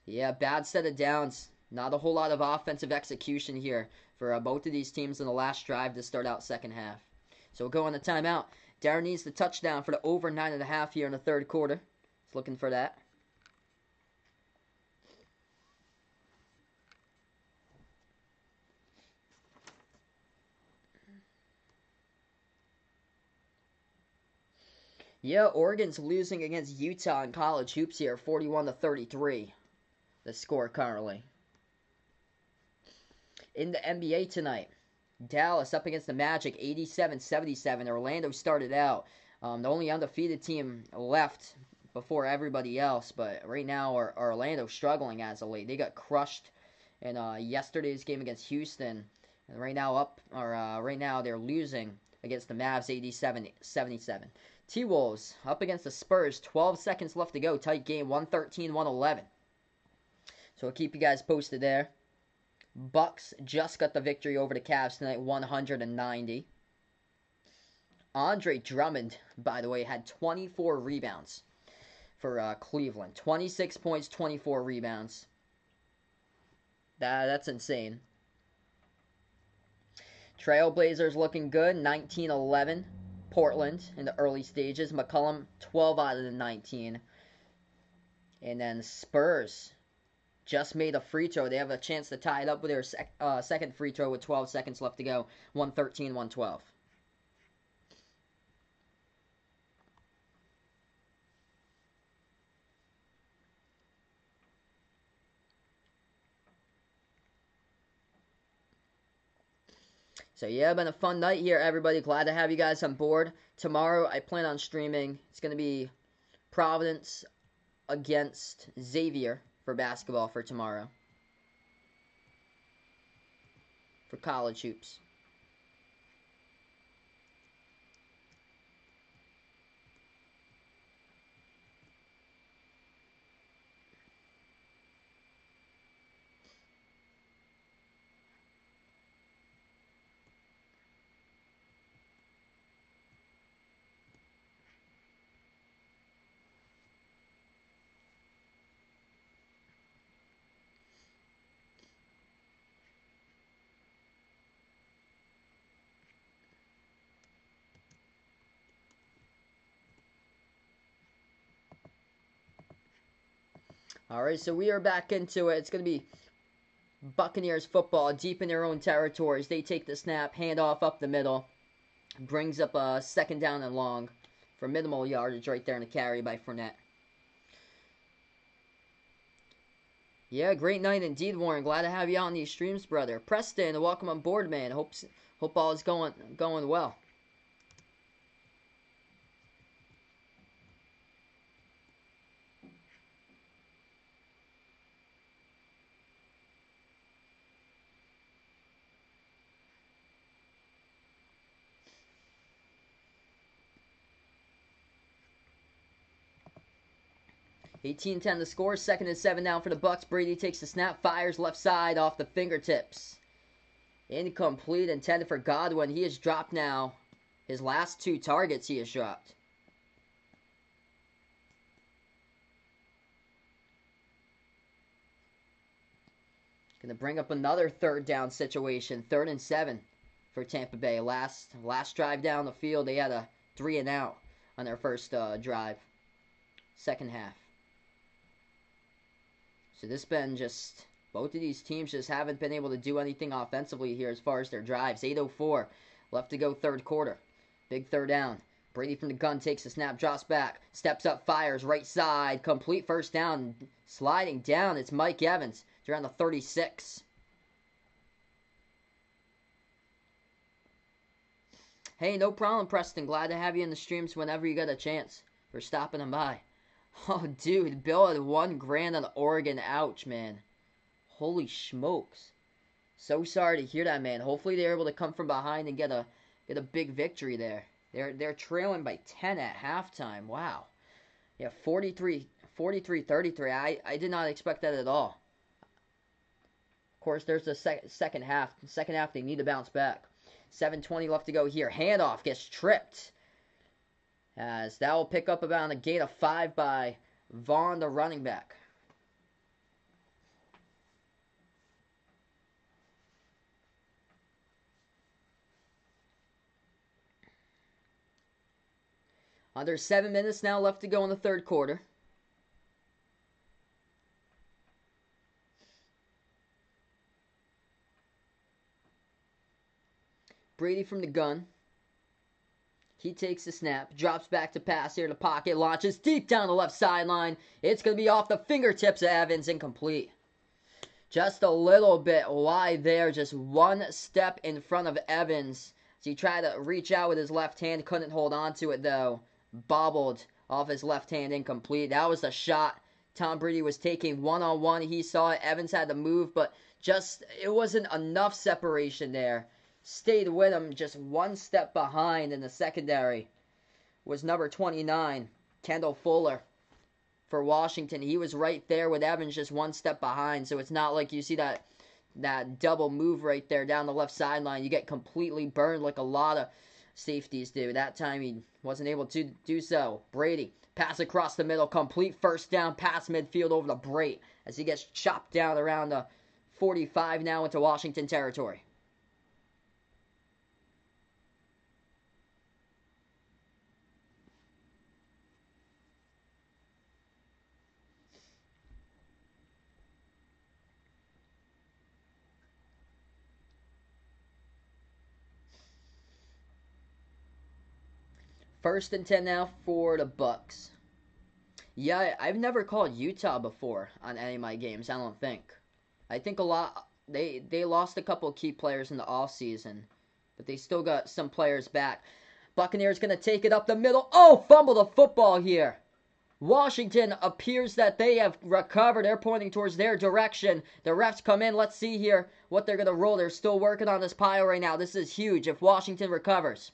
Yeah, bad set of downs. Not a whole lot of offensive execution here for both of these teams in the last drive to start out second half. So we'll go on the timeout. Darren needs the touchdown for the over 9.5 here in the 3rd quarter. He's looking for that. Yeah, Oregon's losing against Utah in college hoops here, 41-33. The score currently. In the NBA tonight, Dallas up against the Magic, 87-77. Orlando started out the only undefeated team left before everybody else, but right now Orlando struggling as of late. They got crushed in yesterday's game against Houston, and right now they're losing against the Mavs, 87-77. T-Wolves up against the Spurs, 12 seconds left to go. Tight game, 113-111. So I'll keep you guys posted there. Bucs just got the victory over the Cavs tonight, 190. Andre Drummond, by the way, had 24 rebounds for Cleveland. 26 points, 24 rebounds. That's insane. Trailblazers looking good, 19-11. Portland in the early stages. McCollum, 12 out of the 19. And then Spurs just made a free throw. They have a chance to tie it up with their second free throw with 12 seconds left to go. 113-112. So yeah, been a fun night here, everybody. Glad to have you guys on board. Tomorrow, I plan on streaming. It's going to be Providence against Xavier for basketball for tomorrow. For college hoops. Alright, so we are back into it. It's going to be Buccaneers football deep in their own territories. They take the snap, handoff up the middle. Brings up a second down and long for minimal yardage right there in the carry by Fournette. Yeah, great night indeed, Warren. Glad to have you on these streams, brother. Preston, welcome on board, man. Hope all is going well. (18-10) the score. 2nd and 7 now for the Bucs. Brady takes the snap, fires left side off the fingertips. Incomplete, intended for Godwin. He has dropped now. His last 2 targets he has dropped. Going to bring up another 3rd down situation. 3rd and 7 for Tampa Bay. Last drive down the field, they had a 3 and out on their first drive. 2nd half. So this been just, both of these teams just haven't been able to do anything offensively here as far as their drives. 8:04 left to go 3rd quarter. Big 3rd down. Brady from the gun takes the snap, drops back, steps up, fires right side, complete 1st down. Sliding down, it's Mike Evans. It's around the 36. Hey, no problem, Preston. Glad to have you in the streams whenever you get a chance for stopping them by. Oh, dude, Bill had $1,000 on Oregon. Ouch, man. Holy smokes. So sorry to hear that, man. Hopefully they're able to come from behind and get a big victory there. They're trailing by 10 at halftime. Wow. Yeah, 43-33. I did not expect that at all. Of course, there's the second half. Second half, they need to bounce back. 7:20 left to go here. Handoff gets tripped. As that will pick up about a gain of 5 by Vaughn, the running back. Under 7 minutes now left to go in the 3rd quarter. Brady from the gun. He takes the snap, drops back to pass here to the pocket, launches deep down the left sideline. It's going to be off the fingertips of Evans, incomplete. Just a little bit wide there, just 1 step in front of Evans. So he tried to reach out with his left hand, couldn't hold on to it though. Bobbled off his left hand, incomplete. That was the shot Tom Brady was taking one-on-one. He saw it, Evans had to move, but just, it wasn't enough separation there. Stayed with him, just 1 step behind in the secondary was number 29, Kendall Fuller for Washington. He was right there with Evans, just 1 step behind, so it's not like you see that double move right there down the left sideline. You get completely burned like a lot of safeties do. That time he wasn't able to do so. Brady, pass across the middle, complete 1st down, pass midfield over to Brate as he gets chopped down around the 45 now into Washington territory. First and 10 now for the Bucs. Yeah, I've never called Utah before on any of my games, I don't think. I think a lot, they lost a couple of key players in the offseason, but they still got some players back. Buccaneers going to take it up the middle. Oh, fumble the football here. Washington appears that they have recovered. They're pointing towards their direction. The refs come in. Let's see here what they're going to roll. They're still working on this pile right now. This is huge if Washington recovers.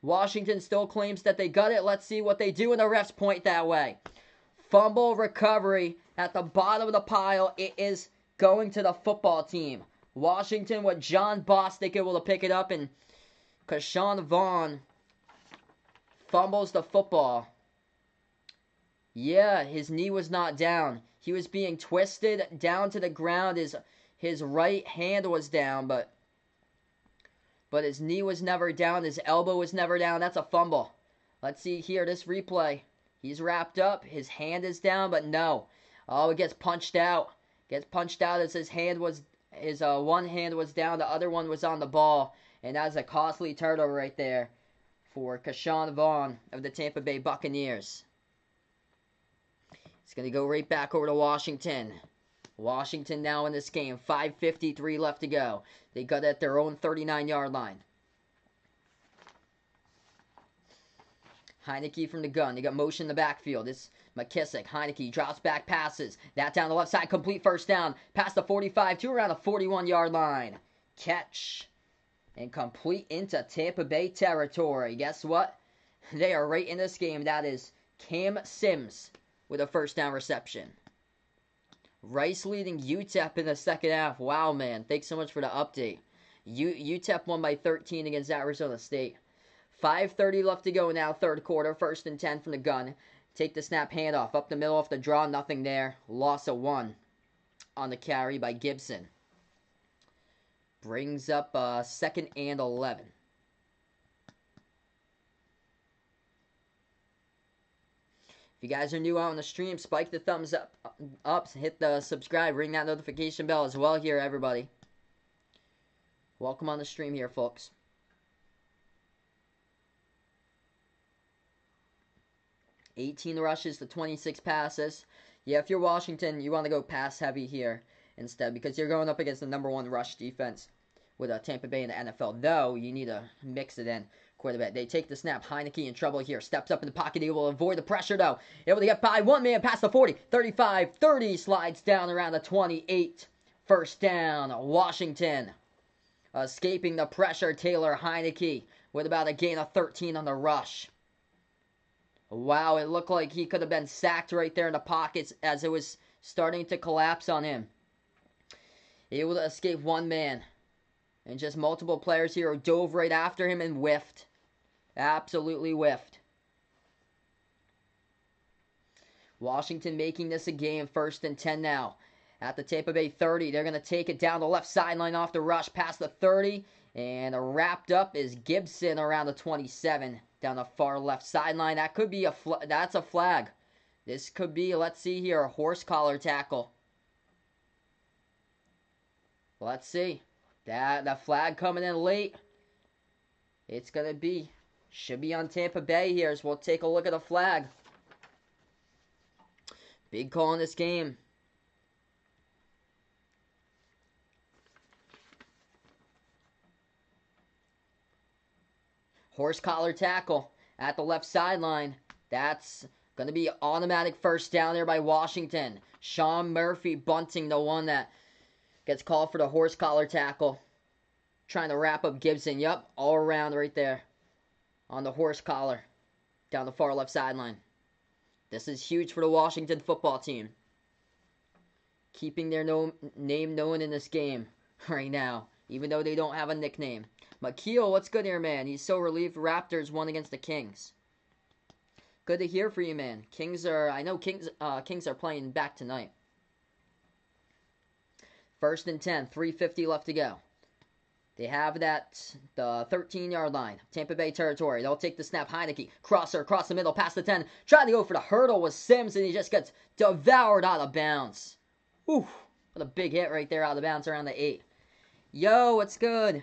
Washington still claims that they got it. Let's see what they do, and the refs point that way. Fumble recovery at the bottom of the pile. It is going to the football team. Washington with John Bostic able to pick it up, and Kashawn Vaughn fumbles the football. Yeah, his knee was not down. He was being twisted down to the ground. His right hand was down, but his knee was never down. His elbow was never down. That's a fumble. Let's see here, this replay. He's wrapped up. His hand is down, but no. Oh, it gets punched out. Gets punched out as his one hand was down. The other one was on the ball. And that's a costly turnover right there for Keyshawn Vaughn of the Tampa Bay Buccaneers. It's going to go right back over to Washington. Washington now in this game. 5:53 left to go. They got at their own 39-yard line. Heinicke from the gun. They got motion in the backfield. It's McKissick. Heinicke drops back, passes. That down the left side. Complete first down. Past the 45 to around the 41-yard line. Catch. And complete into Tampa Bay territory. Guess what? They are right in this game. That is Cam Sims with a first down reception. Rice leading UTEP in the second half. Wow, man. Thanks so much for the update. UTEP won by 13 against Arizona State. 5:30 left to go now, third quarter. 1st and 10 from the gun. Take the snap, handoff. Up the middle, off the draw, nothing there. Loss of 1 on the carry by Gibson. Brings up 2nd and 11. If you guys are new out on the stream, spike the thumbs up, hit the subscribe, ring that notification bell as well here, everybody. Welcome on the stream here, folks. $18 rushes to 26 passes. Yeah, if you're Washington, you want to go pass heavy here instead because you're going up against the #1 rush defense with Tampa Bay in the NFL. Though, you need to mix it in quite a bit. They take the snap. Heinicke in trouble here. Steps up in the pocket. Able to avoid the pressure, though. Able to get by one man past the 40. 35, 30. Slides down around the 28. First down, Washington. Escaping the pressure, Taylor Heinicke with about a gain of 13 on the rush. Wow, it looked like he could have been sacked right there in the pockets as it was starting to collapse on him. Able to escape one man. And just multiple players here who dove right after him and whiffed. Absolutely whiffed. Washington making this a game. 1st and 10 now. At the Tampa Bay 30. They're going to take it down the left sideline off the rush past the 30. And wrapped up is Gibson around the 27. Down the far left sideline. That could be that's a flag. This could be, let's see here, a horse collar tackle. Let's see. That flag coming in late. It's going to be, should be on Tampa Bay here as we'll take a look at the flag. Big call in this game. Horse collar tackle at the left sideline. That's going to be automatic first down there by Washington. Sean Murphy Bunting, the one that gets called for the horse collar tackle. Trying to wrap up Gibson. Yup, all around right there. On the horse collar. Down the far left sideline. This is huge for the Washington football team. Keeping their name known in this game right now. Even though they don't have a nickname. McKeel, what's good here, man? He's so relieved Raptors won against the Kings. Good to hear for you, man. I know Kings are playing back tonight. 1st and 10, 3:50 left to go. They have the 13-yard line. Tampa Bay territory. They'll take the snap. Heinicke. Crosser across the middle. Past the 10. Trying to go for the hurdle with Sims. And he just gets devoured out of bounds. Ooh. What a big hit right there out of bounds around the 8. Yo, what's good?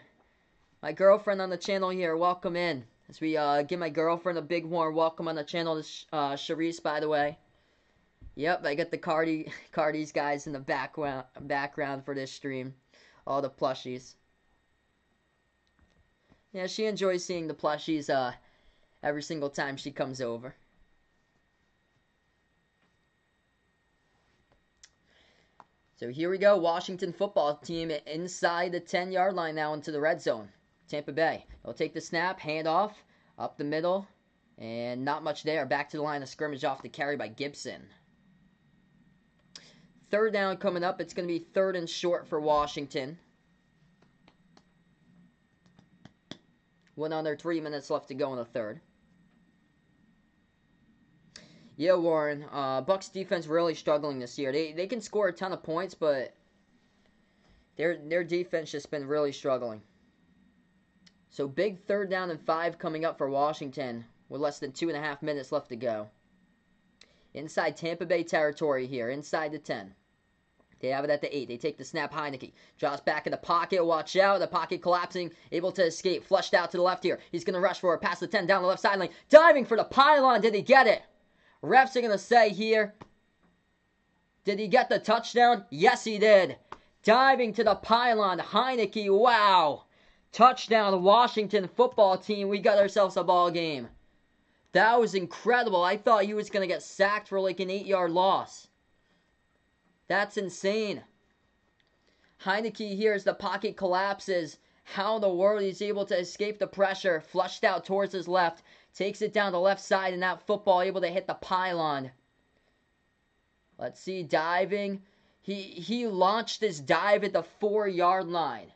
My girlfriend on the channel here. Welcome in. As we give my girlfriend a big warm welcome on the channel. This is Charisse, by the way. Yep, I got the Cardi's guys in the background for this stream. All the plushies. Yeah, she enjoys seeing the plushies every single time she comes over. So here we go. Washington football team inside the 10-yard line now into the red zone. Tampa Bay. They'll take the snap, hand off, up the middle, and not much there. Back to the line of scrimmage off the carry by Gibson. 3rd down coming up. It's going to be 3rd and short for Washington. 1 under 3 minutes left to go in the 3rd. Yeah, Warren. Bucs defense really struggling this year. They can score a ton of points, but their defense just been really struggling. So big 3rd down and 5 coming up for Washington with less than 2.5 minutes left to go. Inside Tampa Bay territory here, inside the 10. They have it at the 8. They take the snap. Heinicke drops back in the pocket. Watch out. The pocket collapsing. Able to escape. Flushed out to the left here. He's going to rush for it. Past the 10. Down the left sideline. Diving for the pylon. Did he get it? Refs are going to say here. Did he get the touchdown? Yes, he did. Diving to the pylon. Heinicke. Wow. Touchdown. Washington football team. We got ourselves a ball game. That was incredible. I thought he was going to get sacked for like an 8-yard loss. That's insane. Heinicke here as the pocket collapses. How in the world he's able to escape the pressure. Flushed out towards his left. Takes it down the left side and that football able to hit the pylon. Let's see, diving. He launched this dive at the 4-yard line.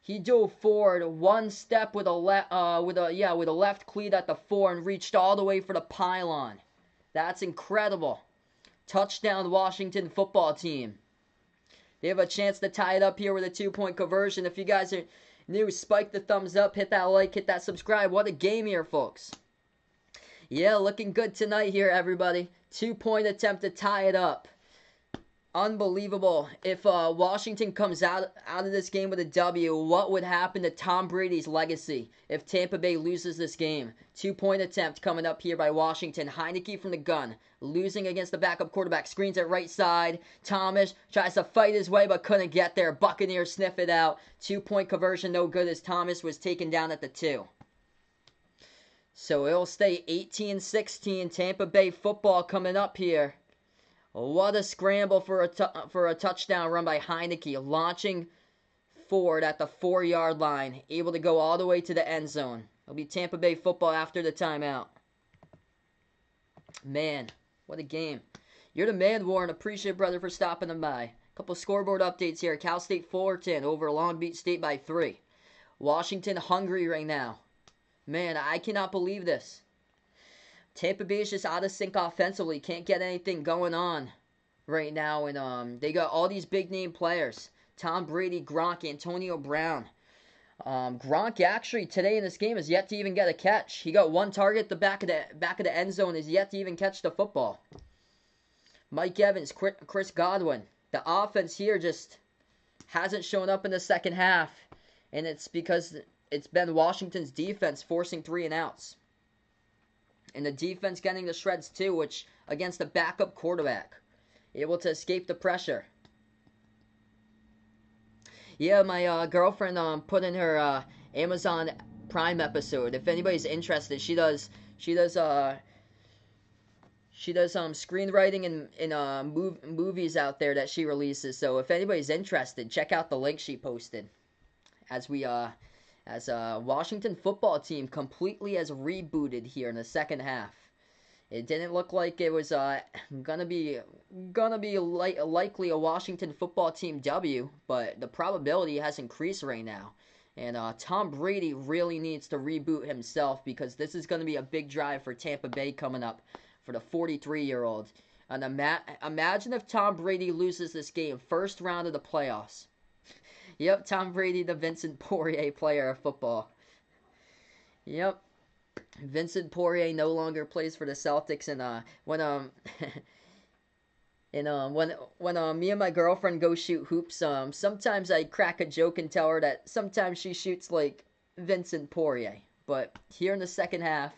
He dove forward one step with a left cleat at the 4 and reached all the way for the pylon. That's incredible. Touchdown Washington football team. They have a chance to tie it up here with a 2-point conversion. If you guys are new, spike the thumbs up, hit that like, hit that subscribe. What a game here, folks. Yeah, looking good tonight here, everybody. 2-point attempt to tie it up. Unbelievable. If Washington comes out of this game with a W, what would happen to Tom Brady's legacy if Tampa Bay loses this game? 2-point attempt coming up here by Washington. Heinicke from the gun. Losing against the backup quarterback. Screens at right side. Thomas tries to fight his way but couldn't get there. Buccaneers sniff it out. 2-point conversion no good as Thomas was taken down at the 2. So it'll stay 18-16. Tampa Bay football coming up here. What a scramble for a touchdown run by Heinicke, launching forward at the 4-yard line, able to go all the way to the end zone. It'll be Tampa Bay football after the timeout. Man, what a game. You're the man, Warren. Appreciate it, brother, for stopping them by. Couple scoreboard updates here. Cal State Fullerton over Long Beach State by 3. Washington hungry right now. Man, I cannot believe this. Tampa Bay is just out of sync offensively. Can't get anything going on right now. And they got all these big name players. Tom Brady, Gronk, Antonio Brown. Gronk actually today in this game has yet to even get a catch. He got one target at the back of the end zone, is yet to even catch the football. Mike Evans, Chris Godwin. The offense here just hasn't shown up in the second half. And it's because it's been Washington's defense forcing 3 and outs. And the defense getting the shreds too, which against the backup quarterback. Able to escape the pressure. Yeah, my girlfriend put in her Amazon Prime episode. If anybody's interested, she does screenwriting in movies out there that she releases. So if anybody's interested, check out the link she posted. As Washington football team completely has rebooted here in the second half. It didn't look like it was gonna be likely a Washington football team W, but the probability has increased right now. And Tom Brady really needs to reboot himself because this is going to be a big drive for Tampa Bay coming up for the 43-year-old. And imagine if Tom Brady loses this game, first round of the playoffs. Yep, Tom Brady, the Vincent Poirier player of football. Yep, Vincent Poirier no longer plays for the Celtics, and when me and my girlfriend go shoot hoops, sometimes I crack a joke and tell her that sometimes she shoots like Vincent Poirier. But here in the second half,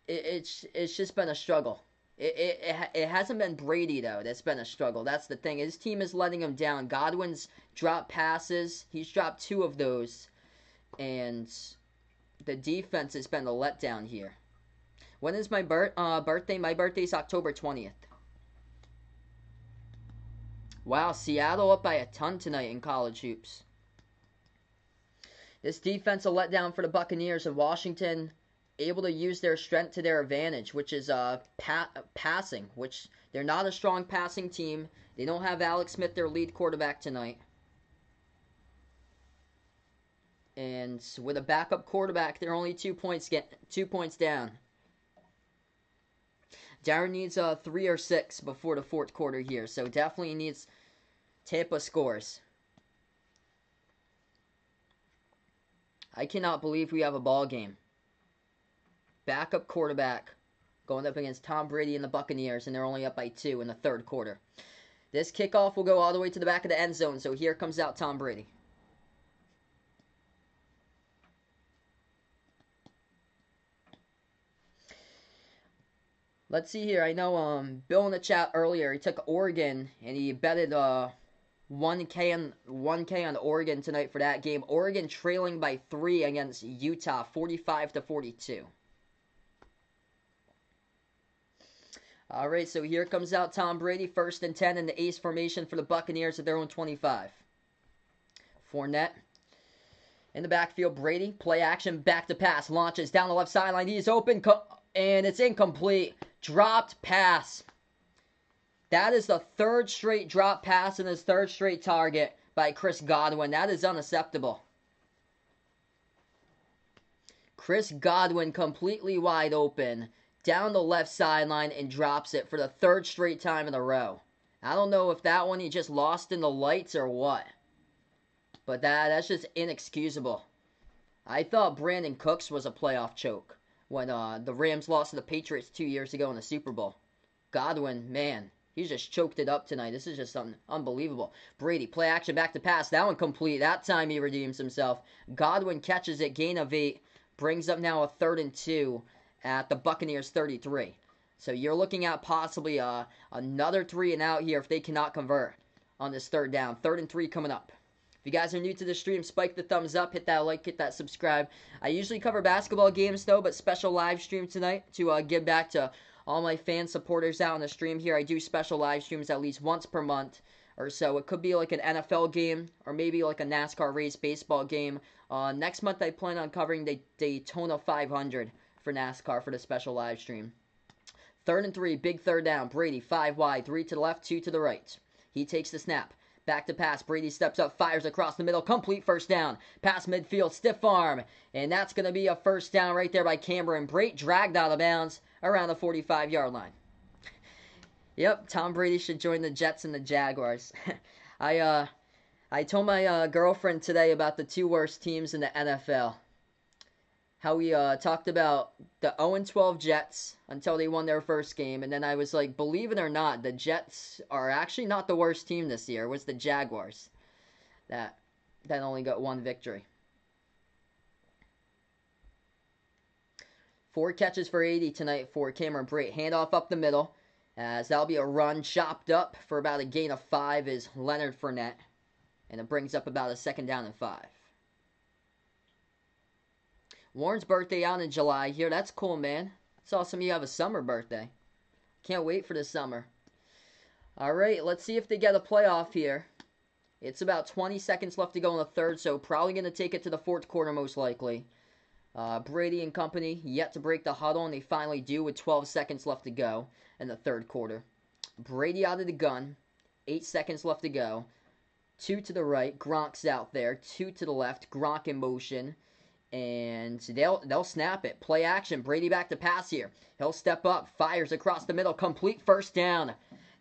it's just been a struggle. It hasn't been Brady, though, that's been a struggle. That's the thing. His team is letting him down. Godwin's dropped passes. He's dropped 2 of those. And the defense has been a letdown here. When is my birthday? My birthday's October 20th. Wow, Seattle up by a ton tonight in college hoops. This defense a letdown for the Buccaneers, and Washington able to use their strength to their advantage, which is passing, which they're not a strong passing team. They don't have Alex Smith, their lead quarterback, tonight. And with a backup quarterback, they're only 2 points down. Darren needs 3 or 6 before the fourth quarter here, so definitely needs Tampa scores. I cannot believe we have a ball game. Backup quarterback going up against Tom Brady and the Buccaneers, and they're only up by 2 in the third quarter. This kickoff will go all the way to the back of the end zone. So here comes out Tom Brady. Let's see here. I know Bill in the chat earlier, he took Oregon and he betted 1K on Oregon tonight for that game. Oregon trailing by 3 against Utah, 45-42. All right, so here comes out Tom Brady, 1st and 10 in the ace formation for the Buccaneers at their own 25. Fournette in the backfield. Brady, play action, back to pass, launches down the left sideline. He is open, and it's incomplete. Dropped pass. That is the 3rd straight drop pass and his 3rd straight target by Chris Godwin. That is unacceptable. Chris Godwin completely wide open down the left sideline and drops it for the 3rd straight time in a row. I don't know if that one he just lost in the lights or what. But that's just inexcusable. I thought Brandon Cooks was a playoff choke when the Rams lost to the Patriots 2 years ago in the Super Bowl. Godwin, man, he's just choked it up tonight. This is just something unbelievable. Brady, play action, back to pass. That one complete. That time he redeems himself. Godwin catches it, gain of 8. Brings up now a 3rd and 2 at the Buccaneers 33. So you're looking at possibly another 3 and out here if they cannot convert on this 3rd down. 3rd and 3 coming up. If you guys are new to the stream, spike the thumbs up, hit that like, hit that subscribe. I usually cover basketball games though, but special live stream tonight to give back to all my fan supporters out on the stream here. I do special live streams at least once per month or so. It could be like an NFL game or maybe like a NASCAR race baseball game. Next month I plan on covering the Daytona 500 for NASCAR for the special live stream. 3rd and 3, big 3rd down. Brady, 5 wide, 3 to the left, 2 to the right. He takes the snap. Back to pass. Brady steps up, fires across the middle. Complete 1st down. Pass midfield, stiff arm. And that's going to be a 1st down right there by Cameron Brate. Dragged out of bounds around the 45-yard line. Yep, Tom Brady should join the Jets and the Jaguars. I told my girlfriend today about the 2 worst teams in the NFL. How we talked about the 0-12 Jets until they won their 1st game. And then I was like, believe it or not, the Jets are actually not the worst team this year. It was the Jaguars that only got 1 victory. 4 catches for 80 tonight for Cameron Brate. Handoff up the middle, as that'll be a run. Chopped up for about a gain of 5 is Leonard Fournette. And it brings up about a 2nd down and 5. Warren's birthday out in July here. That's cool, man. It's awesome you have a summer birthday. Can't wait for the summer. All right, let's see if they get a playoff here. It's about 20 seconds left to go in the 3rd, so probably going to take it to the 4th quarter most likely. Brady and company yet to break the huddle, and they finally do with 12 seconds left to go in the 3rd quarter. Brady out of the gun. 8 seconds left to go. 2 to the right. Gronk's out there. 2 to the left. Gronk in motion. And they'll snap it. Play action. Brady back to pass here. He'll step up. Fires across the middle. Complete 1st down.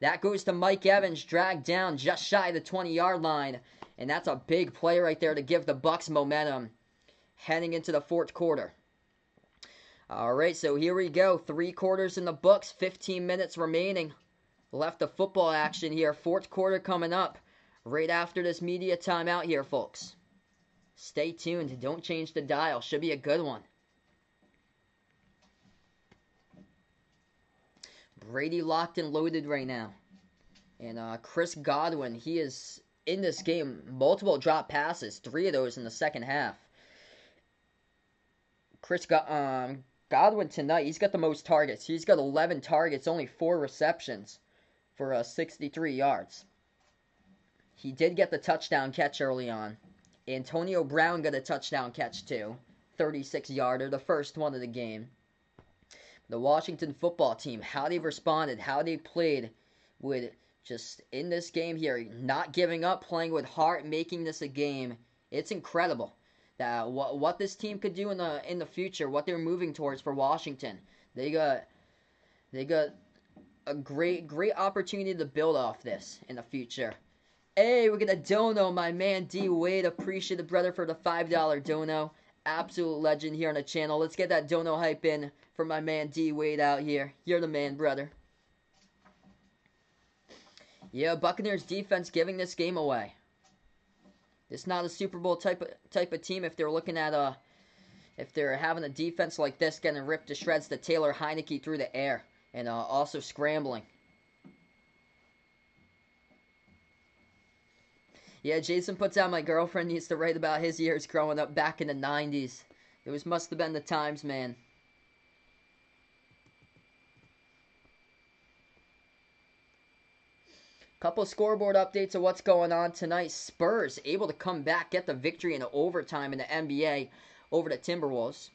That goes to Mike Evans. Dragged down just shy of the 20-yard line. And that's a big play right there to give the Bucs momentum heading into the 4th quarter. All right, so here we go. 3 quarters in the books. 15 minutes remaining left of football action here. 4th quarter coming up right after this media timeout here, folks. Stay tuned. Don't change the dial. Should be a good one. Brady locked and loaded right now. And Chris Godwin, he is in this game. Multiple drop passes. 3 of those in the 2nd half. Godwin tonight, he's got the most targets. He's got 11 targets, only 4 receptions for 63 yards. He did get the touchdown catch early on. Antonio Brown got a touchdown catch too. 36-yarder, the first one of the game. The Washington football team, how they've responded, how they played with just in this game here, not giving up, playing with heart, making this a game. It's incredible that what this team could do in the future, what they're moving towards for Washington. They got a great opportunity to build off this in the future. Hey, we got a dono, my man D Wade. Appreciate the brother for the $5 dono. Absolute legend here on the channel. Let's get that dono hype in for my man D Wade out here. You're the man, brother. Yeah, Buccaneers defense giving this game away. It's not a Super Bowl type of team if they're looking at if they're having a defense like this getting ripped to shreds to Taylor Heinicke through the air and also scrambling. Yeah, Jason puts out my girlfriend needs to write about his years growing up back in the 90s. It must have been the times, man. Couple scoreboard updates of what's going on tonight. Spurs able to come back, get the victory in overtime in the NBA over the Timberwolves.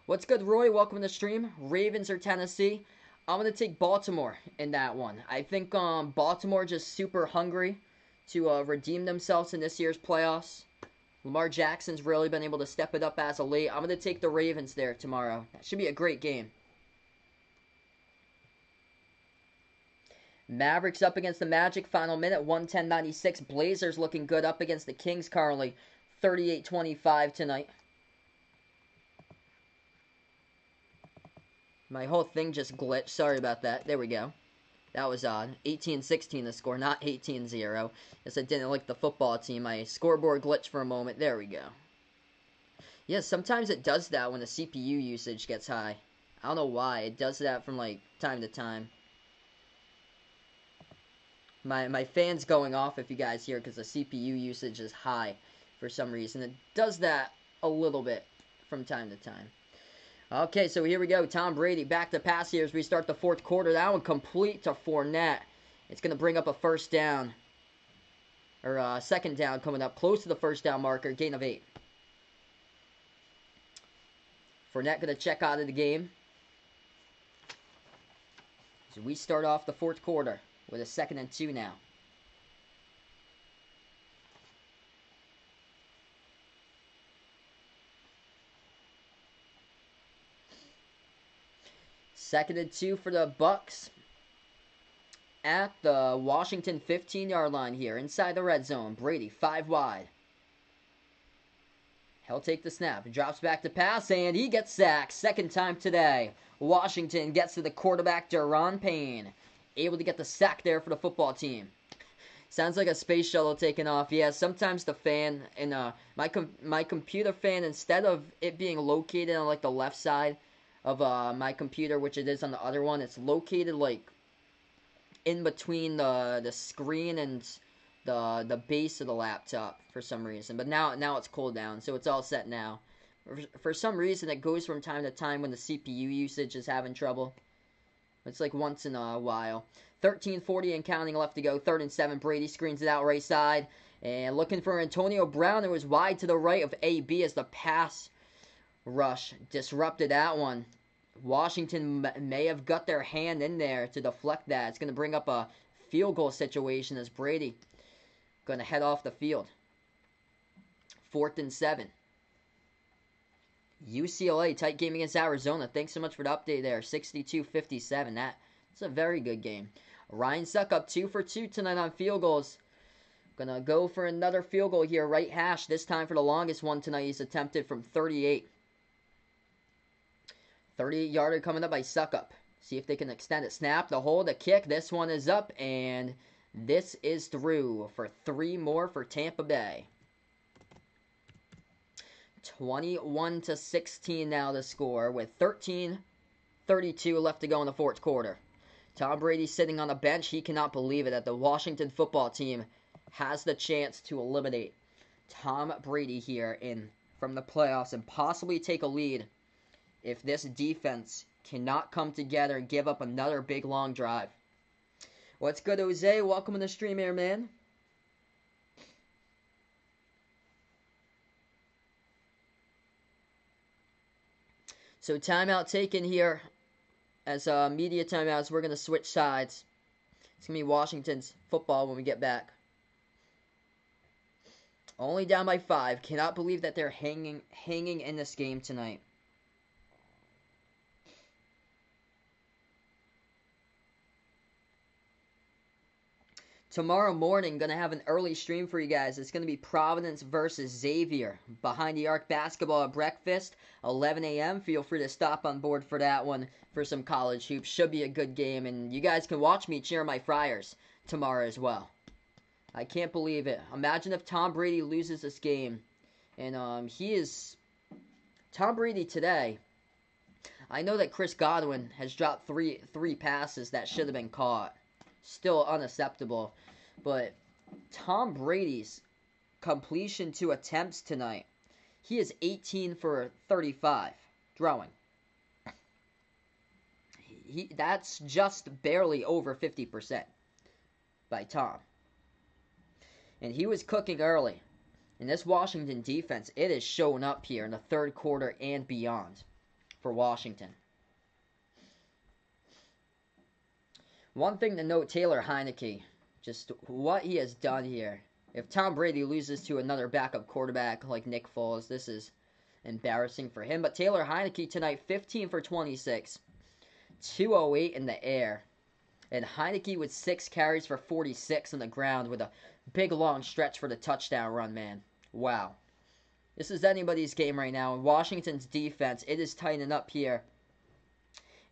What's good, Roy? Welcome to the stream. Ravens or Tennessee? I'm going to take Baltimore in that one. I think Baltimore just super hungry to redeem themselves in this year's playoffs. Lamar Jackson's really been able to step it up as of late. I'm going to take the Ravens there tomorrow. That should be a great game. Mavericks up against the Magic. Final minute, 110-96. Blazers looking good up against the Kings currently. 38-25 tonight. My whole thing just glitched. Sorry about that. There we go. That was odd. 18-16 the score, not 18-0. Guess I didn't like the football team. My scoreboard glitched for a moment. There we go. Yeah, sometimes it does that when the CPU usage gets high. I don't know why. It does that from, like, time to time. My fan's going off if you guys hear because the CPU usage is high for some reason. It does that a little bit from time to time. Okay, so here we go. Tom Brady back to pass here as we start the fourth quarter. That one complete to Fournette. It's going to bring up a first down. Or second down coming up. Close to the first down marker. Gain of 8. Fournette going to check out of the game. So we start off the fourth quarter with a 2nd and 2 now. Second and 2 for the Bucs at the Washington 15-yard line here inside the red zone. Brady 5 wide. He'll take the snap. Drops back to pass and he gets sacked. Second time today. Washington gets to the quarterback, Daron Payne. Able to get the sack there for the football team. Sounds like a space shuttle taking off. Yeah, sometimes the fan in my computer fan, instead of it being located on like the left side of my computer, which it is on the other one, it's located like in between the screen and the base of the laptop for some reason. But now it's cooled down, so it's all set now. For some reason, it goes from time to time when the CPU usage is having trouble. It's like once in a while. 13:40 and counting left to go. 3rd and 7. Brady screens it out right side. And looking for Antonio Brown. It was wide to the right of AB as the pass rush disrupted that one. Washington may have got their hand in there to deflect that. It's going to bring up a field goal situation as Brady going to head off the field. 4th and 7. UCLA, tight game against Arizona. Thanks so much for the update there. 62-57. That's a very good game. Ryan Suckup, 2 for 2 tonight on field goals. Gonna go for another field goal here. Right hash. This time for the longest one tonight. He's attempted from 38. 38-yarder coming up by Suckup. See if they can extend it. Snap, the hold, the kick. This one is up, and this is through for 3 more for Tampa Bay. 21-16 now the score with 13:32 left to go in the fourth quarter. Tom Brady sitting on the bench. He cannot believe it that the Washington football team has the chance to eliminate Tom Brady here from the playoffs and possibly take a lead if this defense cannot come together and give up another big long drive. What's good, Jose? Welcome to the stream here, man. So timeout taken here as media timeouts. We're going to switch sides. It's going to be Washington's football when we get back. Only down by 5. Cannot believe that they're hanging in this game tonight. Tomorrow morning, going to have an early stream for you guys. It's going to be Providence versus Xavier. Behind the Arc basketball at breakfast, 11 a.m. Feel free to stop on board for that one for some college hoops. Should be a good game, and you guys can watch me cheer my Friars tomorrow as well. I can't believe it. Imagine if Tom Brady loses this game. And Tom Brady today, I know that Chris Godwin has dropped three passes that should have been caught. Still unacceptable. But Tom Brady's completion to attempts tonight, he is 18 for 35 throwing. That's just barely over 50% by Tom. And he was cooking early. And this Washington defense, it has shown up here in the third quarter and beyond for Washington. One thing to note, Taylor Heinicke, just what he has done here. If Tom Brady loses to another backup quarterback like Nick Foles, this is embarrassing for him. But Taylor Heinicke tonight, 15 for 26, 208 in the air. And Heinicke with 6 carries for 46 on the ground with a big long stretch for the touchdown run, man. Wow. This is anybody's game right now. Washington's defense, it is tightening up here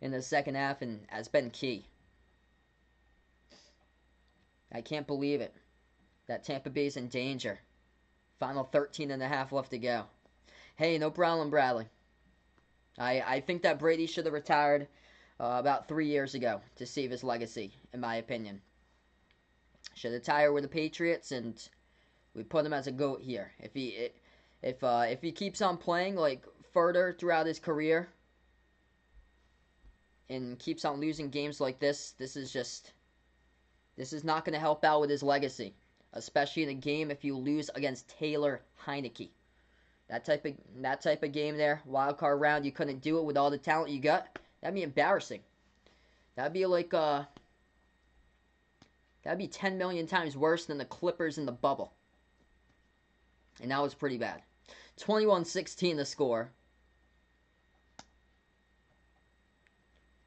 in the second half and has been key. I can't believe it. That Tampa Bay's in danger. Final 13 and a half left to go. Hey, no problem, Bradley. I think that Brady should have retired about 3 years ago to save his legacy, in my opinion. Should have retired with the Patriots, and we put him as a GOAT here. If he keeps on playing like further throughout his career and keeps on losing games like this, this is not going to help out with his legacy, especially in a game if you lose against Taylor Heinicke. That type of game there, wild card round, you couldn't do it with all the talent you got. That'd be embarrassing. That'd be like that'd be 10 million times worse than the Clippers in the bubble. And that was pretty bad. 21-16 the score.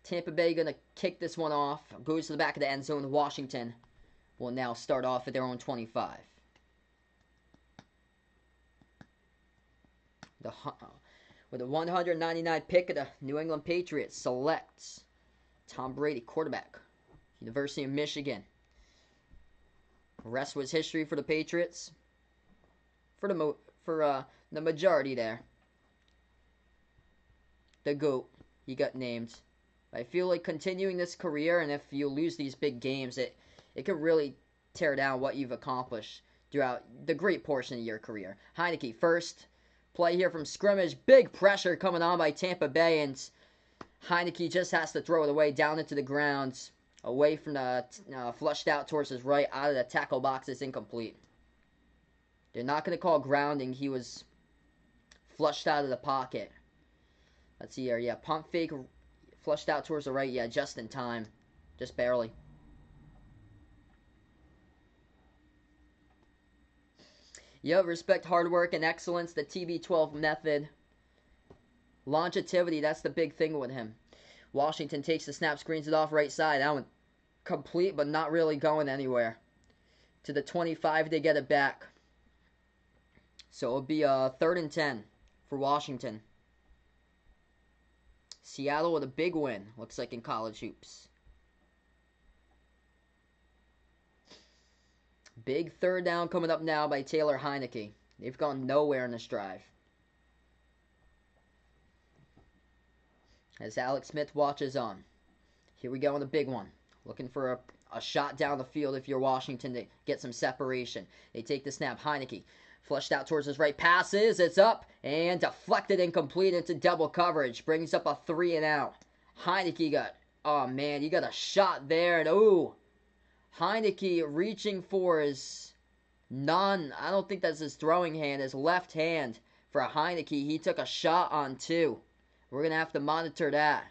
Tampa Bay going to kick this one off. Goes to the back of the end zone. Washington will now start off at their own 25. With a 199 pick of the New England Patriots selects Tom Brady, quarterback, University of Michigan. The rest was history for the Patriots. For the majority there. The GOAT, he got named. I feel like continuing this career, and if you lose these big games, it could really tear down what you've accomplished throughout the great portion of your career. Heinicke, first play here from scrimmage. Big pressure coming on by Tampa Bay, and Heinicke just has to throw it away down into the ground, away from the flushed out towards his right, out of the tackle box. It's incomplete. They're not going to call grounding. He was flushed out of the pocket. Let's see here. Yeah, pump fake, flushed out towards the right. Yeah, just in time. Just barely. Yep, respect hard work and excellence. The TB12 method. Longevity, that's the big thing with him. Washington takes the snap, screens it off right side. That one complete, but not really going anywhere. To the 25, they get it back. So it'll be 3rd and 10 for Washington. Seattle with a big win, looks like in college hoops. Big third down coming up now by Taylor Heinicke. They've gone nowhere in this drive. As Alex Smith watches on. Here we go on the big one. Looking for a shot down the field if you're Washington to get some separation. They take the snap. Heinicke flushed out towards his right. Passes. It's up and deflected incomplete into double coverage. Brings up a 3 and out. Heinicke got, oh man, he got a shot there. And ooh, Heinicke reaching for his I don't think that's his throwing hand, his left hand for Heinicke. He took a shot on 2. We're going to have to monitor that.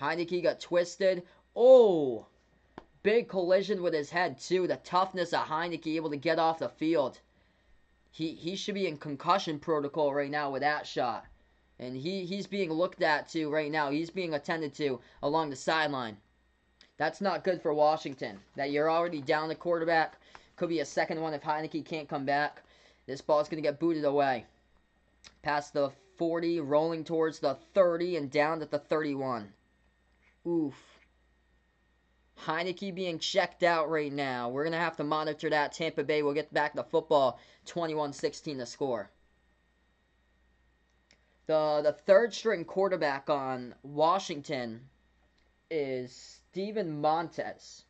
Heinicke got twisted. Oh, big collision with his head too. The toughness of Heinicke able to get off the field. He should be in concussion protocol right now with that shot. And he's being looked at too right now. He's being attended to along the sideline. That's not good for Washington. That you're already down the quarterback. Could be a second one if Heinicke can't come back. This ball's going to get booted away. Past the 40, rolling towards the 30, and down to the 31. Oof. Heinicke being checked out right now. We're going to have to monitor that. Tampa Bay will get back to football. 21-16 the score. The third string quarterback on Washington is Steven Montez.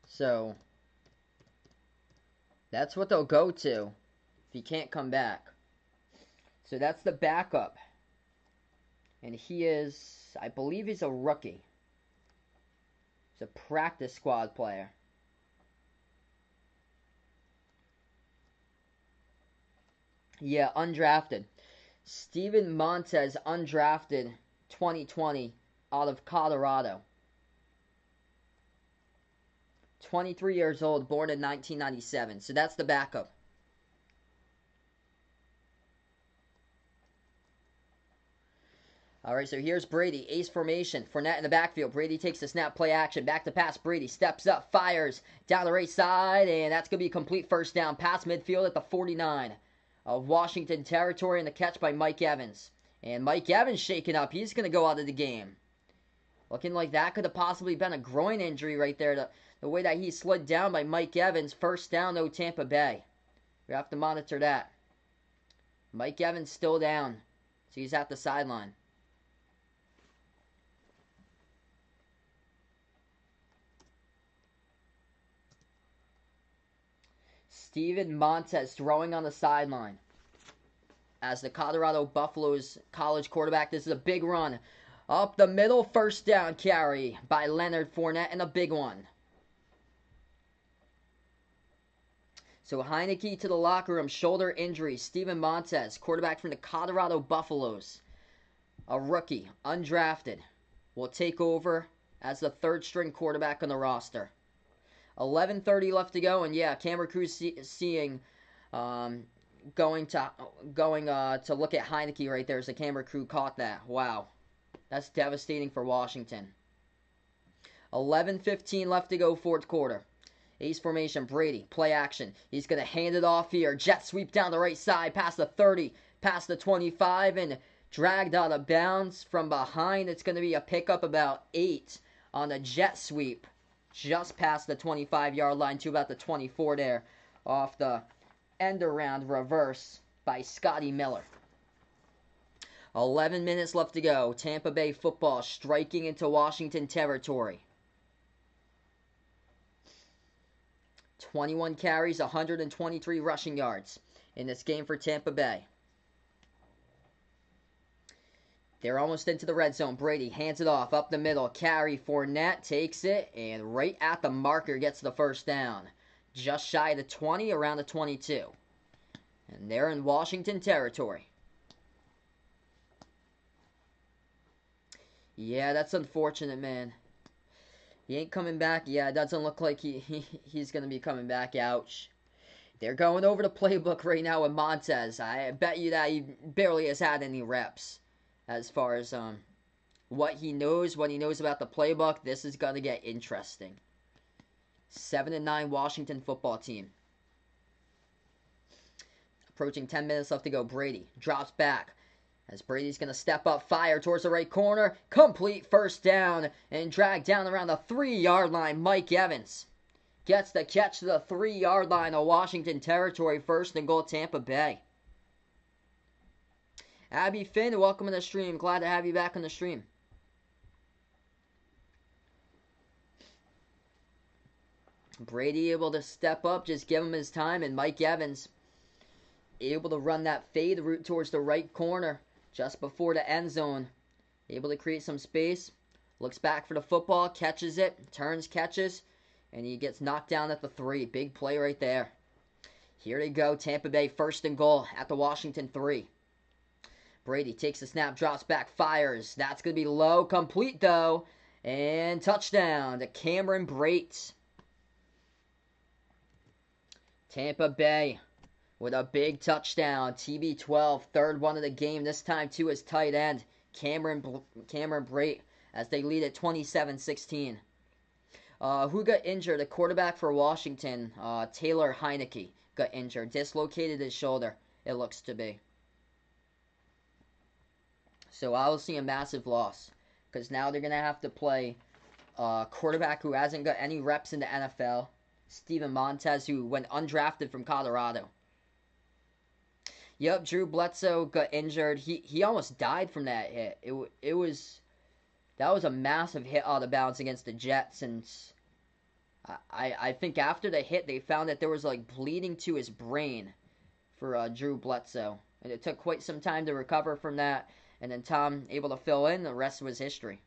So, that's what they'll go to if he can't come back. So that's the backup. And he is, I believe he's a rookie. He's a practice squad player. Yeah, undrafted. Steven Montez, undrafted, 2020, out of Colorado. 23 years old, born in 1997. So that's the backup. All right, so here's Brady. Ace formation. Fournette in the backfield. Brady takes the snap, play action. Back to pass. Brady steps up, fires down the right side, and that's going to be a complete first down. Pass midfield at the 49 of Washington territory, and the catch by Mike Evans. And Mike Evans shaken up. He's going to go out of the game. Looking like that could have possibly been a groin injury right there. The way that he slid down by Mike Evans. First down, though, Tampa Bay. We have to monitor that. Mike Evans still down. So he's at the sideline. Steven Montez throwing on the sideline. As the Colorado Buffaloes college quarterback, this is a big run. Up the middle, first down carry by Leonard Fournette, and a big one. So Heinicke to the locker room, shoulder injury. Steven Montez, quarterback from the Colorado Buffaloes, a rookie, undrafted, will take over as the third string quarterback on the roster. 11:30 left to go, and yeah, camera crew seeing going to look at Heinicke right there as the camera crew caught that. Wow, that's devastating for Washington. 11:15 left to go, fourth quarter. Ace formation, Brady, play action. He's going to hand it off here. Jet sweep down the right side, past the 30, past the 25, and dragged out of bounds from behind. It's going to be a pickup about 8 on the jet sweep. Just past the 25-yard line to about the 24 there. Off the end-around reverse by Scotty Miller. 11 minutes left to go. Tampa Bay football striking into Washington territory. 21 carries, 123 rushing yards in this game for Tampa Bay. They're almost into the red zone. Brady hands it off up the middle. Carry, Fournette takes it, and right at the marker gets the first down. Just shy of the 20, around the 22. And they're in Washington territory. Yeah, that's unfortunate, man. He ain't coming back. Yeah, it doesn't look like he's going to be coming back. Ouch. They're going over the playbook right now with Montez. I bet you that he barely has had any reps. As far as what he knows about the playbook, this is going to get interesting. 7-9 Washington football team. Approaching 10 minutes left to go. Brady drops back. As Brady's going to step up, fire towards the right corner. Complete first down and drag down around the 3-yard line. Mike Evans gets the catch to the 3-yard line of Washington territory. First and goal, Tampa Bay. Abby Finn, welcome to the stream. Glad to have you back on the stream. Brady able to step up, just give him his time, and Mike Evans able to run that fade route towards the right corner just before the end zone. Able to create some space, looks back for the football, catches it, turns, catches, and he gets knocked down at the 3. Big play right there. Here they go, Tampa Bay first and goal at the Washington 3. Brady takes the snap, drops back, fires. That's going to be low, complete though, and touchdown to Cameron Brate. Tampa Bay with a big touchdown. TB12, third one of the game. This time to his tight end, Cameron Brate, as they lead at 27-16. Who got injured? The quarterback for Washington, Taylor Heinicke, got injured. Dislocated his shoulder, it looks to be. So I'll see a massive loss because now they're going to have to play a quarterback who hasn't got any reps in the NFL, Steven Montez, who went undrafted from Colorado. Yep, Drew Bledsoe got injured. He almost died from that hit. That was a massive hit out of bounds against the Jets, and I think after the hit they found that there was like bleeding to his brain for Drew Bledsoe, and it took quite some time to recover from that. And then Tom able to fill in. The rest was history.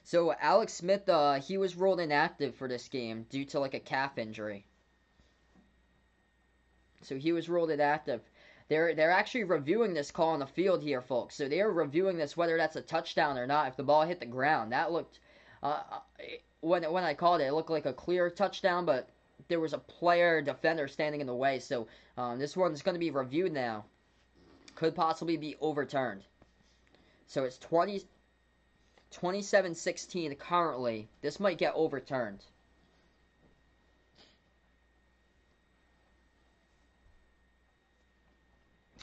So Alex Smith, he was ruled inactive for this game due to like a calf injury. So he was ruled inactive. They're actually reviewing this call on the field here, folks. So they're reviewing this whether that's a touchdown or not. If the ball hit the ground, that looked when I called it, it looked like a clear touchdown, but there was a player defender standing in the way. So this one's going to be reviewed now. Could possibly be overturned. So it's 27-16 currently. This might get overturned.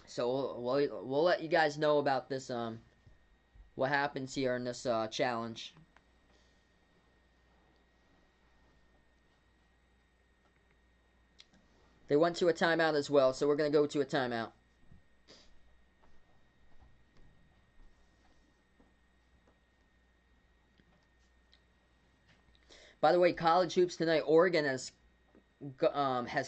So we'll let you guys know about this what happens here in this challenge. They went to a timeout as well, so we're going to go to a timeout. By the way, college hoops tonight. Oregon has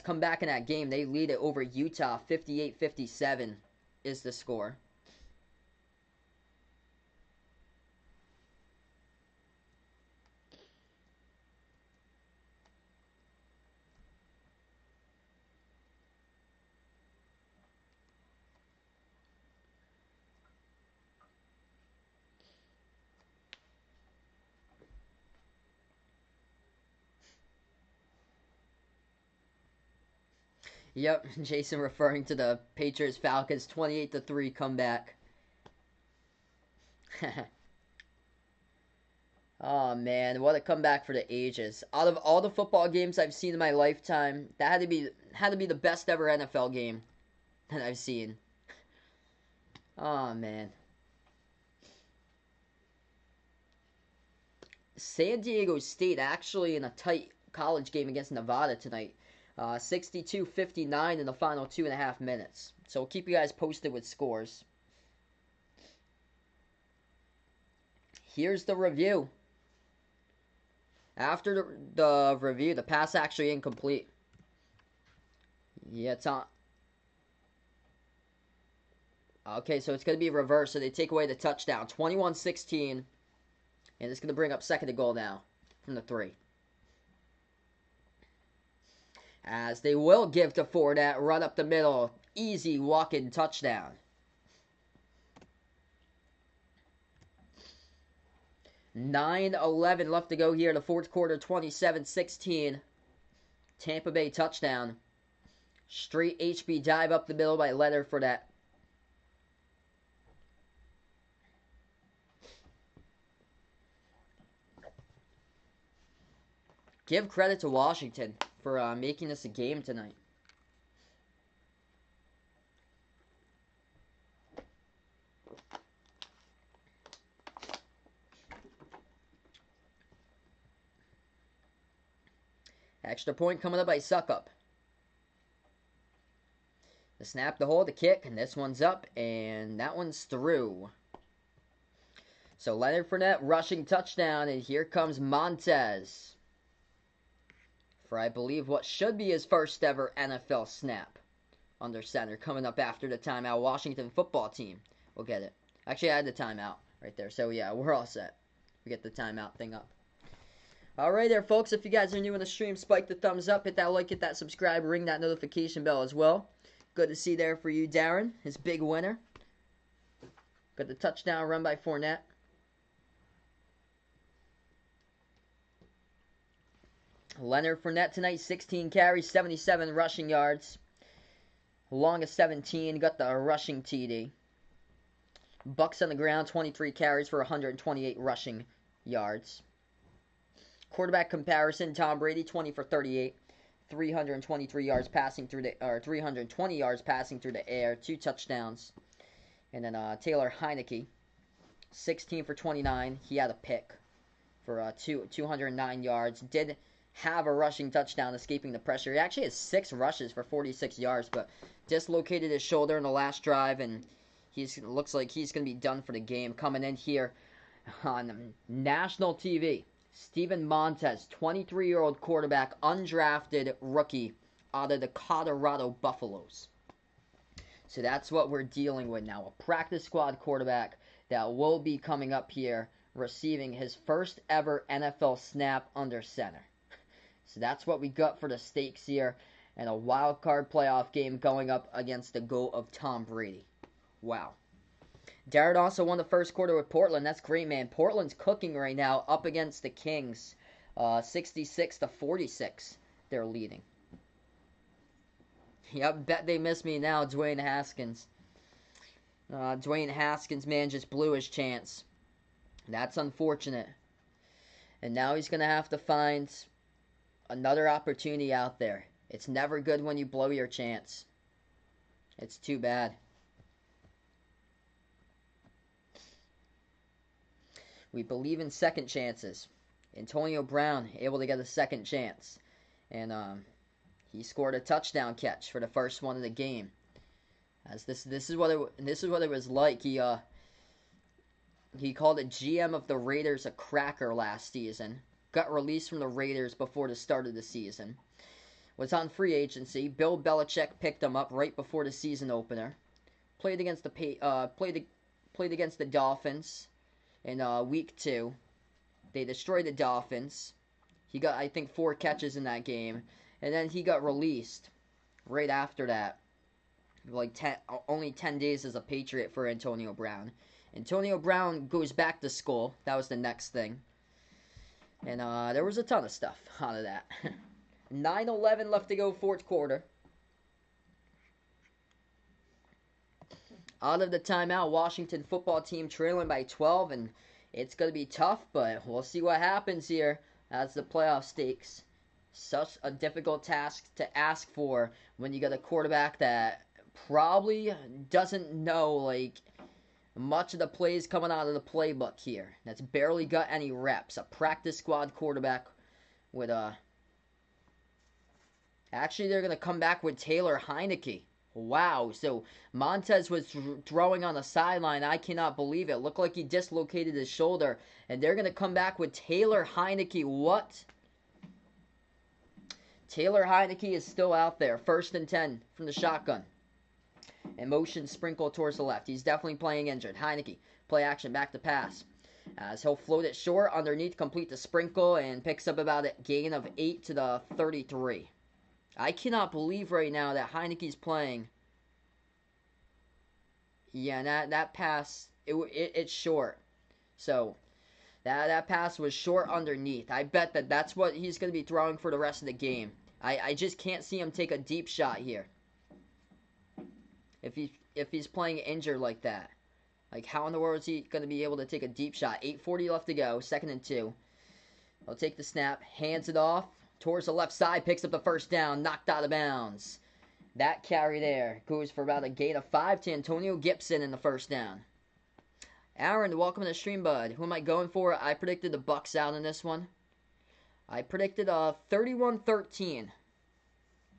come back in that game. They lead it over Utah, 58-57 is the score. Yep, Jason referring to the Patriots Falcons 28-3 comeback. Oh man, what a comeback for the ages. Out of all the football games I've seen in my lifetime, that had to be the best ever NFL game that I've seen. Oh man. San Diego State actually in a tight college game against Nevada tonight. 62-59 in the final 2.5 minutes. So we'll keep you guys posted with scores. Here's the review. After the review, the pass actually incomplete. Yeah, it's on. Okay, so it's going to be reversed. So they take away the touchdown. 21-16. And it's going to bring up second and goal now from the 3. As they will give to Fournette, run up the middle, easy walk-in touchdown. $9:11 left to go here in the fourth quarter, 27-16. Tampa Bay touchdown. Straight HB dive up the middle by Leonard Fournette. Give credit to Washington for making this a game tonight. Extra point coming up by Suckup. The snap, the hold, the kick, and this one's up, and that one's through. So Leonard Fournette rushing touchdown, and here comes Montez for, I believe, what should be his first ever NFL snap under center. Coming up after the timeout, Washington football team will get it. Actually, I had the timeout right there. So, yeah, we're all set. We get the timeout thing up. All right there, folks. If you guys are new in the stream, spike the thumbs up, hit that like, hit that subscribe, ring that notification bell as well. Good to see there for you, Darren, his big winner. Got the touchdown run by Fournette. Leonard Fournette tonight, 16 carries, 77 rushing yards. Longest 17, got the rushing TD. Bucs on the ground, 23 carries for 128 rushing yards. Quarterback comparison, Tom Brady, 20 for 38, 323 yards passing through the, or 320 yards passing through the air, 2 touchdowns. And then Taylor Heinicke, 16 for 29. He had a pick for 209 yards. Did have a rushing touchdown, escaping the pressure. He actually has 6 rushes for 46 yards, but dislocated his shoulder in the last drive, and looks like he's going to be done for the game. Coming in here on national TV, Steven Montez, 23-year-old quarterback, undrafted rookie out of the Colorado Buffaloes. So that's what we're dealing with now. A practice squad quarterback that will be coming up here receiving his first ever NFL snap under center. So that's what we got for the stakes here. And a wild card playoff game going up against the GOAT of Tom Brady. Wow. Darren also won the first quarter with Portland. That's great, man. Portland's cooking right now up against the Kings. 66-46 they're leading. Yep, bet they miss me now, Dwayne Haskins. Dwayne Haskins, man, just blew his chance. That's unfortunate. And now he's going to have to find another opportunity out there. It's never good when you blow your chance. It's too bad. We believe in second chances. Antonio Brown able to get a second chance. And he scored a touchdown catch for the first one of the game. As this is what it was like. He called a GM of the Raiders a cracker last season. Got released from the Raiders before the start of the season. Was on free agency. Bill Belichick picked him up right before the season opener. Played against the Dolphins in week 2. They destroyed the Dolphins. He got, I think, 4 catches in that game. And then he got released right after that. Like only 10 days as a Patriot for Antonio Brown. Antonio Brown goes back to school. That was the next thing. And there was a ton of stuff out of that. 9:11 left to go, fourth quarter. Out of the timeout, Washington football team trailing by 12, and it's going to be tough, but we'll see what happens here. That's the playoff stakes. Such a difficult task to ask for when you got a quarterback that probably doesn't know, like, much of the plays coming out of the playbook here. That's barely got any reps. A practice squad quarterback with Actually, they're going to come back with Taylor Heinicke. Wow. So, Montez was throwing on the sideline. I cannot believe it. Looked like he dislocated his shoulder. And they're going to come back with Taylor Heinicke. What? Taylor Heinicke is still out there. 1st and 10 from the shotgun. And motion sprinkle towards the left. He's definitely playing injured. Heinicke, play action, back to pass. As he'll float it short, underneath, complete the sprinkle, and picks up about a gain of 8 to the 33. I cannot believe right now that Heinicke's playing. Yeah, that pass, it's short. So, that pass was short underneath. I bet that's what he's going to be throwing for the rest of the game. I just can't see him take a deep shot here. If he's playing injured like that. Like, how in the world is he going to be able to take a deep shot? 8:40 left to go, 2nd and 2. He'll take the snap, hands it off towards the left side, picks up the first down, knocked out of bounds. That carry there goes for about a gain of 5 to Antonio Gibson in the first down. Aaron, welcome to the stream, bud. Who am I going for? I predicted the Bucs out in this one. I predicted 31-13.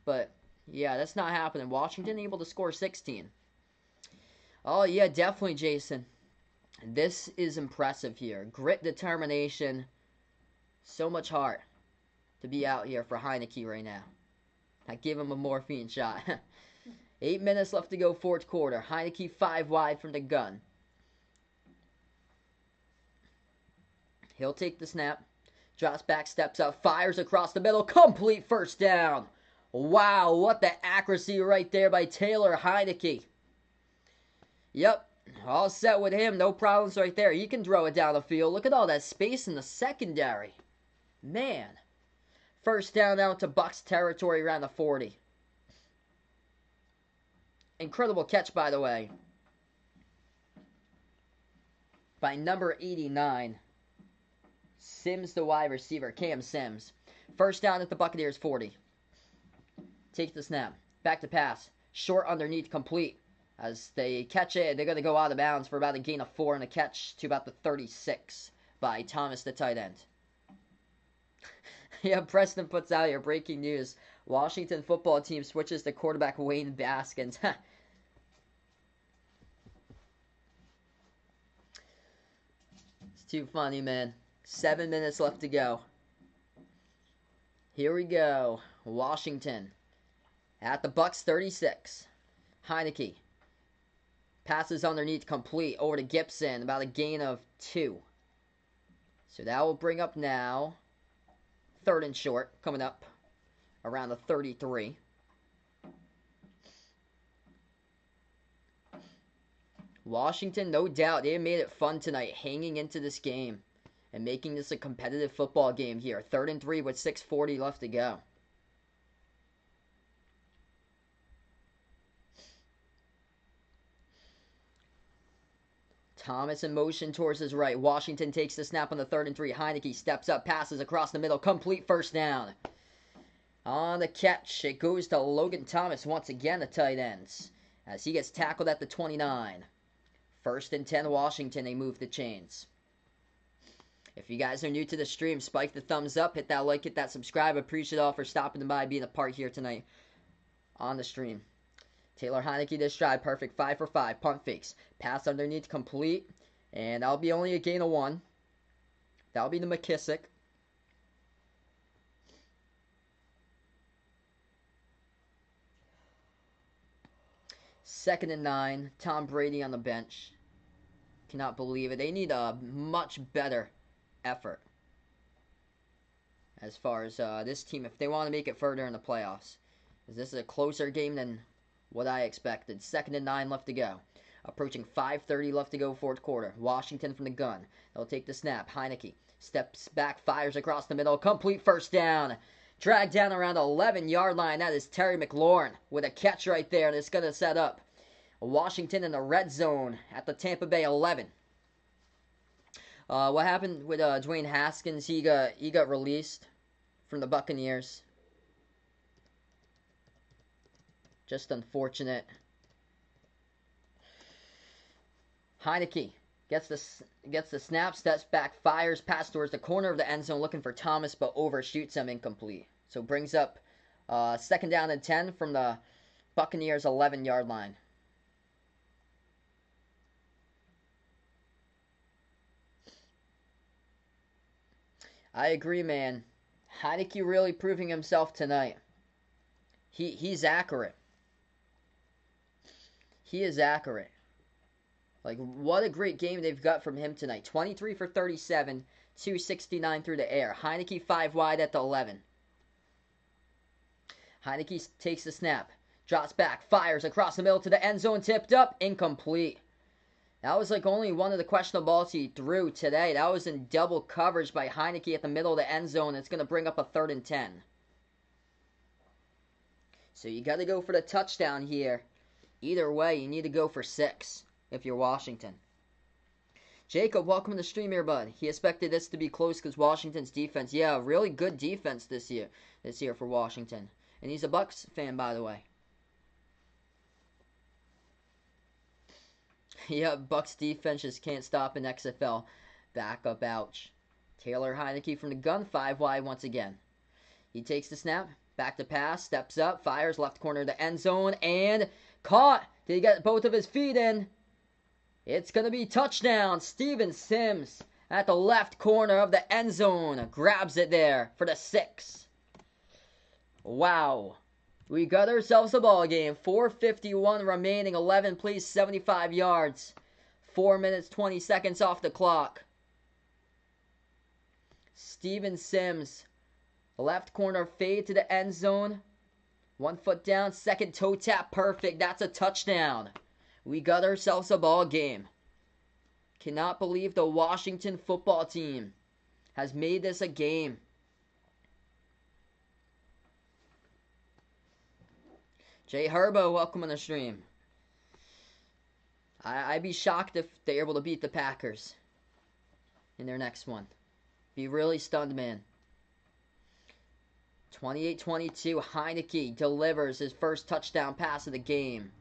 But, yeah, that's not happening. Washington able to score 16. Oh, yeah, definitely, Jason. This is impressive here. Grit, determination, so much heart to be out here for Heinicke right now. I give him a morphine shot. 8 minutes left to go, fourth quarter. Heinicke 5 wide from the gun. He'll take the snap. Drops back, steps up, fires across the middle. Complete first down. Wow, what the accuracy right there by Taylor Heinicke. Yep, all set with him. No problems right there. He can throw it down the field. Look at all that space in the secondary. Man. First down out to Bucs territory around the 40. Incredible catch, by the way. by number 89. Sims, the wide receiver, Cam Sims. First down at the Buccaneers 40. Takes the snap. Back to pass. Short underneath, complete. As they catch it, they're going to go out of bounds for about a gain of 4 and a catch to about the 36 by Thomas, the tight end. Yeah, Preston puts out here breaking news. Washington football team switches to quarterback Wayne Baskins. It's too funny, man. 7 minutes left to go. Here we go. Washington at the Bucs 36. Heinicke. Passes underneath, complete. Over to Gibson. About a gain of 2. So that will bring up now 3rd and short. Coming up around the 33. Washington, no doubt, they made it fun tonight, hanging into this game and making this a competitive football game here. 3rd and 3 with 6:40 left to go. Thomas in motion towards his right. Washington takes the snap on the 3rd and 3. Heinicke steps up, passes across the middle. Complete first down. On the catch, it goes to Logan Thomas once again, the tight ends, as he gets tackled at the 29. 1st and 10, Washington. They move the chains. If you guys are new to the stream, spike the thumbs up, hit that like, hit that subscribe. Appreciate it all for stopping by, being a part here tonight on the stream. Taylor Heinicke this drive, perfect, 5 for 5. Punt fakes, pass underneath, complete, and that'll be only a gain of 1. That'll be the McKissick. Second and 9, Tom Brady on the bench. Cannot believe it. They need a much better effort as far as this team, if they want to make it further in the playoffs. This is a closer game than what I expected. 2nd and 9 left to go. Approaching 5:30 left to go, 4th quarter. Washington from the gun. They'll take the snap. Heinicke steps back, fires across the middle. Complete first down. Dragged down around the 11-yard line. That is Terry McLaurin with a catch right there. And it's going to set up Washington in the red zone at the Tampa Bay 11. What happened with Dwayne Haskins? He got released from the Buccaneers. Just unfortunate. Heinicke gets the snap, steps back, fires, pass towards the corner of the end zone, looking for Thomas, but overshoots him, incomplete. So brings up 2nd down and 10 from the Buccaneers' 11-yard line. I agree, man. Heinicke really proving himself tonight. He's accurate. He is accurate. Like, what a great game they've got from him tonight. 23 for 37, 269 through the air. Heinicke 5 wide at the 11. Heinicke takes the snap, drops back, fires across the middle to the end zone, tipped up, incomplete. That was like only one of the questionable balls he threw today. That was in double coverage by Heinicke at the middle of the end zone. It's going to bring up a 3rd and 10. So you got to go for the touchdown here. Either way, you need to go for 6 if you're Washington. Jacob, welcome to the stream here, bud. He expected this to be close because Washington's defense. Yeah, really good defense this year for Washington. And he's a Bucs fan, by the way. Yeah, Bucs defense just can't stop an XFL backup. Ouch. Taylor Heinicke from the gun, 5 wide once again. He takes the snap, back to pass, steps up, fires left corner of the end zone, and caught. Did he get both of his feet in? It's going to be touchdown. Steven Sims at the left corner of the end zone. Grabs it there for the 6. Wow. We got ourselves a ball game. 4:51 remaining. 11 plays, 75 yards. 4 minutes, 20 seconds off the clock. Steven Sims. Left corner fade to the end zone. 1 foot down. Second toe tap. Perfect. That's a touchdown. We got ourselves a ball game. Cannot believe the Washington football team has made this a game. Jay Herbo, welcome on the stream. I'd be shocked if they're able to beat the Packers. in their next one. Be really stunned, man. 28-22, Heinicke delivers his first touchdown pass of the game.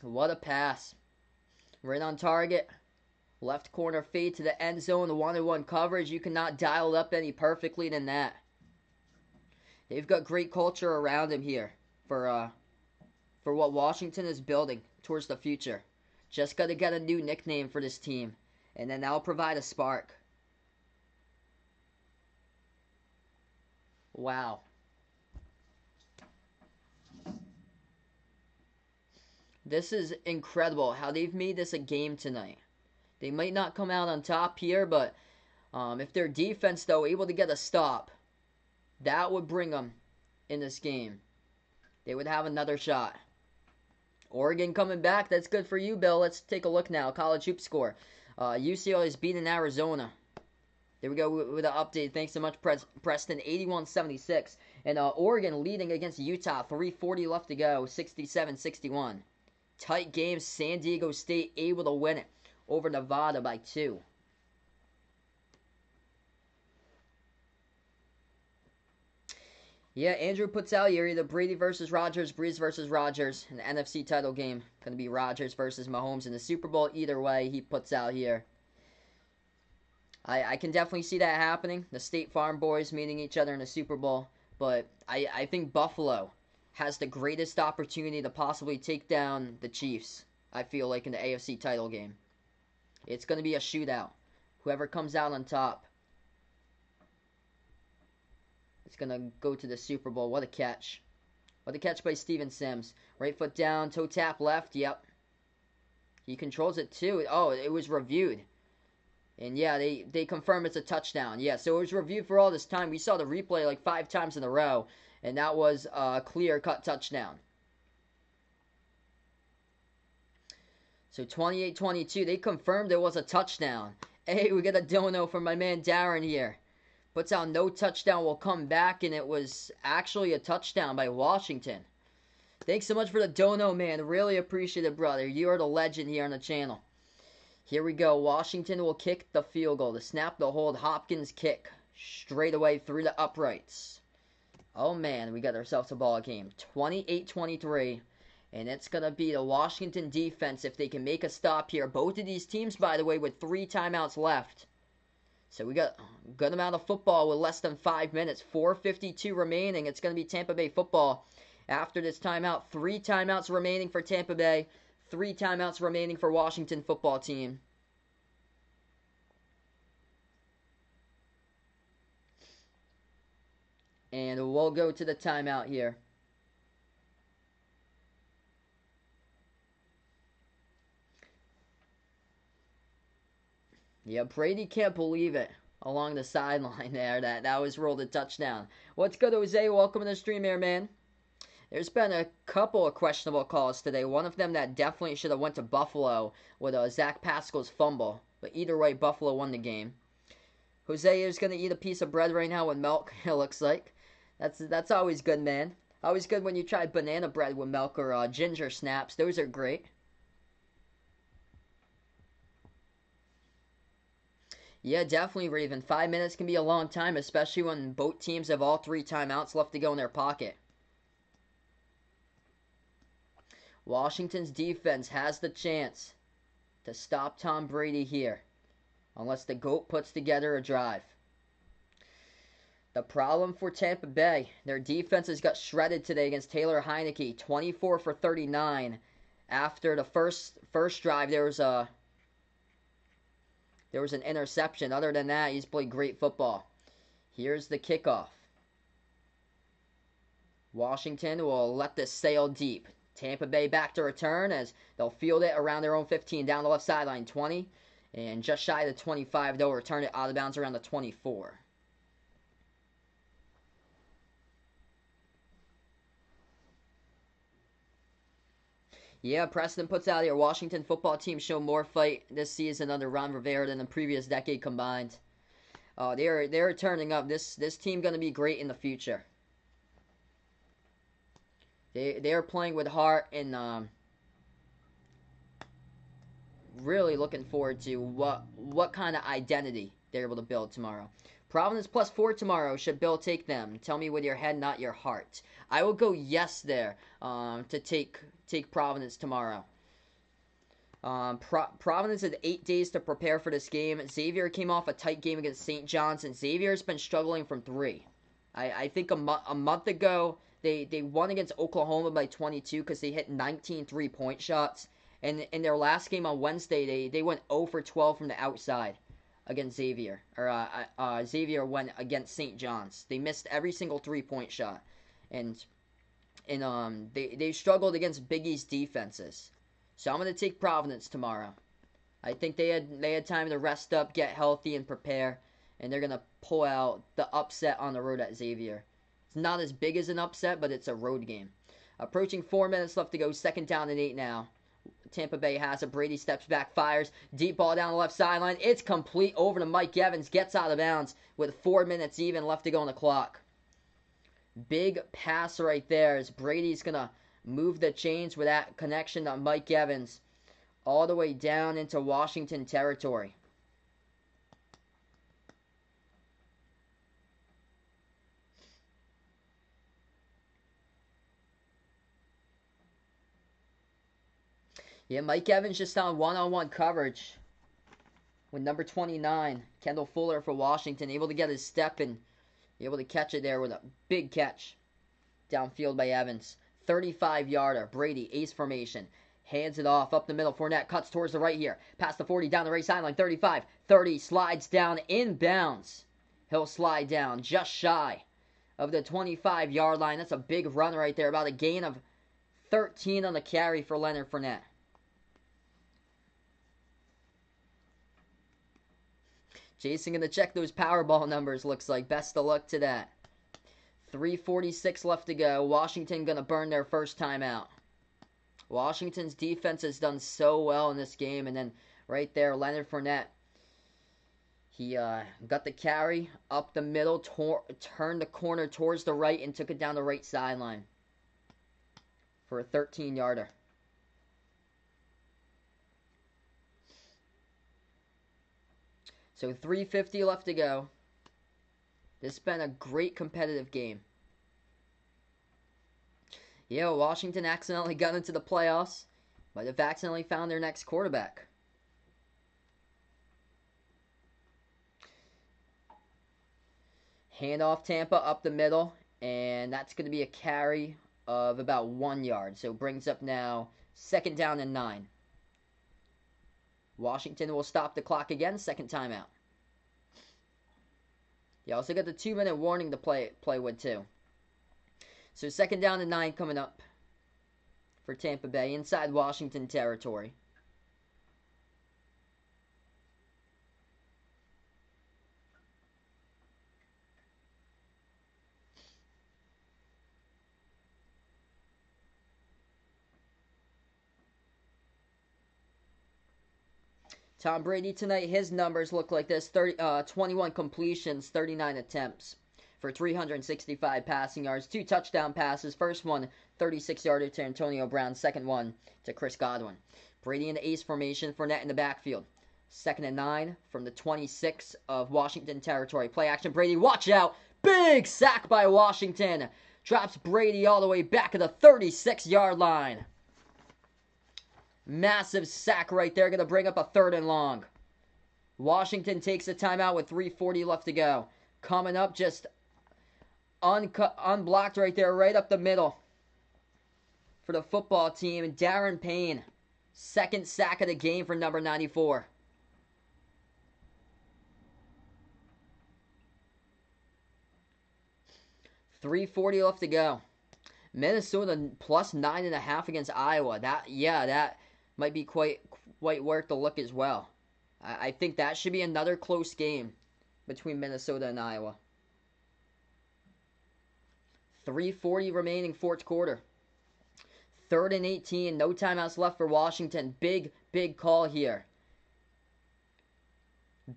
What a pass. Right on target. Left corner fade to the end zone. The 1-on-1 coverage. You cannot dial it up any perfectly than that. They've got great culture around him here for what Washington is building towards the future. Just got to get a new nickname for this team, and then that'll provide a spark. Wow. This is incredible how they've made this a game tonight. They might not come out on top here, but if their defense, though, able to get a stop, that would bring them in this game. They would have another shot. Oregon coming back. That's good for you, Bill. Let's take a look now. College hoop score. UCLA is beating Arizona. There we go with an update. Thanks so much, Preston. 81-76. And Oregon leading against Utah. 3:40 left to go. 67-61. Tight game. San Diego State able to win it over Nevada by 2. Yeah, Andrew puts out here either Brady versus Rodgers, Breeze versus Rodgers. An NFC title game. Going to be Rodgers versus Mahomes in the Super Bowl. Either way, he puts out here. I can definitely see that happening. The State Farm boys meeting each other in the Super Bowl. But I think Buffalo has the greatest opportunity to possibly take down the Chiefs, I feel like, in the AFC title game. It's going to be a shootout. Whoever comes out on top is going to go to the Super Bowl. What a catch. What a catch by Steven Sims. Right foot down, toe tap left. Yep. He controls it too. Oh, it was reviewed. And yeah, they confirm it's a touchdown. Yeah, so it was reviewed for all this time. We saw the replay like 5 times in a row. And that was a clear-cut touchdown. So 28-22, they confirmed it was a touchdown. Hey, we got a dono from my man Darren here. Puts out no touchdown will come back, and it was actually a touchdown by Washington. Thanks so much for the dono, man. Really appreciate it, brother. You are the legend here on the channel. Here we go. Washington will kick the field goal. The snap, the hold, Hopkins kick. Straight away through the uprights. Oh, man, we got ourselves a ball game. 28-23. And it's going to be the Washington defense if they can make a stop here. Both of these teams, by the way, with 3 timeouts left. So we got a good amount of football with less than 5 minutes. 4:52 remaining. It's going to be Tampa Bay football after this timeout. 3 timeouts remaining for Tampa Bay. 3 timeouts remaining for Washington football team. And we'll go to the timeout here. Yeah, Brady can't believe it along the sideline there. That was ruled a touchdown. What's good, Jose? Welcome to the stream here, man. There's been a couple of questionable calls today. One of them that definitely should have went to Buffalo with Zach Pascal's fumble. But either way, Buffalo won the game. Jose is going to eat a piece of bread right now with milk, it looks like. That's always good, man. Always good when you try banana bread with milk or ginger snaps. Those are great. Yeah, definitely, Raven. 5 minutes can be a long time, especially when both teams have all 3 timeouts left to go in their pocket. Washington's defense has the chance to stop Tom Brady here, unless the GOAT puts together a drive. The problem for Tampa Bay, their defense has got shredded today against Taylor Heinicke, 24 for 39. After the first drive, there was an interception. Other than that, he's played great football. Here's the kickoff. Washington will let this sail deep. Tampa Bay back to return as they'll field it around their own 15, down the left sideline, 20. And just shy of the 25, they'll return it out of bounds around the 24. Yeah, Preston puts out here, Washington football team show more fight this season under Ron Rivera than the previous decade combined. They're turning up. This team gonna be great in the future. They're playing with heart, and really looking forward to what kind of identity they're able to build tomorrow. Providence +4 tomorrow. Should Bill take them? Tell me with your head, not your heart. I will go yes there to take Providence tomorrow. Providence had 8 days to prepare for this game. Xavier came off a tight game against St. John's, and Xavier's been struggling from 3. I think a month ago they won against Oklahoma by 22 because they hit 19 3-point shots. And in their last game on Wednesday, they went 0 for 12 from the outside against Xavier. Xavier went against St. John's. They missed every single 3-point shot, and they struggled against Big East defenses. So I'm gonna take Providence tomorrow. I think they had time to rest up, get healthy, and prepare, and they're gonna pull out the upset on the road at Xavier. It's not as big as an upset, but it's a road game. Approaching 4 minutes left to go. 2nd down and 8 now. Tampa Bay has it. Brady steps back, fires. Deep ball down the left sideline. It's complete over to Mike Evans. Gets out of bounds with 4 minutes even left to go on the clock. Big pass right there as Brady's going to move the chains with that connection to Mike Evans all the way down into Washington territory. Yeah, Mike Evans just on one-on-one coverage with number 29, Kendall Fuller for Washington, able to get his step and able to catch it there with a big catch downfield by Evans. 35-yarder, Brady, ace formation, hands it off up the middle. Fournette cuts towards the right here, past the 40, down the right sideline, 35, 30, slides down inbounds. He'll slide down just shy of the 25-yard line. That's a big run right there, about a gain of 13 on the carry for Leonard Fournette. Jason going to check those Powerball numbers, looks like. Best of luck to that. 3:46 left to go. Washington going to burn their first timeout. Washington's defense has done so well in this game. And then right there, Leonard Fournette. He got the carry up the middle, turned the corner towards the right, and took it down the right sideline for a 13-yarder. So 3:50 left to go. This has been a great competitive game. Yeah, Washington accidentally got into the playoffs. Might have accidentally found their next quarterback. Handoff Tampa up the middle. And that's going to be a carry of about 1 yard. So it brings up now 2nd down and 9. Washington will stop the clock again, 2nd timeout. You also got the 2-minute warning to play with too. So 2nd down and 9 coming up for Tampa Bay inside Washington territory. Tom Brady tonight, his numbers look like this. 21 completions, 39 attempts for 365 passing yards. 2 touchdown passes. First one, 36-yarder to Antonio Brown. Second one to Chris Godwin. Brady in the ace formation. Fournette in the backfield. 2nd and 9 from the 26 of Washington territory. Play action. Brady, watch out. Big sack by Washington. Drops Brady all the way back at the 36-yard line. Massive sack right there. Going to bring up a 3rd and long. Washington takes a timeout with 3:40 left to go. Coming up just unblocked right there, right up the middle for the football team. Darren Payne. 2nd sack of the game for number 94. $3:40 left to go. Minnesota plus 9.5 against Iowa. That might be quite worth the look as well. I think that should be another close game between Minnesota and Iowa. 3:40 remaining, 4th quarter. 3rd and 18, no timeouts left for Washington. Big call here.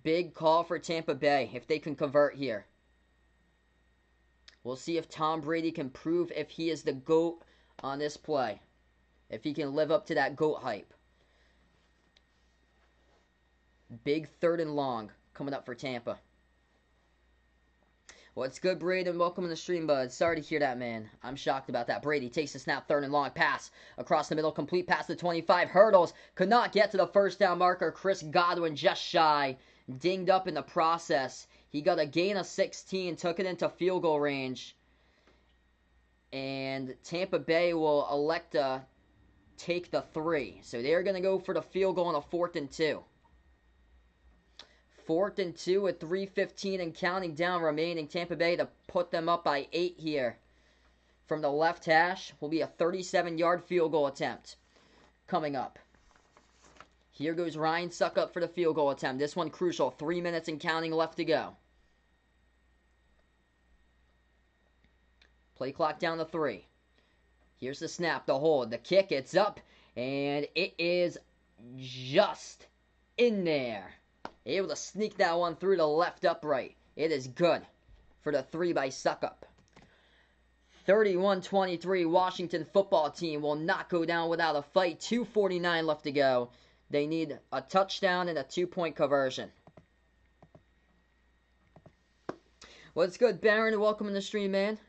Big call for Tampa Bay if they can convert here. We'll see if Tom Brady can prove if he is the GOAT on this play. If he can live up to that GOAT hype. Big 3rd and long coming up for Tampa. What's good, Brady? And welcome to the stream, bud. Sorry to hear that, man. I'm shocked about that. Brady takes the snap, 3rd and long pass. Across the middle, complete pass to 25. Hurdles. Could not get to the 1st down marker. Chris Godwin just shy. Dinged up in the process. He got a gain of 16. Took it into field goal range. And Tampa Bay will elect to take the 3. So they're going to go for the field goal on a 4th and 2. 4th and 2 with 3:15 and counting down remaining. Tampa Bay to put them up by 8 here. From the left hash will be a 37-yard field goal attempt coming up. Here goes Ryan Suckup for the field goal attempt. This one crucial. 3 minutes and counting left to go. Play clock down to 3. Here's the snap, the hold, the kick. It's up, and it is just in there. Able to sneak that one through the left upright. It is good for the 3 by Suckup. 31-23, Washington football team will not go down without a fight. 2:49 left to go. They need a touchdown and a 2-point conversion. What's good, Baron? Welcome in the stream, man.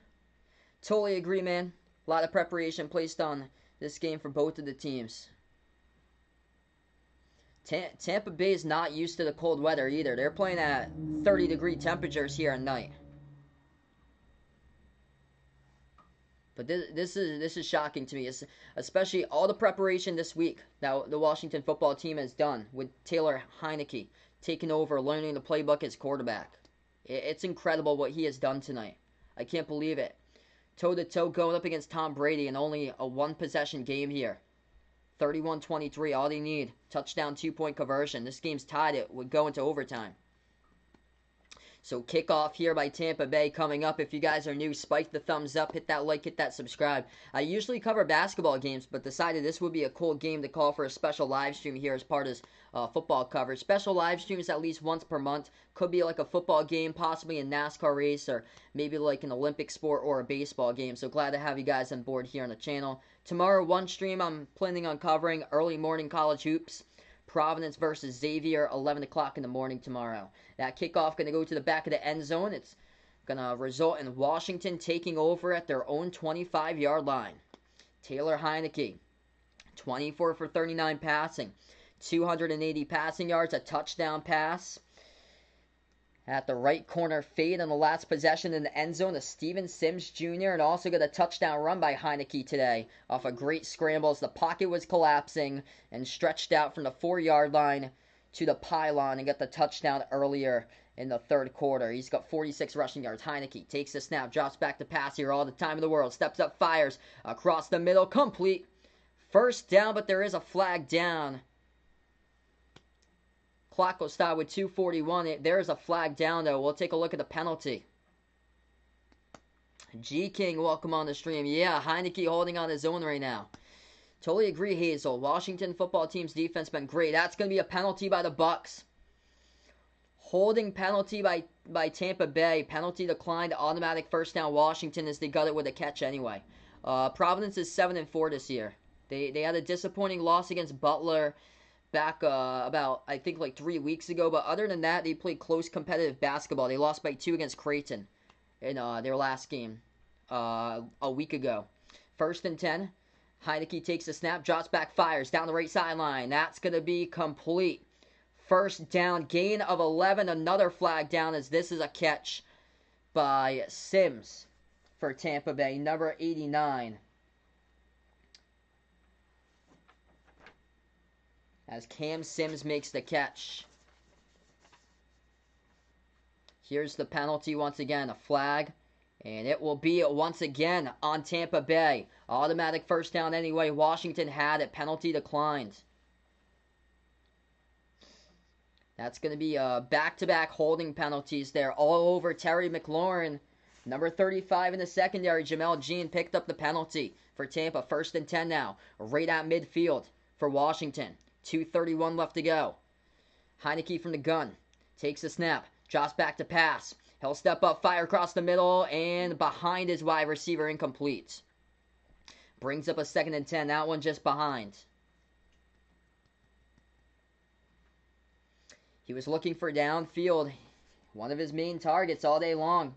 Totally agree, man. A lot of preparation placed on this game for both of the teams. Tampa Bay is not used to the cold weather either. They're playing at 30-degree temperatures here at night. But this is shocking to me, especially all the preparation this week that the Washington football team has done with Taylor Heinicke taking over, learning the playbook as quarterback. It's incredible what he has done tonight. I can't believe it. Toe-to-toe going up against Tom Brady in only a 1-possession game here. 31-23, all they need. Touchdown, 2-point conversion. This game's tied. It would go into overtime. So kickoff here by Tampa Bay coming up. If you guys are new, spike the thumbs up, hit that like, hit that subscribe. I usually cover basketball games, but decided this would be a cool game to call for a special live stream here as part of football coverage. Special live streams at least once per month. Could be like a football game, possibly a NASCAR race, or maybe like an Olympic sport or a baseball game. So glad to have you guys on board here on the channel. Tomorrow, one stream I'm planning on covering early morning college hoops. Providence versus Xavier, 11 o'clock in the morning tomorrow. That kickoff going to go to the back of the end zone. It's going to result in Washington taking over at their own 25-yard line. Taylor Heinicke, 24 for 39 passing, 280 passing yards, a touchdown pass. At the right corner fade on the last possession in the end zone of Steven Sims Jr. and also got a touchdown run by Heinicke today off a great scramble as the pocket was collapsing and stretched out from the 4-yard line to the pylon and got the touchdown earlier in the 3rd quarter. He's got 46 rushing yards. Heinicke takes the snap, drops back to pass here all the time in the world, steps up, fires across the middle, complete. 1st down, but there is a flag down. Clock will stop with 2:41. There's a flag down, though. We'll take a look at the penalty. G King, welcome on the stream. Yeah, Heinicke holding on his own right now. Totally agree, Hazel. Washington football team's defense been great. That's going to be a penalty by the Bucs. Holding penalty by Tampa Bay. Penalty declined. Automatic 1st down Washington as they got it with a catch anyway. Providence is 7-4 this year. They had a disappointing loss against Butler back about, I think, like 3 weeks ago. But other than that, they played close competitive basketball. They lost by 2 against Creighton in their last game a week ago. 1st and 10. Heinicke takes the snap, drops back, fires down the right sideline. That's going to be complete. 1st down, gain of 11. Another flag down as this is a catch by Sims for Tampa Bay, number 89. As Cam Sims makes the catch. Here's the penalty once again, a flag. And it will be once again on Tampa Bay. Automatic 1st down anyway. Washington had it. Penalty declined. That's going to be back-to-back holding penalties there. All over Terry McLaurin. Number 35 in the secondary, Jamel Jean, picked up the penalty for Tampa. 1st and 10 now. Right at midfield for Washington. 2:31 left to go. Heinicke from the gun. Takes the snap. Drops back to pass. He'll step up, fire across the middle, and behind his wide receiver, incomplete. Brings up a 2nd and 10. That one just behind. He was looking for downfield. One of his main targets all day long.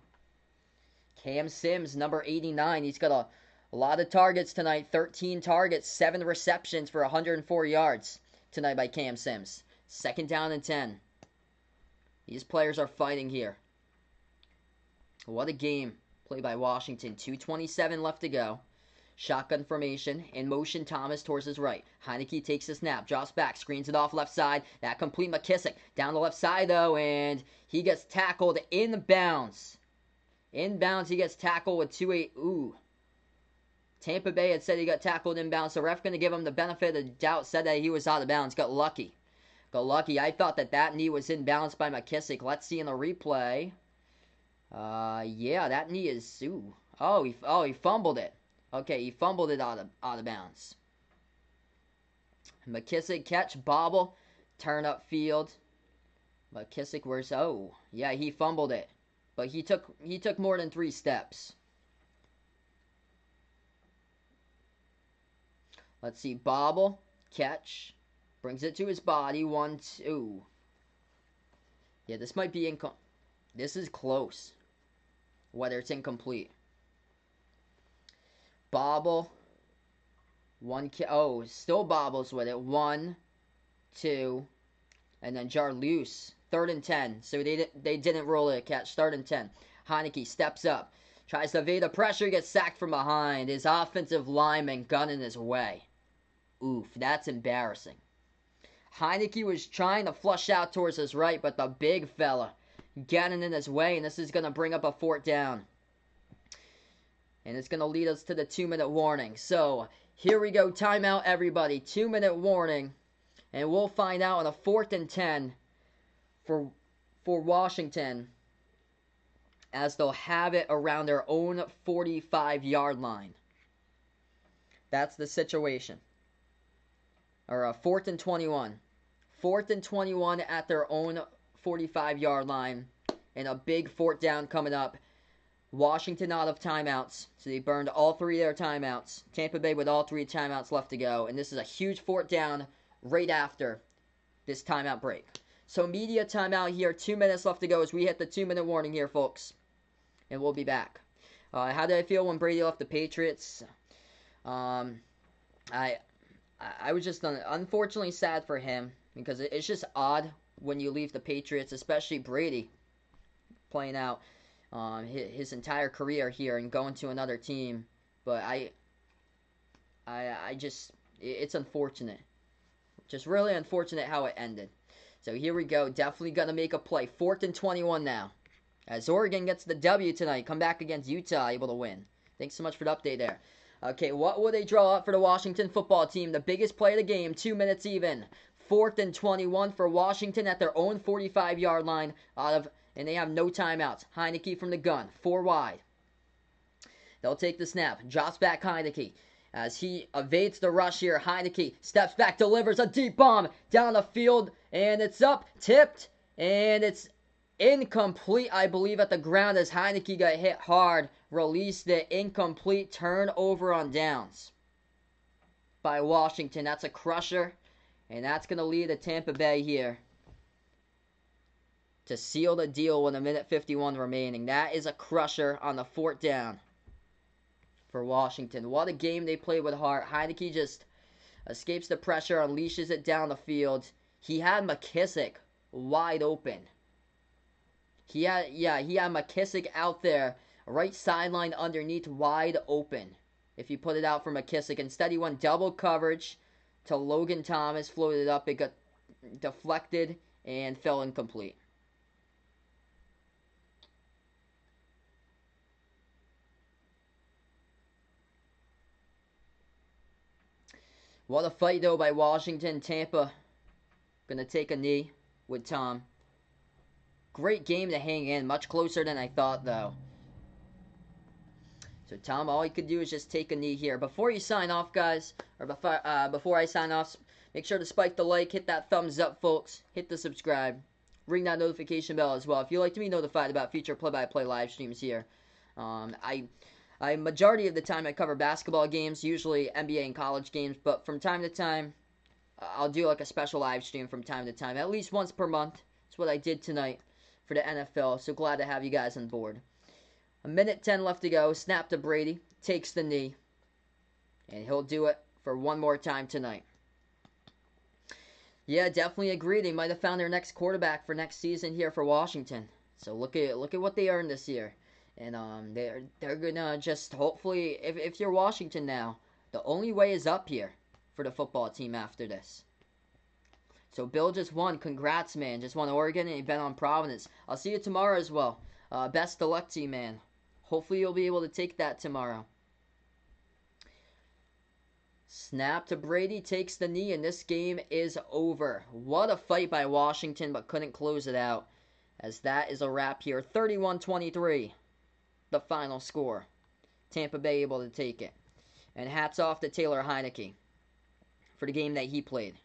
Cam Sims, number 89. He's got a lot of targets tonight. 13 targets, 7 receptions for 104 yards tonight by Cam Sims. 2nd down and 10. These players are fighting here. What a game played by Washington. 2:27 left to go. Shotgun formation. In motion, Thomas towards his right. Heinicke takes the snap. Drops back. Screens it off left side. That complete McKissick. Down the left side, though, and he gets tackled in bounds. In bounds, he gets tackled with 2-8. Ooh. Tampa Bay had said he got tackled in bounds. The ref going to give him the benefit of the doubt. Said that he was out of bounds. Got lucky. Got lucky. I thought that knee was in bounds by McKissick. Let's see in the replay. Yeah, that knee is... Ooh. Oh, he fumbled it. Okay, he fumbled it out of bounds. McKissick catch, bobble, turn up field. McKissick, where's... Oh, yeah, he fumbled it. But he took more than 3 steps. Let's see, bobble, catch, brings it to his body, 1, 2. Yeah, this might be this is close. Whether it's incomplete. Bobble. Still bobbles with it. 1, 2. And then jar loose. 3rd and 10. So they didn't roll it a catch. 3rd and 10. Heinicke steps up. Tries to evade the pressure. Gets sacked from behind. His offensive lineman gunning his way. Oof, that's embarrassing. Heinicke was trying to flush out towards his right, but the big fella getting in his way, and this is going to bring up a 4th down. And it's going to lead us to the 2-minute warning. So, here we go. Timeout, everybody. 2-minute warning. And we'll find out on a 4th and 10 for Washington, as they'll have it around their own 45-yard line. That's the situation. Or a 4th and 21. 4th and 21 at their own 45-yard line. And a big 4th down coming up. Washington out of timeouts. So they burned all 3 of their timeouts. Tampa Bay with all 3 timeouts left to go. And this is a huge 4th down right after this timeout break. So media timeout here. 2 minutes left to go as we hit the 2-minute warning here, folks. And we'll be back. How did I feel when Brady left the Patriots? I was just unfortunately sad for him. Because it's just odd when you leave the Patriots, especially Brady, playing out his entire career here and going to another team. But it's unfortunate. Just really unfortunate how it ended. So here we go. Definitely going to make a play. 4th and 21 now. As Oregon gets the W tonight. Come back against Utah, able to win. Thanks so much for the update there. Okay, what will they draw up for the Washington football team? The biggest play of the game. 2 minutes even. 4th and 21 for Washington at their own 45-yard line. And they have no timeouts. Heinicke from the gun. 4 wide. They'll take the snap. Drops back Heinicke. As he evades the rush here, Heinicke steps back, delivers a deep bomb down the field, and it's up, tipped, and it's incomplete, I believe, at the ground as Heinicke got hit hard. Released it, incomplete, turnover on downs by Washington. That's a crusher, and that's going to lead to Tampa Bay here to seal the deal with 1:51 remaining. That is a crusher on the 4th down for Washington. What a game they played with heart. Heinicke just escapes the pressure, unleashes it down the field. He had McKissick wide open. He had McKissick out there, right sideline underneath, wide open. If you put it out for McKissick. Instead, he went double coverage to Logan Thomas, floated up. It got deflected and fell incomplete. What a fight, though, by Washington. Tampa going to take a knee with Tom. Great game to hang in. Much closer than I thought, though. So, Tom, all he could do is just take a knee here. Before you sign off, guys, or before I sign off, make sure to spike the like, hit that thumbs up, folks. Hit the subscribe. ring that notification bell as well if you'd like to be notified about future play-by-play live streams here. I majority of the time I cover basketball games, usually NBA and college games, but from time to time I'll do like a special live stream from time to time, at least once per month. That's what I did tonight for the NFL, so glad to have you guys on board. A minute 10 left to go. Snap to Brady, takes the knee, and he'll do it for one more time tonight. Yeah, definitely agree. They might have found their next quarterback for next season here for Washington. So look at what they earned this year, and they're gonna just hopefully, if you're Washington now, the only way is up here for the football team after this. So Bill just won. Congrats, man. Just won Oregon and he bet on Providence. I'll see you tomorrow as well. Best of luck to you, man. Hopefully you'll be able to take that tomorrow. Snap to Brady, takes the knee, and this game is over. What a fight by Washington, but couldn't close it out. As that is a wrap here. 31-23, the final score. Tampa Bay able to take it. And hats off to Taylor Heinicke for the game that he played.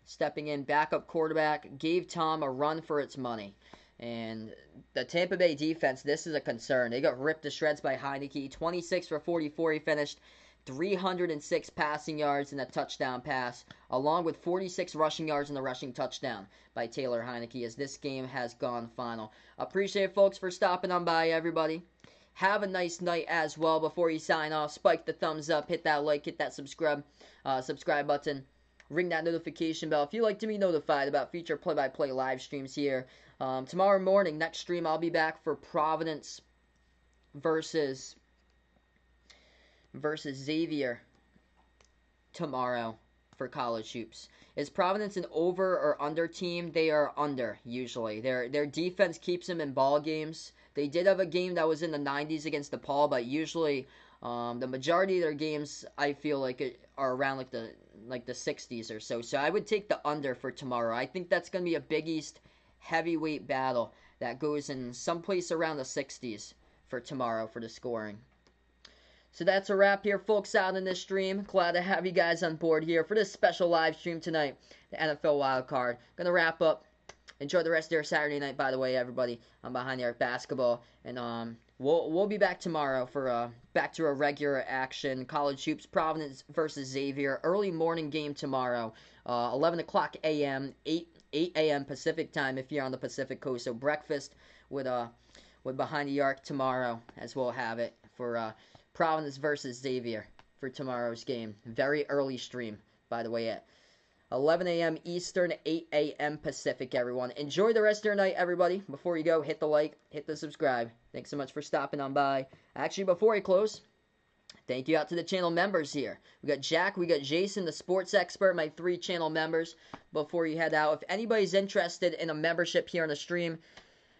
Stepping in, backup quarterback, gave Tom a run for its money. And the Tampa Bay defense, this is a concern. They got ripped to shreds by Heinicke. 26 for 44 he finished. 306 passing yards and a touchdown pass, along with 46 rushing yards and a rushing touchdown by Taylor Heinicke, as this game has gone final. Appreciate it, folks, for stopping on by, everybody. Have a nice night as well. Before you sign off, spike the thumbs up, hit that like, hit that subscribe button, ring that notification bell if you'd like to be notified about future play-by-play live streams here. Tomorrow morning, next stream, I'll be back for Providence versus Xavier tomorrow for college hoops. Is Providence an over or under team? They are under, usually. Their defense keeps them in ball games. They did have a game that was in the 90s against DePaul, but usually the majority of their games, I feel like, are around like the 60s or so. So I would take the under for tomorrow. I think that's going to be a Big East heavyweight battle that goes in someplace around the 60s for tomorrow for the scoring. So that's a wrap here, folks, out in this stream. Glad to have you guys on board here for this special live stream tonight, the NFL Wildcard. Gonna wrap up. Enjoy the rest of your Saturday night, by the way, everybody. I'm behind the arc basketball, and we'll be back tomorrow for back to a regular action. College hoops, Providence versus Xavier. Early morning game tomorrow, 11 o'clock a.m., 8 a.m. Pacific time if you're on the Pacific Coast. So breakfast with behind the arc tomorrow, as we'll have it for Providence versus Xavier for tomorrow's game. Very early stream, by the way, at 11 a.m. Eastern, 8 a.m. Pacific, everyone. Enjoy the rest of your night, everybody. Before you go, hit the like, hit the subscribe. Thanks so much for stopping on by. Actually, before I close, thank you out to the channel members here. We got Jack, we got Jason, the sports expert, my 3 channel members. Before you head out, if anybody's interested in a membership here on the stream,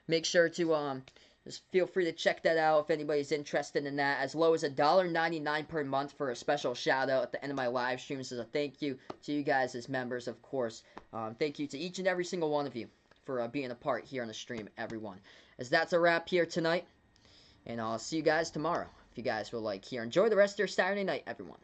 make sure to just feel free to check that out if anybody's interested in that. As low as $1.99 per month for a special shout out at the end of my live streams as a thank you to you guys as members, of course. Thank you to each and every single one of you for being a part here on the stream, everyone. As that's a wrap here tonight, and I'll see you guys tomorrow if you guys will like here. Enjoy the rest of your Saturday night, everyone.